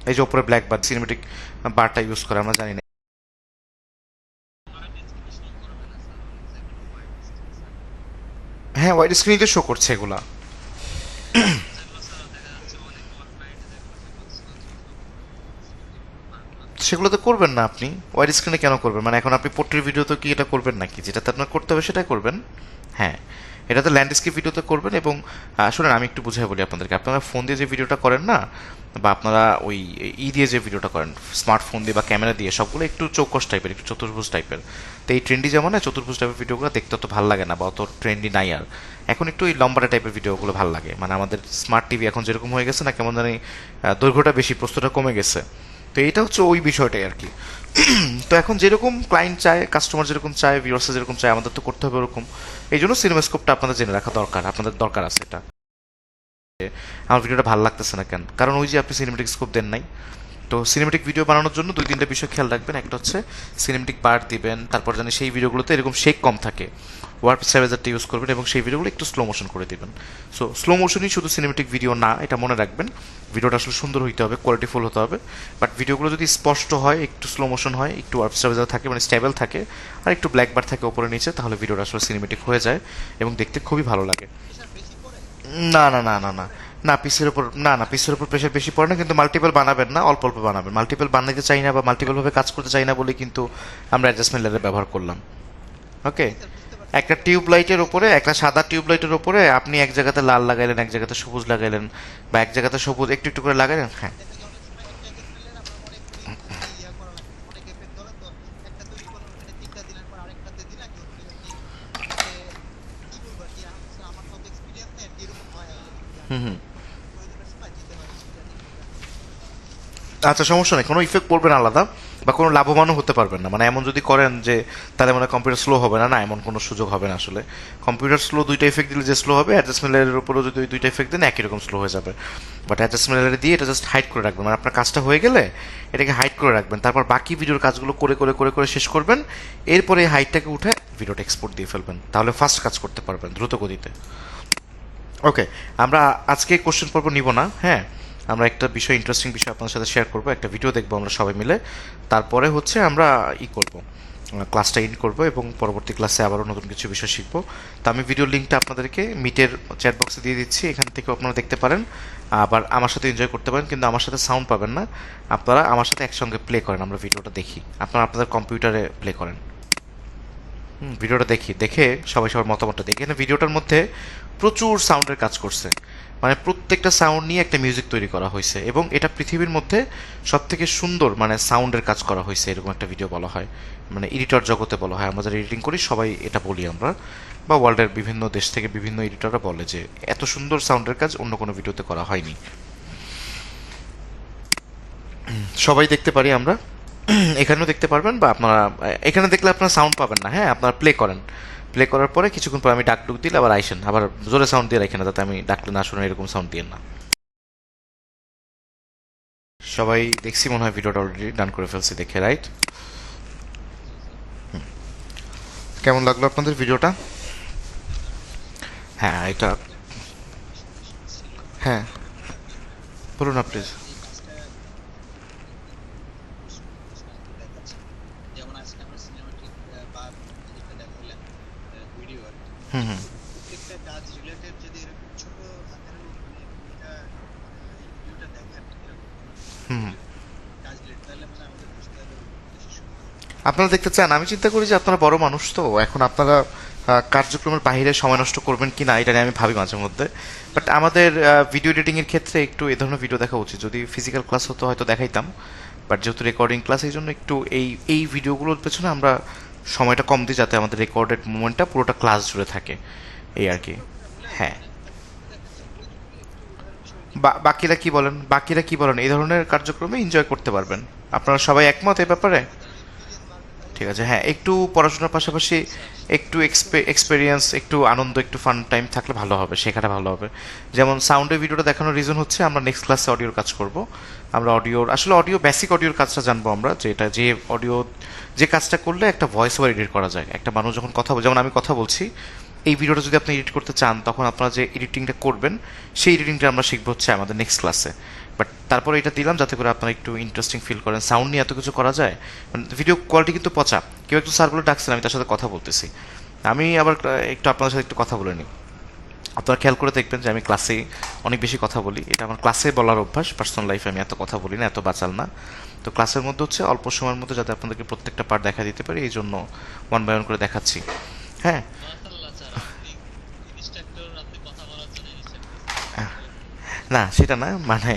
এই যে উপরে ব্ল্যাক বার, সিনেমেটিক বারটা ইউজ করে, আমরা জানি না। হ্যাঁ, ওয়াইড স্ক্রিনে শো করছে এগুলা। সেগুলো তো করবেন না আপনি, ওয়াইড স্ক্রিনে কেন করবেন? মানে এখন আপনি পোর্ট্রেট ভিডিও তো কি এটা করবেন নাকি, যেটাতে আপনার করতে হবে সেটাই করবেন। হ্যাঁ, এটা তো ল্যান্ডস্কেপ ভিডিওতে করবেন। এবং শুনেন, আমি একটু বুঝাই বলি আপনাদেরকে, আপনারা ফোন দিয়ে যে ভিডিওটা করেন না, বা আপনারা ওই দিয়ে যে ভিডিওটা করেন স্মার্টফোন দিয়ে বা ক্যামেরা দিয়ে, সবগুলো একটু চৌকস টাইপের, একটু চতুর্ভুজ টাইপের। তো এই ট্রেন্ডি যেমন চতুর্ভুজ টাইপের ভিডিওগুলো দেখতে অত ভালো লাগে না, বা অত ট্রেন্ডি নাই আর। এখন একটু ওই লম্বাটা টাইপের ভিডিওগুলো ভালো লাগে, মানে আমাদের স্মার্ট টিভি এখন যেরকম হয়ে গেছে না, কেমন জানি দৈর্ঘ্যটা বেশি, প্রস্থটা কমে গেছে। তো এটা হচ্ছে ওই বিষয়টাই আর কি। তো এখন যেরকম ক্লায়েন্ট চায়, কাস্টমার যেরকম চায়, ভিউয়ার্স যেরকম চায়, আমাদের তো করতে হবে ওরকম। এই জন্য সিনেমাস্কোপটা আপনাদের জেনে রাখা দরকার, আপনাদের দরকার আছে এটা। আমার ভিডিওটা ভালো লাগতেছে না কেন, কারণ ওই যে আপনি সিনেমেটিক স্কোপ দেন নাই। তো সিনেমেটিক ভিডিও বানানোর জন্য দুই তিনটা বিষয় খেয়াল রাখবেন। একটা হচ্ছে সিনেমেটিক বার দিবেন, তারপর জানি সেই ভিডিওগুলোতে এরকম শেক কম থাকে, ওয়ার্প স্ট্যাবিলাইজারটা ইউজ করবেন, এবং সেই ভিডিওগুলো একটু স্লো মোশন করে দিবেন। সো স্লো মোশনই শুধু সিনেমেটিক ভিডিও না, এটা মনে রাখবেন। ভিডিওটা আসলে সুন্দর হইতে হবে, কোয়ালিটিফুল হতে হবে। বাট ভিডিওগুলো যদি স্পষ্ট হয়, একটু স্লো মোশন হয়, একটু ওয়ার্প স্ট্যাবিলাইজার থাকে, মানে স্টেবল থাকে, আর একটু ব্ল্যাক বার থাকে ওপরে নিচে, তাহলে ভিডিওটা আসলে সিনেমেটিক হয়ে যায় এবং দেখতে খুবই ভালো লাগে। না না না না না, না পিসের উপর, না না পিসের উপর প্রেশার বেশি পড়ে না, কিন্তু মাল্টিপল বানাবেন না, অল্প অল্প বানাবেন। মাল্টিপল বানাতে চাই না বা মাল্টিপল ভাবে কাজ করতে চাই না বলে কিন্তু আমরা অ্যাডজাস্টমেন্ট লেয়ার ব্যবহার করলাম। ওকে, একটা টিউব লাইটের উপরে, একটা সাদা টিউব লাইটের উপরে আপনি এক জায়গাতে লাল লাগাইলেন, এক জায়গাতে সবুজ লাগাইলেন, বা এক জায়গাতে সবুজ একটু একটু করে লাগাইলেন। হ্যাঁ, হুম হুম। আচ্ছা, সমস্যা নেই, কোনো ইফেক্ট পড়বে না আলাদা, বা কোনো লাভবানও হতে পারবেন না। মানে এমন যদি করেন যে তাহলে মানে কম্পিউটার স্লো হবে না, না এমন কোনো সুযোগ হবে না আসলে। কম্পিউটার স্লো দুইটা ইফেক্ট দিলে যে স্লো হবে, অ্যাডজাস্টমেন্ট লেয়ারের উপরেও যদি ওই দুইটা ইফেক্ট দেন একই রকম স্লো হয়ে যাবে। বাট অ্যাডজাস্টমেন্ট লেয়ারে দিয়ে এটা জাস্ট হাইড করে রাখবেন, মানে আপনার কাজটা হয়ে গেলে এটাকে হাইড করে রাখবেন, তারপর বাকি ভিডিওর কাজগুলো করে করে করে করে শেষ করবেন। এরপরে এই হাইটটাকে উঠে ভিডিওটা এক্সপোর্ট দিয়ে ফেলবেন, তাহলে ফাস্ট কাজ করতে পারবেন দ্রুত গতিতে। ওকে, আমরা আজকে কোশ্চেন পর্ব নিব না, হ্যাঁ। আমরা একটা বিষয়, ইন্টারেস্টিং বিষয় আপনার সাথে শেয়ার করব, একটা ভিডিও দেখবো আমরা সবাই মিলে। তারপরে হচ্ছে আমরা করব, ক্লাসটা ইন করব এবং পরবর্তী ক্লাসে আবারও নতুন কিছু বিষয় শিখবো। তো আমি ভিডিও লিঙ্কটা আপনাদেরকে মিটের চ্যাট বক্সে দিয়ে দিচ্ছি, এখান থেকে আপনারা দেখতে পারেন, আবার আমার সাথে এনজয় করতে পারেন। কিন্তু আমার সাথে সাউন্ড পাবেন না, আপনারা আমার সাথে একসঙ্গে প্লে করেন, আমরা ভিডিওটা দেখি, আপনারা আপনাদের কম্পিউটারে প্লে করেন। ভিডিওটা দেখি, দেখে সবাই সবার মতামতটা দেখি। এখানে ভিডিওটার মধ্যে প্রচুর সাউন্ডের কাজ করছে, মানে প্রত্যেকটা সাউন্ড নিয়ে একটা মিউজিক তৈরি করা হয়েছে, এবং এটা পৃথিবীর মধ্যে সব থেকে সুন্দর মানে সাউন্ডের কাজ করা হয়েছে এরকম একটা ভিডিও বলা হয়, মানে এডিটর জগতে বলা হয়। আমরা যারা এডিটিং করি সবাই এটা বলি আমরা, বা ওয়ার্ল্ডের বিভিন্ন দেশ থেকে বিভিন্ন এডিটররা বলে যে এত সুন্দর সাউন্ডের কাজ অন্য কোনো ভিডিওতে করা হয়নি। সবাই দেখতে পারি আমরা, এখানেও দেখতে পারবেন, বা আপনারা এখানে দেখলে আপনারা সাউন্ড পাবেন না, হ্যাঁ। আপনারা প্লে করেন, প্লে করার পরে কিছুক্ষণ পর আমি ডাক ডুক দিলে আবার আইসেন, আবার জোরে সাউন্ড দিয়ে রাখেন না, যাতে আমি ডাকলে না শুনে এরকম সাউন্ড দিয়ে না। সবাই দেখছি মনে হয় ভিডিওটা অলরেডি ডান করে ফেলছি দেখে, রাইট? কেমন লাগলো আপনাদের ভিডিওটা? হ্যাঁ এটা, হ্যাঁ বলুন না প্লিজ। হুম হুম হুম। আপনারা দেখতে চান? আমি চিন্তা করি যে আপনারা বড় মানুষ, তো এখন আপনারা কার্যক্রমের বাইরে সময় নষ্ট করবেন কি না এটা নিয়ে আমি ভাবি মাঝে মধ্যে। বাট আমাদের ভিডিও এডিটিং এর ক্ষেত্রে একটু এ ধরনের ভিডিও দেখা উচিত। যদি ফিজিক্যাল ক্লাস হতো হয়তো দেখাইতাম, বাট যেহেতু রেকর্ডিং ক্লাস, এই জন্য একটু এই ভিডিওগুলোর পেছনে আমরা সময়টা কম দিই, যাতে আমাদের রেকর্ডেড মোমেন্টটা পুরোটা ক্লাস জুড়ে থাকে, এই আর কি। হ্যাঁ, বাকিরা কি বলেন, বাকিরা কি বলেন, এই ধরনের কার্যক্রমে এনজয় করতে পারবেন। আপনারা সবাই একমত এই ব্যাপারে? ঠিক আছে, হ্যাঁ, একটু পড়াশোনার পাশাপাশি একটু এক্সপেরিয়েন্স, একটু আনন্দ, একটু ফান টাইম থাকলে ভালো হবে, শেখাটা ভালো হবে। যেমন সাউন্ডের ভিডিওটা দেখানোর রিজন হচ্ছে আমরা নেক্সট ক্লাসে অডিওর কাজ করব। আমরা অডিওর, আসলে অডিও বেসিক অডিওর কাজটা জানবো আমরা, যেটা যে অডিও, যে কাজটা করলে একটা ভয়েস ওভার এডিট করা যায়। একটা মানুষ যখন কথা বলে, যেমন আমি কথা বলছি, এই ভিডিওটা যদি আপনি এডিট করতে চান, তখন আপনারা যে এডিটিংটা করবেন সেই এডিটিংটা আমরা শিখবো হচ্ছে আমাদের নেক্সট ক্লাসে। বাট তারপরে এটা দিলাম যাতে করে আপনারা একটু ইন্টারেস্টিং ফিল করেন। সাউন্ড নিয়ে এত কিছু করা যায়, মানে ভিডিও কোয়ালিটি কিন্তু পচা। কেউ একটু স্যার বলে ডাকছেন, আমি তার সাথে কথা বলতেছি। আমি আবার একটু আপনাদের সাথে একটু কথা বলে নিই। আপনারা খেয়াল করে দেখবেন যে আমি ক্লাসে অনেক বেশি কথা বলি, এটা আমার ক্লাসে বলার অভ্যাস। পার্সোনাল লাইফে আমি এত কথা বলি না, এত বাচাল না। তো ক্লাসের মধ্যে হচ্ছে অল্প সময়ের মধ্যে যাতে আপনাদেরকে প্রত্যেকটা পার্ট দেখা দিতে পারি, এই জন্য ওয়ান বাই ওয়ান করে দেখাচ্ছি, হ্যাঁ। না সেটা না, মানে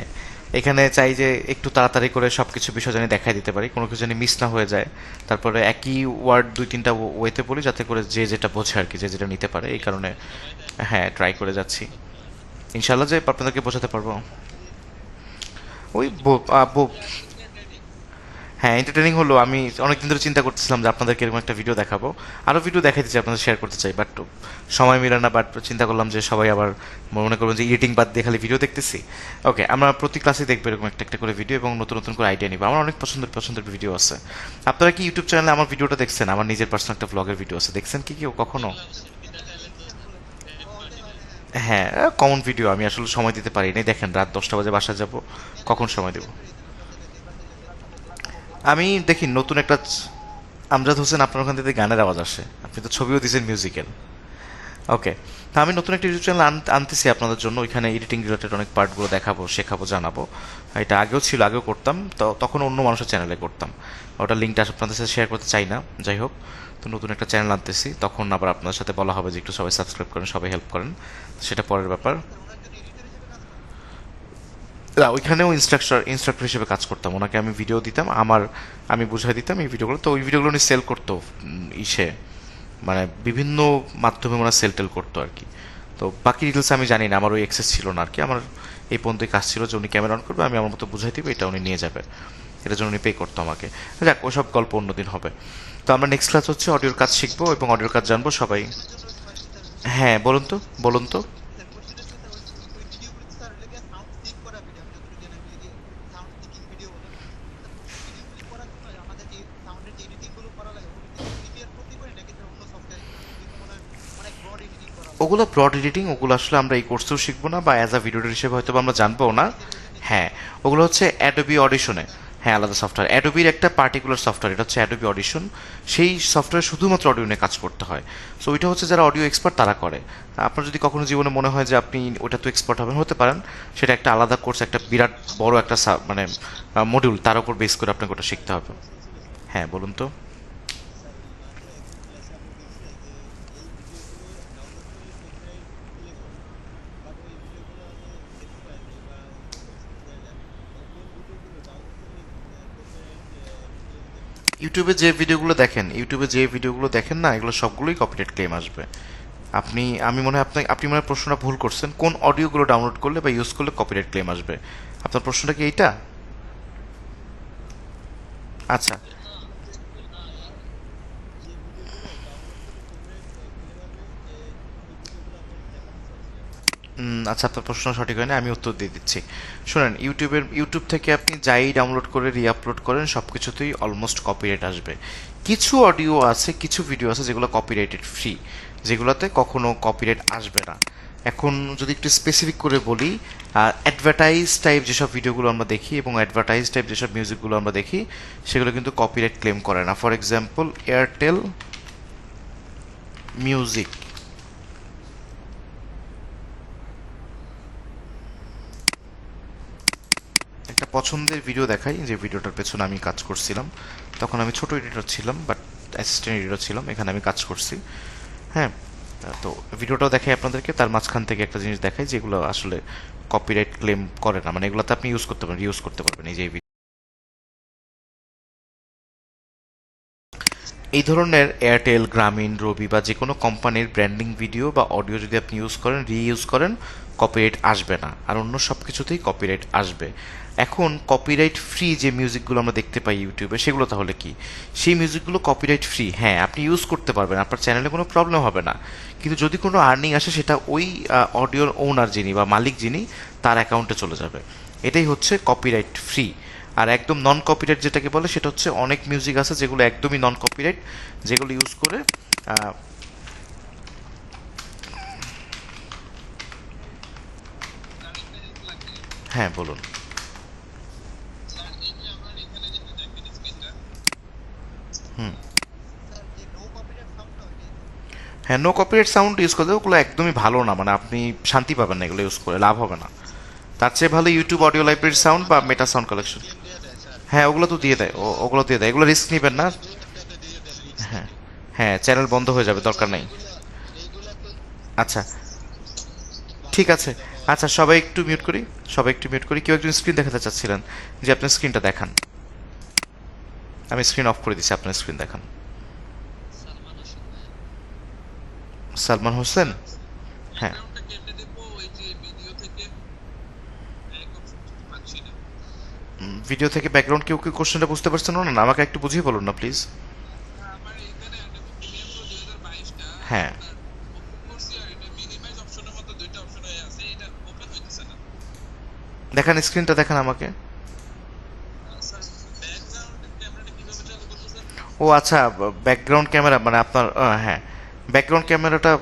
এখানে চাই যে একটু তাড়াতাড়ি করে সব কিছু বিষয় জানি দেখাই দিতে পারি, কোনো কিছু জানি মিস না হয়ে যায়। তারপরে একই ওয়ার্ড দুই তিনটা ওয়েতে বলি, যাতে করে যে যেটা বোঝে আর কি, যে যেটা নিতে পারে, এই কারণে হ্যাঁ ট্রাই করে যাচ্ছি। ইনশাল্লাহ যে আপনাদেরকে বোঝাতে পারবো। ওই হ্যাঁ, এন্টারটেনিং হলো। আমি অনেকদিন ধরে চিন্তা করতেছিলাম যে আপনাদেরকে এরকম একটা ভিডিও দেখাবো, আরও ভিডিও দেখাইতে চাই, আপনাদের শেয়ার করতে চাই, বাট সময় মিলে না। বাট চিন্তা করলাম যে সবাই আবার মনে করবেন যে এডিটিং বাদ দিয়ে খালি ভিডিও দেখতেছি। ওকে, আমরা প্রতি ক্লাসে দেখবো এরকম একটা একটা করে ভিডিও, এবং নতুন নতুন করে আইডিয়া নিবো। আমার অনেক পছন্দের পছন্দের ভিডিও আছে। আপনারা কি ইউটিউব চ্যানেলে আমার ভিডিওটা দেখছেন? আমার নিজের পার্সোনাল একটা ব্লগের ভিডিও আছে, দেখছেন কি কেউ কখনো? হ্যাঁ, কমন ভিডিও। আমি আসলে সময় দিতে পারি নাই, দেখেন রাত 10টা বাজে বাসায় যাব, কখন সময় দেবো? আমি দেখি নতুন একটা আমজাদ হোসেন, আপনার ওখান থেকে গানের আওয়াজ আসে, আপনি তো ছবিও দিয়েছেন মিউজিক্যাল। ওকে, তা আমি নতুন একটা ইউটিউব চ্যানেল আনতেছি আপনাদের জন্য, ওইখানে এডিটিং রিলেটেড অনেক পার্টগুলো দেখাবো, শেখাবো, জানাবো। এটা আগেও ছিল, আগেও করতাম, তো তখন অন্য মানুষের চ্যানেলে করতাম। ওটা লিঙ্কটা আপনাদের সাথে শেয়ার করতে চাই না, যাই হোক। তো নতুন একটা চ্যানেল আনতেছি, তখন আবার আপনাদের সাথে বলা হবে যে একটু সবাই সাবস্ক্রাইব করেন, সবাই হেল্প করেন, সেটা পরের ব্যাপার। না, ওইখানেও ইনস্ট্রাক্টর হিসেবে কাজ করতাম, ওনাকে আমি ভিডিও দিতাম, আমি বুঝাই দিতাম এই ভিডিওগুলো, তো ওই ভিডিওগুলো উনি সেল করতো ইসে, মানে বিভিন্ন মাধ্যমে ওরা সেল টেল করতো আর কি। তো বাকি ডিটেলস আমি জানি না, আমার ওই অ্যাক্সেস ছিল না আর কি। আমার এই পর্যন্তই কাজ ছিল যে উনি ক্যামেরা অন করবে, আমি আমার মতো বুঝাই দিব, এটা উনি নিয়ে যাবে, এটার জন্য উনি পে করতো আমাকে। যাক, ওসব গল্প অন্যদিন হবে। তো আমরা নেক্সট ক্লাস হচ্ছে অডিওর কাজ শিখবো এবং অডিওর কাজ জানবো সবাই। হ্যাঁ, বলুন তো, বলুন তো। ওগুলো ব্রড এডিটিং, ওগুলো আসলে আমরা এই কোর্সেও শিখবো না, বা অ্যাজ আ ভিডিও হিসেবে হয়তো আমরা জানবো না। হ্যাঁ, ওগুলো হচ্ছে অ্যাডোবি অডিশনে। হ্যাঁ, আলাদা সফটওয়্যার, অ্যাডোবির একটা পার্টিকুলার সফটওয়্যার, এটা হচ্ছে অ্যাডোবি অডিশন। সেই সফটওয়্যার শুধুমাত্র অডিও নিয়ে কাজ করতে হয়। সো ওইটা হচ্ছে যারা অডিও এক্সপার্ট তারা করে। আপনার যদি কখনো জীবনে মনে হয় যে আপনি ওটা তো এক্সপার্ট হবেন, হতে পারেন, সেটা একটা আলাদা কোর্স, একটা বিরাট বড় একটা মানে মডিউল, তার উপর বেস করে আপনাকে ওটা শিখতে হবে। হ্যাঁ, বলুন তো। ইউটিউবে যে ভিডিওগুলো দেখেন না, এগুলো সবগুলোই কপিরাইট ক্লেম আসবে। আমি মনে হয় আপনি মনে হয় প্রশ্নটা ভুল করছেন, কোন অডিওগুলো ডাউনলোড করলে বা ইউজ করলে কপিরাইট ক্লেম আসবে। আপনার প্রশ্নটা কি এইটা? আচ্ছা। আচ্ছা, আপনার প্রশ্ন সঠিক হয়নি, আমি উত্তর দিয়ে দিচ্ছি। শুনেন, ইউটিউব থেকে আপনি যাই ডাউনলোড করে রি-আপলোড করেন সব কিছুতেই অলমোস্ট কপিরাইট আসবে। কিছু অডিও আছে, কিছু ভিডিও আছে যেগুলো কপিরাইটেড ফ্রি, যেগুলোতে কখনো কপিরাইট আসবে না। এখন যদি একটু স্পেসিফিক করে বলি, অ্যাডভার্টাইজ টাইপ যেসব ভিডিওগুলো আমরা দেখি এবং অ্যাডভার্টাইজ টাইপ যেসব মিউজিকগুলো আমরা দেখি, সেগুলো কিন্তু কপিরাইট ক্লেম করে না। For example, Airtel music. একটা পছন্দের ভিডিও দেখাই, যে ভিডিওটার পেছনে আমি কাজ করছিলাম। তখন আমি ছোট এডিটর ছিলাম, বাট অ্যাসিস্ট্যান্ট এডিটর ছিলাম, এখানে আমি কাজ করছি। হ্যাঁ, তো ভিডিওটাও দেখাই আপনাদেরকে, তার মাঝখান থেকে একটা জিনিস দেখাই যেগুলো আসলে কপিরাইট ক্লেম করে না, মানে এগুলোতে আপনি ইউজ করতে পারেন, ইউজ করতে পারবেন। এই ধরনের এয়ারটেল, গ্রামীণ, রবি বা যে কোনো কোম্পানির ব্র্যান্ডিং ভিডিও বা অডিও যদি আপনি ইউজ করেন, রিইউজ করেন, কপিরাইট আসবে না। আর অন্য সব কিছুতেই কপিরাইট আসবে। এখন কপিরাইট ফ্রি যে মিউজিকগুলো আমরা দেখতে পাই ইউটিউবে, সেগুলো তাহলে কি? সেই মিউজিকগুলো কপিরাইট ফ্রি, হ্যাঁ, আপনি ইউজ করতে পারবেন, আপনার চ্যানেলে কোনো প্রবলেম হবে না। কিন্তু যদি কোনো আর্নিং আসে, সেটা ওই অডিওর ওনার যিনি বা মালিক যিনি, তার অ্যাকাউন্টে চলে যাবে। এটাই হচ্ছে কপিরাইট ফ্রি। আর একদম নন কপিরাইট যেটাকে বলে, সেটা হচ্ছে অনেক মিউজিক আছে যেগুলো একদমই নন কপিরাইট, যেগুলো ইউজ করে আহ, হ্যাঁ, বলুন। হুম। হ্যাঁ, নো কপিরাইট সাউন্ড ইউজ করলে ওগুলো একদমই ভালো না, মানে আপনি শান্তি পাবেন না, এগুলো ইউজ করে লাভ হবে না। তার চেয়ে ভালো ইউটিউব অডিও লাইব্রেরি সাউন্ড বা মেটা সাউন্ড কালেকশন। হ্যাঁ, ওগুলো তো দিয়ে দেয়, ওগুলো দিয়ে দেয়, এগুলো রিস্ক নেবেন না। হ্যাঁ, হ্যাঁ, চ্যানেল বন্ধ হয়ে যাবে, দরকার নেই। আচ্ছা, ঠিক আছে। আচ্ছা, সবাই একটু মিউট করি, কেউ একজন স্ক্রিন দেখাতে চাচ্ছিলেন, যে আপনার স্ক্রিনটা দেখান। আমি স্ক্রিন অফ করে দিচ্ছি, আপনার স্ক্রিন দেখান। সালমান হোসেন। হ্যাঁ। ভিডিও থেকে ব্যাকগ্রাউন্ড, কেউ কি কোশ্চেনটা বুঝতে পারছেন না? আমাকে একটু বুঝিয়ে বলুন না প্লিজ। হ্যাঁ, দেখান স্ক্রিনটা, দেখান আমাকে। ও আচ্ছা, ব্যাকগ্রাউন্ড ক্যামেরা মানে আপনার, হ্যাঁ, ব্যাকগ্রাউন্ড ক্যামেরাটা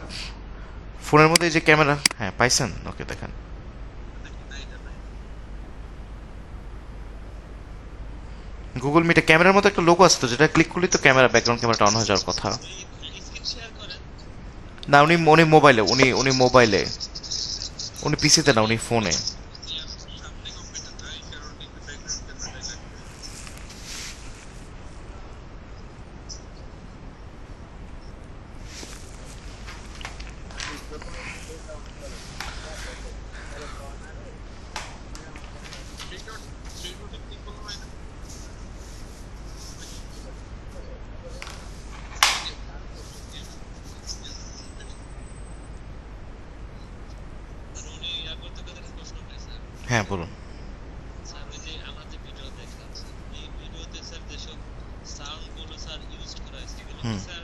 ফোনের মধ্যে, এই যে ক্যামেরা, হ্যাঁ, পাইছেন, ওকে, দেখেন। গুগল মিটে ক্যামেরার মতো একটা লোগো আছে তো, যেটা ক্লিক করলেই তো ব্যাকগ্রাউন্ড ক্যামেরাটা অন হয়ে যাওয়ার কথা। না, উনি মোবাইলে, উনি মোবাইলে, উনি পিসিতে না, উনি ফোনে। হ্যাঁ বলুন। স্যার ওই যে আমরা যে ভিডিও দেখলাম স্যার, এই ভিডিওতে স্যার যেসব সাউন্ড গুলো স্যার ইউজ করা হয়েছে এগুলো কি হুম। স্যার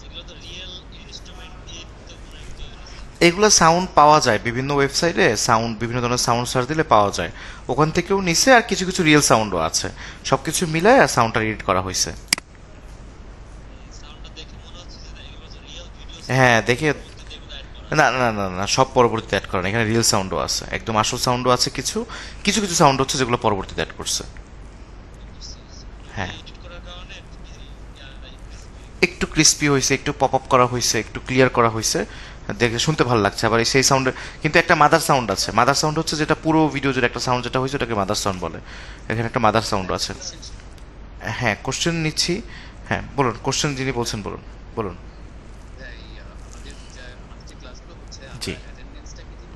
এগুলো তো রিয়েল ইনস্ট্রুমেন্ট দিয়ে তো মনে হয় তৈরি স্যার। এগুলো সাউন্ড পাওয়া যায় বিভিন্ন ওয়েবসাইটে, সাউন্ড বিভিন্ন ধরনের সাউন্ড সার্চ দিলে পাওয়া যায়। ওখান থেকেও নিছে, আর কিছু কিছু রিয়েল সাউন্ডও আছে। সব কিছু মিলায় সাউন্ডটা এডিট করা হয়েছে। এই সাউন্ডটা দেখে মনে হচ্ছে যে না, এগুলো তো রিয়েল ভিডিও স্যার, হ্যাঁ এগুলো দেখে। পরবর্তীতে এগুলো অ্যাড করা না আছে। না না না, সব পরবর্তীতে অ্যাড করা না, এখানে রিয়েল সাউন্ডও আছে, একদম আসল সাউন্ডও আছে। কিছু কিছু কিছু সাউন্ড হচ্ছে যেগুলো পরবর্তীতে অ্যাড করছে। বুঝতে পারছি। মানে ওই হ্যাঁ, এডিট করার কারণে ক্রিস্পি একটু ক্রিস্পি হয়েছে, একটু পপ আপ করা হয়েছে, একটু ক্লিয়ার করা হয়েছে। দেখে শুনতে ভালো লাগছে। আবার সেই সাউন্ডে কিন্তু একটা মাদার সাউন্ড আছে। মাদার সাউন্ড হচ্ছে যেটা পুরো ভিডিও জুড়ে একটা সাউন্ড যেটা হয়েছে ওটাকে মাদার সাউন্ড বলে। এখানে একটা মাদার সাউন্ড আছে। কোশ্চেন। হ্যাঁ, কোশ্চেন নিচ্ছি। হ্যাঁ বলুন, কোশ্চেন যিনি বলছেন বলুন। বলুন। আমাদের যে ক্লাসগুলো হচ্ছে জি। আমরা অ্যাটেন্ডেন্সটা কি দিব?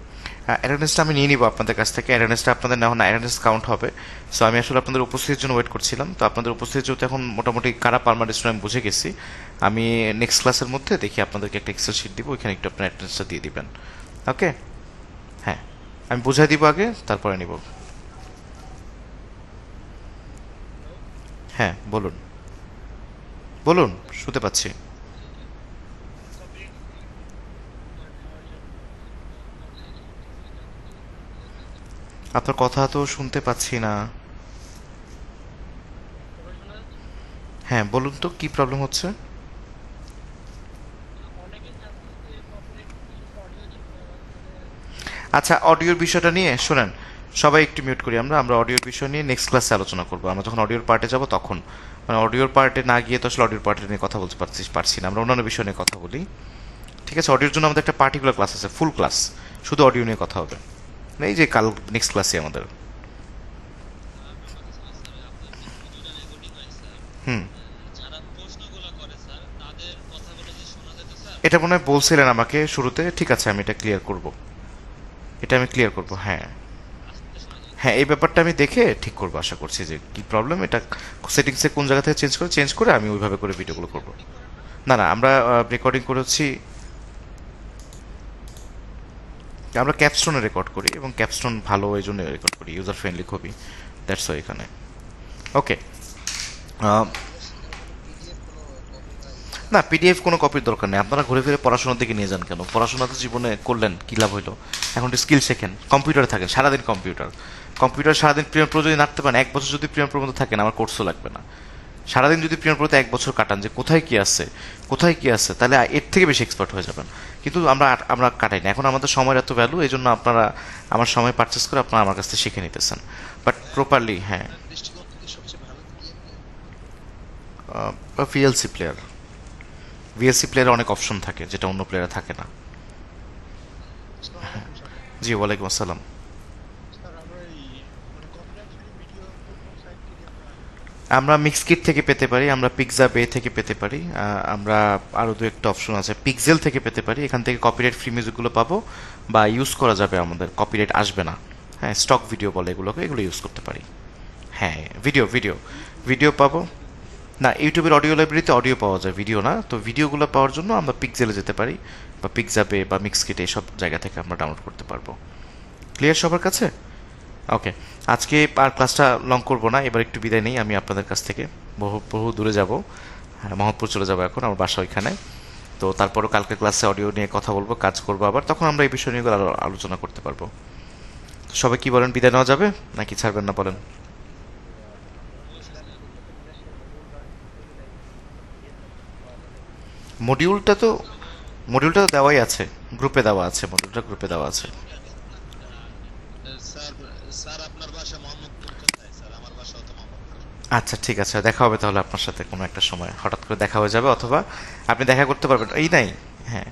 অ্যাটেন্ডেন্সটা আমি নিয়ে নিব আপনাদের কাছ থেকে। অ্যাটেন্ডেন্সটা আপনাদের নেওয়া না, অ্যাটেন্ডেন্স কাউন্ট হবে। সো আমি আসলে আপনাদের উপস্থিতির জন্য ওয়েট করছিলাম। তো আপনাদের উপস্থিতি যেহেতু এখন মোটামুটি কারা পার্মানেন্ট স্টুডেন্ট আমি বুঝে গেছি, আমি নেক্সট ক্লাসের মধ্যে দেখি আপনাদেরকে একটা এক্সেল শিট দিব, ওইখানে একটু আপনার অ্যাটেন্ডেন্সটা দিয়ে দিবেন। ওকে। হ্যাঁ, আমি বুঝাই দিব আগে, তারপরে নিব। হ্যালো? হ্যাঁ বলুন। বলুন, শুনতে পাচ্ছি। কপিরাইট ফ্রি ভিডিও নেওয়ার জন্য অনলাইনে করতেছি, জানতে চাচ্ছিলাম কিভাবে করতে পারি। আপনার কথা তো শুনতে পাচ্ছি না। এবার শোনা যাচ্ছে? হ্যাঁ বলুন তো কি প্রবলেম হচ্ছে। অনেকে চাচ্ছে যে কপিরাইট ফ্রি অডিও মানে আচ্ছা, অডিওর বিষয়টা নিয়ে শোনেন, সবাই একটু মিউট করি। আমরা আমরা অডিওর বিষয় নিয়ে নেক্সট ক্লাসে আলোচনা করবো। আমরা যখন অডিওর পার্টে যাব তখন, মানে অডিওর পার্টে না গিয়ে তো আসলে অডিওর পার্টে নিয়ে কথা বলতে পারছি না। আমরা অন্যান্য বিষয় নিয়ে কথা বলি। ঠিক আছে, অডিওর জন্য আমাদের একটা পার্টিকুলার ক্লাস আছে, ফুল ক্লাস, শুধু অডিও নিয়ে কথা হবে। এই যে কাল নেক্সট ক্লাসে আমাদের। ব্যাপার হচ্ছে কি স্যার, আপনার যে ভিডিওটা রেকর্ডিং হয় স্যার, হুম। যারা প্রশ্নগুলো করে স্যার তাদের কথাগুলো যে শোনা যেত স্যার। এটা মনে হয় বলছিলেন আমাকে শুরুতে। ঠিক আছে, আমি এটা ক্লিয়ার করব। এটা আমি ক্লিয়ার করব, হ্যাঁ। আস্তে শোনা যেত হ্যাঁ, স্যার। এই ব্যাপারটা আমি দেখে ঠিক করবো, আশা করছি যে কি প্রবলেম এটা সেটিংসে কোন জায়গা থেকে চেঞ্জ করে আমি ওইভাবে করে আপনি ভিডিওগুলো কি করব। রেকর্ডিং করেন না? না না, আমরা রেকর্ডিং করেছি। আমরা ক্যাপস্টোনে রেকর্ড করি, এবং ক্যাপস্টোন ভালো এই জন্য রেকর্ড করি, ইউজার ফ্রেন্ডলি খুবই। দ্যাটস ওয়াই এখানে। ওকে। এগুলো শেখার জন্য পিডিএফ কোনো কপি বা ই করা না, যায়? পিডিএফ কোনো কপির দরকার নেই। আপনারা ঘুরে ফিরে পড়াশোনার দিকে নিয়ে যান কেন? পড়াশোনা তো জীবনে করলেন, কী লাভ হইলো? এখন স্কিল শেখেন, কম্পিউটারে থাকেন সারাদিন। কম্পিউটার সারাদিন প্রিয় প্রো যদি নাড়তে পারেন, এক বছর যদি প্রিয় প্রো মধ্যে থাকেন, আমার কোর্সও লাগবে না। সারাদিন যদি প্রিয় প্রোতে এক বছর কাটান যে কোথায় কি আছে, কোথায় কি আছে, তাহলে এর থেকে বেশি এক্সপার্ট হয়ে যাবেন। কিন্তু আমরা আমরা কাটাই না। এখন আমাদের সময়ের এত ভ্যালু, এই জন্য আপনারা আমার সময় পারচেস করে আপনারা আমার কাছ থেকে শিখে নিতেছেন, বাট ভাইয়া, প্রপারলি। হ্যাঁ। আপনার দৃষ্টিকোণ থেকে সবচেয়ে ভালো গেম কি? VLC player. ভিএলসি প্লেয়ারে অনেক অপশন থাকে যেটা অন্য প্লেয়ারে থাকে না। আসসালামু আলাইকুম স্যার। জি, ওয়ালাইকুম আসসালাম। স্যার আমরা এই মানে কপিরাইট ফ্রি ভিডিও কোন কোন সাইট থেকে আমরা আমরা মিক্সকিট থেকে পেতে পারি, আমরা পিকজা বে থেকে পেতে পারি, আমরা আরও দু একটা অপশন আছে, পিক্সেল থেকে পেতে পারি। এখান থেকে কপিরাইট ফ্রি মিউজিকগুলো পাবো, বা ইউজ করা যাবে, আমাদের কপিরাইট আসবে না। হ্যাঁ, স্টক ভিডিও বলে এগুলোকে, এগুলো ইউজ করতে পারি। হ্যাঁ, ভিডিও ভিডিও ইউটিউবে ভিডিও পাবো। Audio library? না, ইউটিউবের অডিও লাইব্রেরিতে অডিও পাওয়া যায়, ভিডিও না। তো ভিডিওগুলো পাওয়ার জন্য আমরা পিক্সেলে যেতে পারি, বা পিকজা বে বা মিক্সকিট এইসব জায়গা থেকে আমরা ডাউনলোড করতে পারবো। ক্লিয়ার সবার কাছে? ওকে। আজকে আর ক্লাসটা লং করবো না, এবার একটু বিদায় নেই আমি আপনাদের কাছ থেকে। বহু বহু দূরে যাব। হ্যাঁ, মোহাম্মদপুর চলে যাবো এখন, আমার বাসা ওইখানে। তো তারপরও কালকে ক্লাসে অডিও নিয়ে কথা বলবো, কাজ করবো আবার, তখন আমরা এই বিষয় নিয়ে আরো আলোচনা করতে পারবো। সবাই কি বলেন, বিদায় নেওয়া যাবে নাকি ছাড়বেন না বলেন? অবশ্যই বিদায় স্যার। নেওয়া যাবে। তবে ভাইয়া সে মডিউলটা একটু বলে দেয় যদি কোনো পিডিএফ পাওয়া যাবে। মডিউলটা তো মডিউলটা তো দেওয়াই আছে, গ্রুপে দেওয়া আছে, মডিউলটা গ্রুপে দেওয়া আছে। স্যার স্যার আপনার বাসা মোহাম্মদপুর কোথায়? স্যার আমার বাসাও তো মোহাম্মদপুর। আচ্ছা ঠিক আছে, দেখা হবে তাহলে আপনার সাথে কোনো একটা সময়, হঠাৎ করে দেখা হয়ে যাবে, অথবা আপনি দেখা করতে পারবেন এই নাই। হ্যাঁ,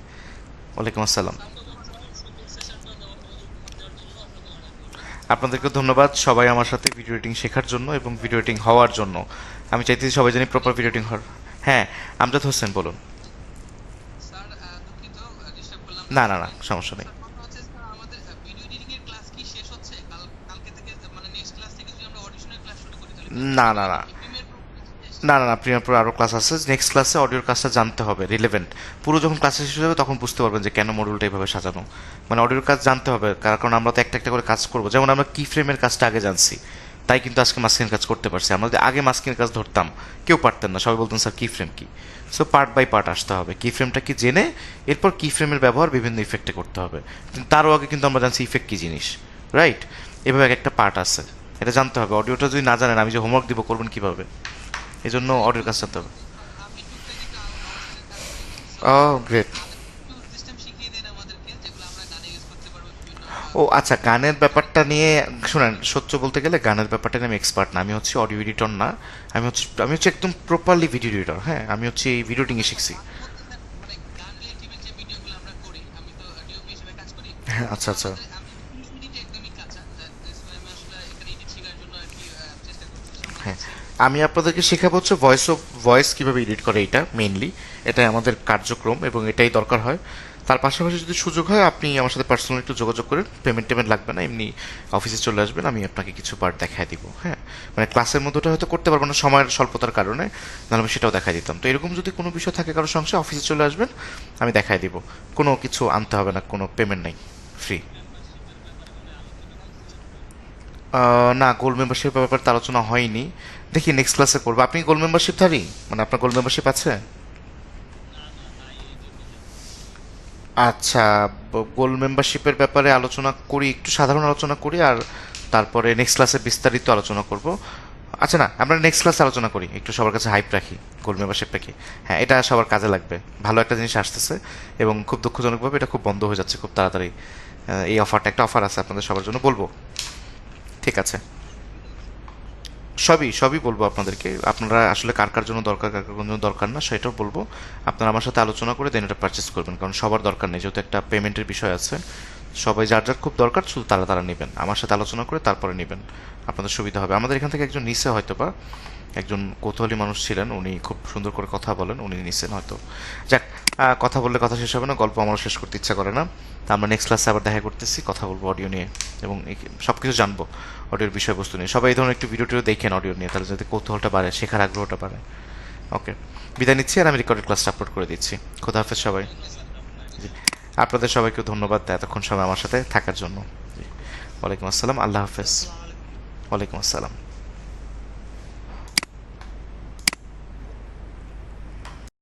ওয়ালাইকুম আসসালাম। সকল সেশনটা উপহার দেওয়ার জন্য আপনাকে অনেক ধন্যবাদ। আপনাদেরকে ধন্যবাদ সবাই আমার সাথে ভিডিও এডিটিং শেখার জন্য এবং ভিডিও এডিটিং হওয়ার জন্য। আমি চাইতেছি সবাই জানি প্রপার ভিডিও এডিটিং হওয়ার। হ্যাঁ, আমজাদ হোসেন বলুন। স্যার দুঃখিত ডিস্টার্ব করলাম না না না, লাস্টে। সমস্যা নেই। স্যার কথা হচ্ছে স্যার আমাদের ভিডিও এডিটিং এর ক্লাস কি শেষ হচ্ছে কালকে থেকে? মানে নেক্সট ক্লাস থেকে যদি আমরা অডিশনের ক্লাস শুরু করি তাহলে কি না হবে না নাকি না, প্রিমিয়ার প্রো শেষ? না না না, প্রিমিয়ার প্রো আরও ক্লাস আছে। নেক্সট ক্লাসে অডিওর কাজটা জানতে হবে, রিলেভেন্ট। পুরো যখন ক্লাস শেষ হয়ে যাবে তখন বুঝতে পারবেন যে কেন মডিউলটা এইভাবে সাজানো। মানে অডিওর কাজ জানতে হবে, কারণ আমরা তো একটা একটা করে কাজ করবো। যেমন আমরা কি ফ্রেমের কাজটা আগে জানছি, তাই কিন্তু আজকে মাস্কিনের কাজ করতে পারছি। আমরা যদি আগে মাস্কিনের কাজ ধরতাম কেউ পারতেন না, সবাই বলতেন স্যার কি ফ্রেম কি। সো পার্ট বাই পার্ট আসতে হবে, কি ফ্রেমটা কি জেনে এরপর কি ফ্রেমের ব্যবহার বিভিন্ন ইফেক্টে করতে হবে। কিন্তু তারও আগে কিন্তু আমরা জানছি ইফেক্ট কী জিনিস, রাইট? এভাবে এক একটা পার্ট আছে, এটা জানতে হবে। অডিওটা যদি না জানেন আমি যে হোমওয়ার্ক দিব করবেন কীভাবে? এই জন্য অডিওর কাজ জানতে হবে। আমি টুকটাক একটু আউটসাইডের কাজ করি। সো ও গ্রেট। একটু সিস্টেম শিখিয়ে দেন আমাদেরকে, যেগুলো আমরা গানে ইউজ করতে পারবো বিভিন্ন ও আচ্ছা, গানের ব্যাপারটা নিয়ে শুনেন, সত্য বলতে গেলে গানের ব্যাপারটা নিয়ে আমি এক্সপার্ট না। আমি হচ্ছে অডিও এডিটর না, আমি হচ্ছে একদম প্রপারলি ভিডিও এডিটর। হ্যাঁ, আমি হচ্ছে এই ভিডিও এডিটিংয়ে শিখছি। মানে গান রিলেটিভ যে ভিডিওগুলো আমরা করি, আমি তো ডিওপি হিসেবে কাজ করি। হ্যাঁ আচ্ছা আচ্ছা। আমি এডিটে একদমই কাঁচা, দ্যাটস ওয়াই আমি আসলে এখানে এডিট শেখার জন্য আর কি চেষ্টা করছি, সময় হ্যাঁ, দিচ্ছি। আমি আপনাদেরকে শেখাবো হচ্ছে ভয়েস কীভাবে এডিট করে, এটা মেইনলি, এটাই আমাদের কার্যক্রম এবং এটাই দরকার হয়। তার পাশাপাশি যদি সুযোগ হয় আপনি আমার সাথে পার্সোনালি একটু যোগাযোগ করে, পেমেন্ট লাগবে না, এমনি অফিসে চলে আসবেন, আমি আপনাকে কিছু পার্ট দেখায় দিব। হ্যাঁ, মানে ক্লাসের মধ্যেটা হয়তো করতে পারবো না সময়ের স্বল্পতার কারণে, নাহলে আমি সেটাও দেখাই দিতাম। তো এরকম যদি কোনো বিষয় থাকে কারোর সংশয়, অফিসে চলে আসবেন, আমি দেখাই দিব। কোনো কিছু আনতে হবে না, কোনো পেমেন্ট নেই, ফ্রি। না, গোল্ড মেম্বারশিপের ব্যাপারে তো আলোচনা হয়নি। দেখি নেক্সট ক্লাসে করবো। আপনি গোল্ড মেম্বারশিপধারী, মানে আপনার গোল্ড মেম্বারশিপ আছে? আচ্ছা, গোল্ড মেম্বারশিপের ব্যাপারে আলোচনা করি, একটু সাধারণ আলোচনা করি, আর তারপরে নেক্সট ক্লাসে বিস্তারিত আলোচনা করব। আচ্ছা না, আমরা নেক্সট ক্লাসে আলোচনা করি, একটু সবার কাছে হাইপ রাখি গোল্ড মেম্বারশিপটা কি। হ্যাঁ, এটা সবার কাজে লাগবে, ভালো একটা জিনিস আসতেছে এবং খুব দুঃখজনকভাবে এটা খুব বন্ধ হয়ে যাচ্ছে খুব তাড়াতাড়ি। এই অফারটা, একটা অফার আছে আপনাদের সবার জন্য, বলবো। ঠিক আছে, সবই বলবো আপনাদেরকে। আপনারা আসলে কার কার জন্য দরকার, কার কার জন্য দরকার না সেটাও বলবো। আপনারা আমার সাথে আলোচনা করে দেন এটা পারচেস করবেন, কারণ সবার দরকার নেই, যেহেতু একটা পেমেন্টের বিষয় আছে। সবাই যার যার খুব দরকার শুধু তারা নেবেন, আমার সাথে আলোচনা করে তারপরে নেবেন, আপনাদের সুবিধা হবে। আমাদের এখান থেকে একজন নিচে হয়তো বা একজন কৌতূহলী মানুষ ছিলেন, উনি খুব সুন্দর করে কথা বলেন, উনি নিছেন হয়তো। যাক, কথা বললে কথা শেষ হবে না, গল্প আমারও শেষ করতে ইচ্ছা করে না। তা আমরা নেক্সট ক্লাসে আবার দেখা করতেছি, কথা বলবো অডিও নিয়ে এবং সব কিছু জানবো অডিওর বিষয়বস্তু নিয়ে। সবাই এই ধরনের একটু ভিডিও টিডিও দেখেন অডিও নিয়ে, তাহলে যাতে কৌতূহলটা বাড়ে, শেখার আগ্রহটা বাড়ে। ওকে, বিদায় নিচ্ছি, আর আমি রেকর্ডেড ক্লাসটা আপলোড করে দিচ্ছি। খোদা হাফেজ সবাই। জি, আপনাদের সবাইকে ধন্যবাদ এতক্ষণ সময় আমার সাথে থাকার জন্য। জি, ওয়ালাইকুম আসসালাম, আল্লাহ হাফেজ। আসসালামু আলাইকুম। ওয়ালাইকুম আসসালাম।